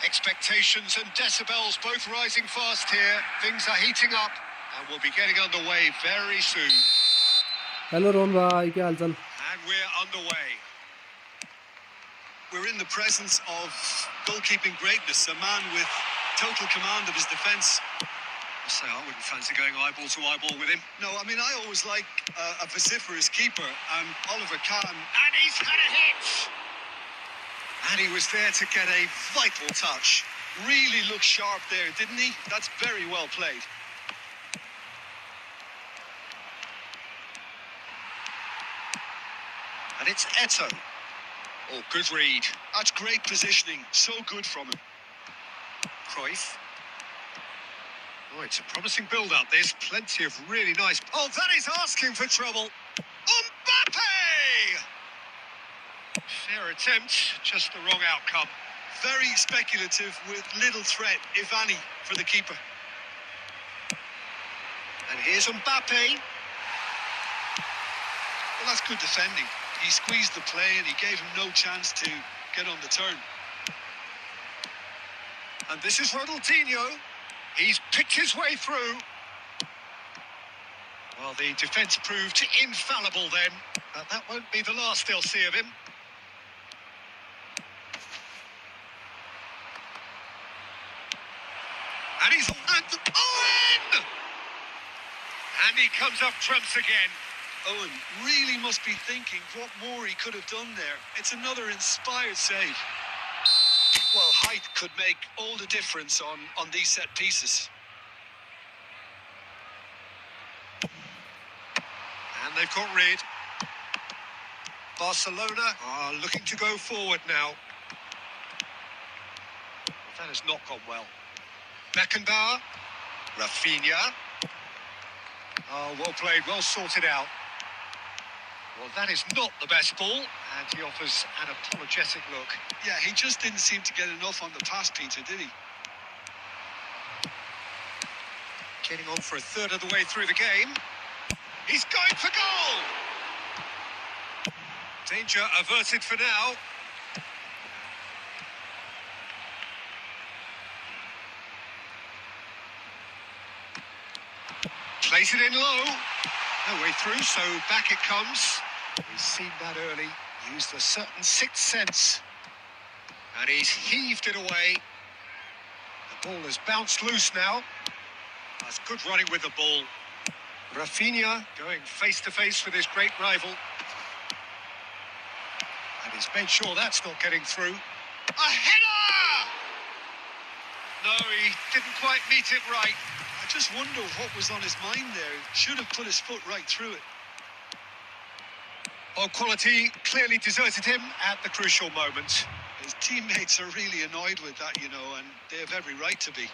Expectations and decibels both rising fast here. Things are heating up and we'll be getting underway very soon. Hello Rohan भाई, क्या हालचाल? And we're underway. We're in the presence of goalkeeping greatness, a man with total command of his defence. I say I wouldn't fancy going eyeball to eyeball with him. No, I mean, I always like a vociferous keeper, and Oliver Kahn. And he's had a hit! And he was there to get a vital touch. Really looked sharp there, didn't he? That's very well played. And it's Eto. Oh, good read. That's great positioning. So good from him. Cruyff. Oh, it's a promising build-up, this. Plenty of really nice... Oh, that is asking for trouble. Mbappe! Fair attempt, just the wrong outcome. Very speculative with little threat, if any, for the keeper. And here's Mbappe. Well, that's good defending. He squeezed the play and he gave him no chance to get on the turn. And this is Ronaldinho. He's picked his way through. Well, the defence proved infallible then. But that won't be the last they'll see of him. And he's... Owen! And he comes up trumps again. Owen really must be thinking what more he could have done there. It's another inspired save. Well, height could make all the difference on these set pieces. And they've got rid. Barcelona are looking to go forward now. Well, that has not gone well. Beckenbauer. Rafinha. Oh, well played, well sorted out. Well, that is not the best ball, and he offers an apologetic look. Yeah, he just didn't seem to get enough on the pass, Peter, did he? Getting on for a third of the way through the game. He's going for goal! Danger averted for now. Plays it in low. No way through, so back it comes. He's seen that early. Used a certain sixth sense. And he's heaved it away. The ball has bounced loose now. That's good running with the ball. Rafinha going face-to-face with his great rival. And he's made sure that's not getting through. A header! No, he didn't quite meet it right. I just wonder what was on his mind there. Should have put his foot right through it. Well, quality clearly deserted him at the crucial moment. His teammates are really annoyed with that, you know, and they have every right to be.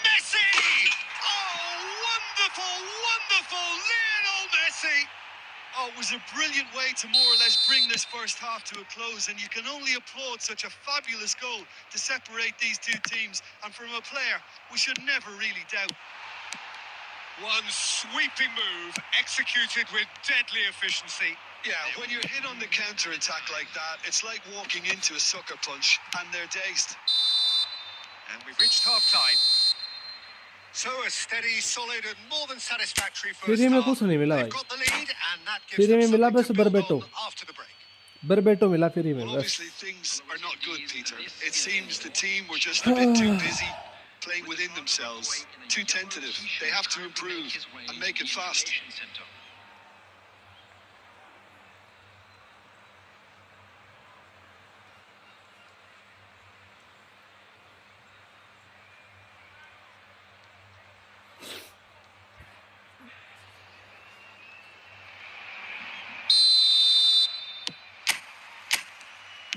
Messi! Oh, wonderful, wonderful Lionel Messi! Oh, it was a brilliant way to more or less bring this first half to a close, and you can only applaud such a fabulous goal to separate these two teams. And from a player, we should never really doubt. One sweeping move, executed with deadly efficiency. Yeah, when you're hit on the counter-attack like that, it's like walking into a sucker punch, and they're dazed. And we've reached half-time. So a steady, solid and more than satisfactory first free में half. कुछ नहीं मिला They've भाई. got the lead and that gives free them में मिला something बस to build बरबेटो. on after the break. बरबेटो मिला free में Well, बस. obviously things are not good, Peter. It seems the team were just a bit too busy playing within themselves, too tentative. They have to improve and make it fast.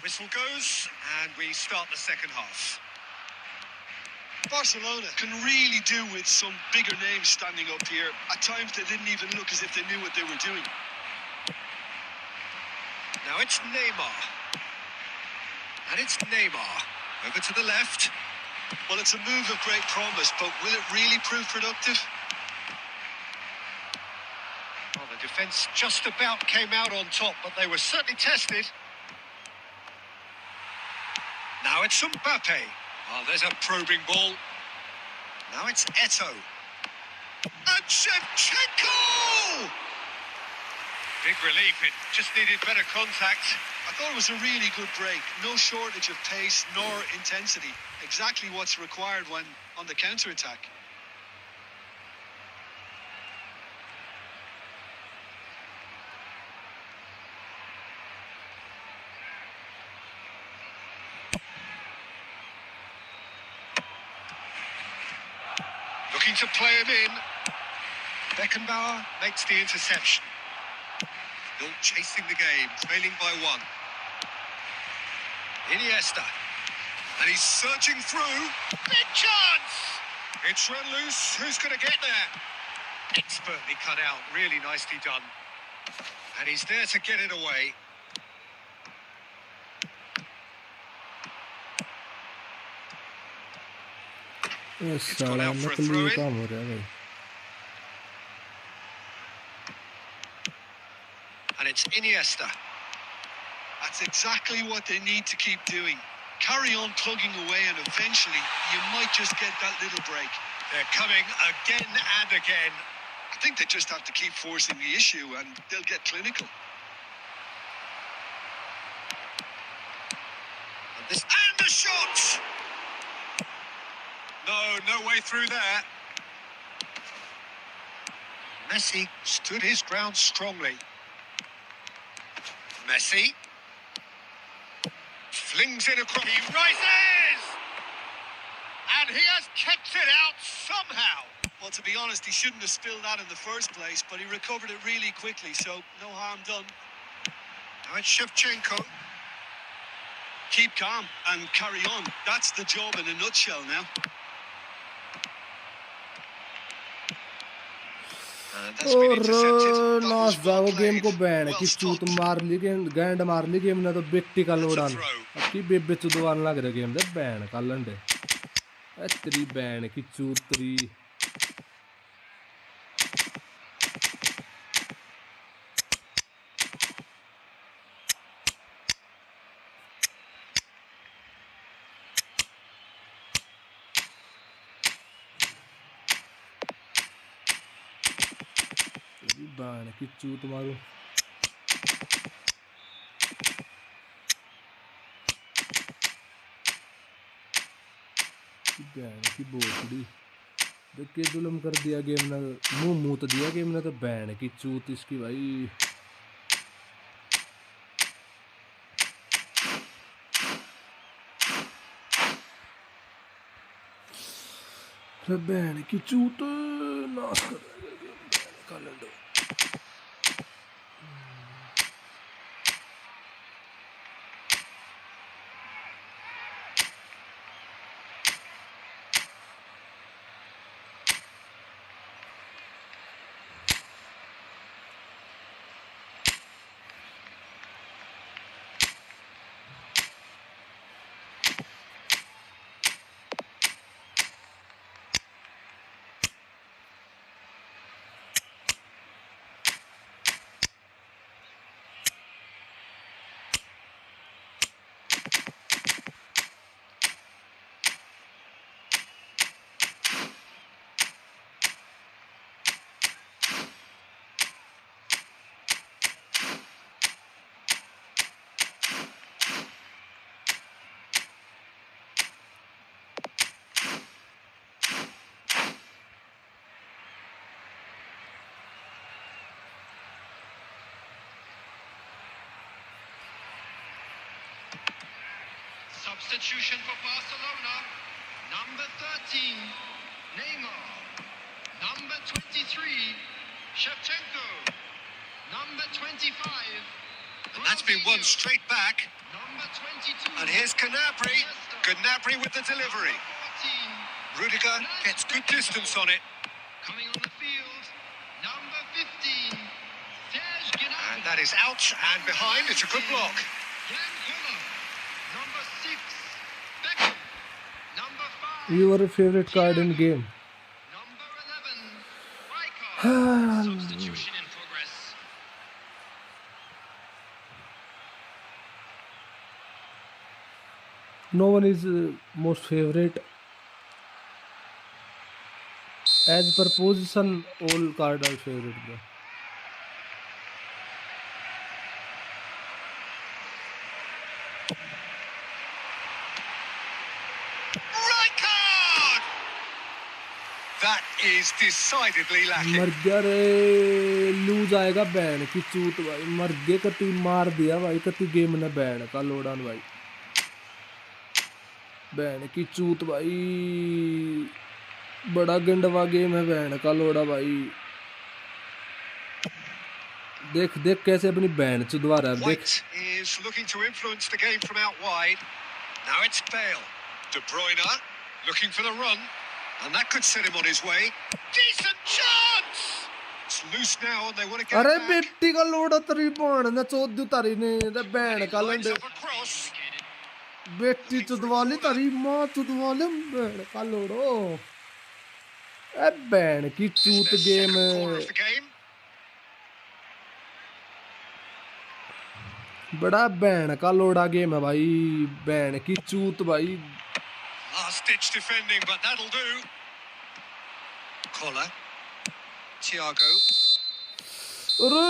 Whistle goes, and we start the second half. Barcelona can really do with some bigger names standing up here. At times they didn't even look as if they knew what they were doing. Now it's Neymar. And it's Neymar. Over to the left. Well, it's a move of great promise, but will it really prove productive? Well, the defence just about came out on top, but they were certainly tested. Now it's Mbappe. Oh, there's a probing ball. Now it's Eto'o. And Shevchenko! Big relief, it just needed better contact. I thought it was a really good break. No shortage of pace nor intensity. Exactly what's required when on the counter-attack. Looking to play him in. Beckenbauer makes the interception. Still chasing the game, trailing by one. Iniesta. And he's surging through. Big chance! It's run loose. Who's going to get there? Expertly cut out. Really nicely done. And he's there to get it away. It's gone out for a throw-in. काम हो रहा है भाई. And it's Iniesta. That's exactly what they need to keep doing. Carry on plugging away and eventually you might just get that little break. They're coming again and again. I think they just have to keep forcing the issue and they'll get clinical. And the shot! No way through there. Messi stood his ground strongly. Messi flings in across. He rises! And he has kept it out somehow. Well, to be honest, he shouldn't have spilled that in the first place, but he recovered it really quickly, so no harm done. Now it's Shevchenko. Keep calm and carry on. That's the job in a nutshell now. That's been intercepted. और That was last well जाओ game played. को ban Well की चूत stopped. मार ली game गैंड मार ली game ने तो बेटी का That's a लोडान throw. की बेबे चुदवान लग रहा गेम दे बैन का लंडे तेरी बैन की चूत तेरी बैन की चूत मारू बैन की बोतड़ी देख के जुल्म कर दिया गेम ने मुंह मूत दिया गेम ने तो बैन की चूत इसकी भाई बैन की चूत नाश कर का लंडो Substitution for Barcelona. Number 13, Neymar. Number 23, Shevchenko. Number 25, And that's been won straight back. Number 22. And here's Gnabry. Gnabry with the delivery. 14, Rudiger gets good distance on it. coming on the field. Number 15, Serge Gnabry. And that is out and behind. It's a good block. Jan Koller. Number 6, Beckham. Number 5, Your favorite card in game? Number 11, Rijkaard. Substitution in progress. No one is most favorite. As per position, all card are favorite, bro. Rijkaard! That is decidedly lacking. मर गया रे, loose आएगा ban की चूत भाई, मर गए कति मार दिया भाई, कति गेम ने बैन का लोडान भाई, बैन की चूत भाई, बड़ा गंडवा गेम है बैन का लोड़ा भाई, देख देख कैसे अपनी बैन चुदवा रहा है, देख White is looking to influence the game from out wide. Now it's Bale. De Bruyne looking for the run. And that could set him on his way. Decent chance! It's loose now and they want to get अरे it back. बेटी का लोड़ा तरी बाण ने चोद दी तारी ने, ते बैन And he का lines लंडे up a cross. बेटी चुदवाली तारी माँ चुदवाले बैन का लोड़ो, ए बैन की चूत Their game second corner of the game. बड़ा बैन का लोड़ा गेम है भाई, बैन की चूत भाई, Last ditch defending, but that'll do. Collar. Thiago. अरे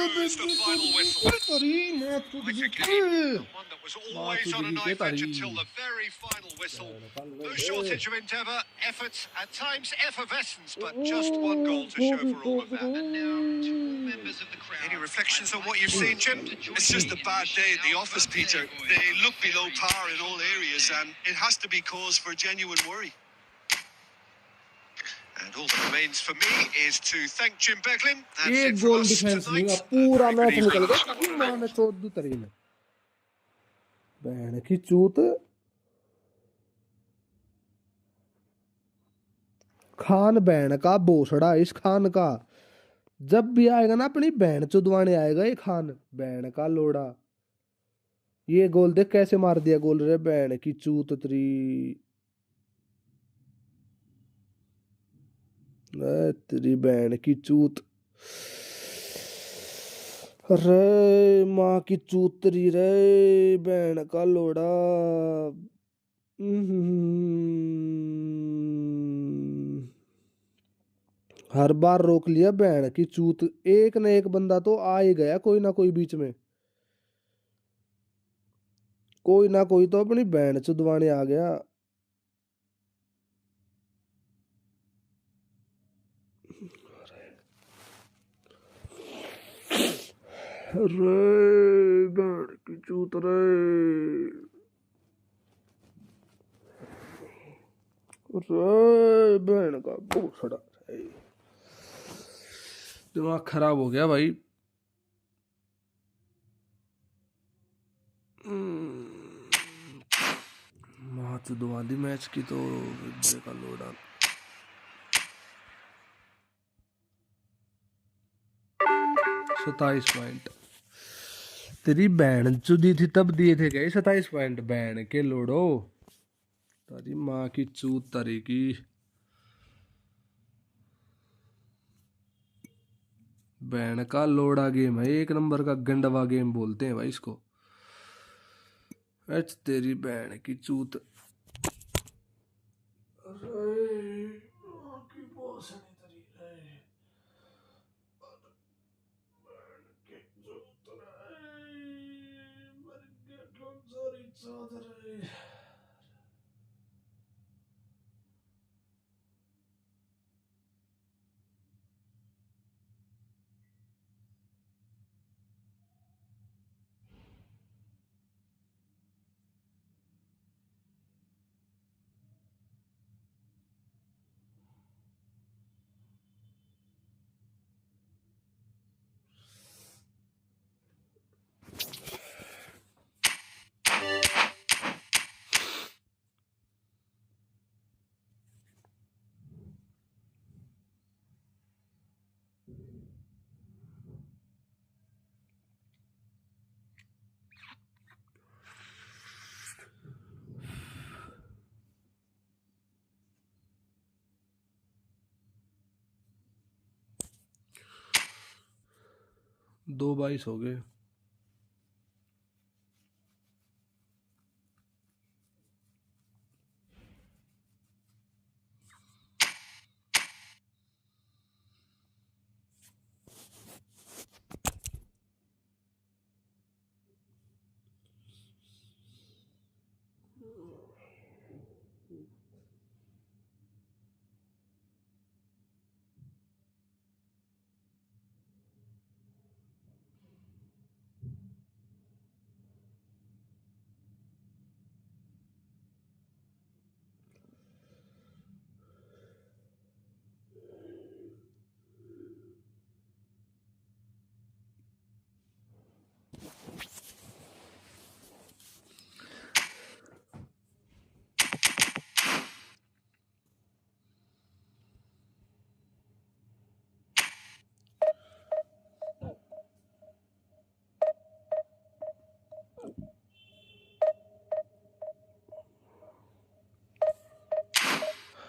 There goes the final whistle. तारी माँ चुद I think the, it's one that was always on a Mark, knife edge you until the very final whistle. No shortage of endeavour, effort, at times effervescence, but just one goal to show for all of that. And now to all members of the crowd. Any reflections on what you've seen, Jim? It's just a bad day at the office, Peter. They look below par in all areas, and it has to be cause for genuine worry. And all that remains for me is to thank Jim Beglin. That's एक it for goal us defence नहीं tonight. हुआ, पूरा Very match good निकल evening. गया, तारी माँ ने चोद दी तारी ने, बैन की चूत, खान बैन का बोसड़ा, इस खान का जब भी आएगा ना अपनी बैन चुदवाने आएगा ये खान, बैन का लोड़ा, ये गोल देख कैसे मार दिया गोल रे, बैन की चूत तरी, तेरी बैन की चूत, अरे माँ की चूत तरी रे, बैन का लोड़ा, हर बार रोक लिया बैन की चूत, एक न एक बंदा तो आ ही गया, कोई ना कोई बीच में, कोई ना कोई तो अपनी बैन चुदवाने आ गया, रे बैन की चूत रे, रे बैन का भूसड़ा रे, दिमाग खराब हो गया भाई, माँ चुदवाली मैच की तो का लोड़ा, 27 पॉइंट, तेरी बहन चुदी थी तब दिए थे गए 27 पॉइंट, बहन के लोड़ो, तारी माँ की चूत तारी की, बहन का लोड़ा गेम है, एक नंबर का गंडवा गेम बोलते हैं भाई इसको, एच तेरी बहन की चूत, अरे माँ की बोसनी तारी रे, बहन की चूत रे, मर गया कौन सारी चादर रे, 2:22 हो गए।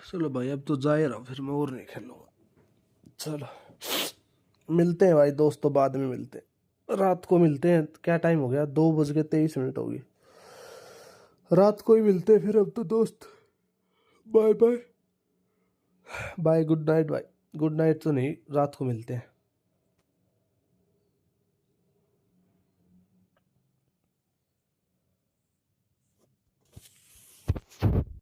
चलो भाई अब तो जा ही रहा हूँ, फिर मैं और नहीं खेलूंगा। चलो मिलते हैं भाई दोस्तों, बाद में मिलते हैं, रात को मिलते हैं। क्या टाइम हो गया, 2:23 हो गई। रात को ही मिलते हैं फिर अब तो दोस्त। Bye bye bye, good night भाई। गुड नाइट तो नहीं, रात को मिलते हैं।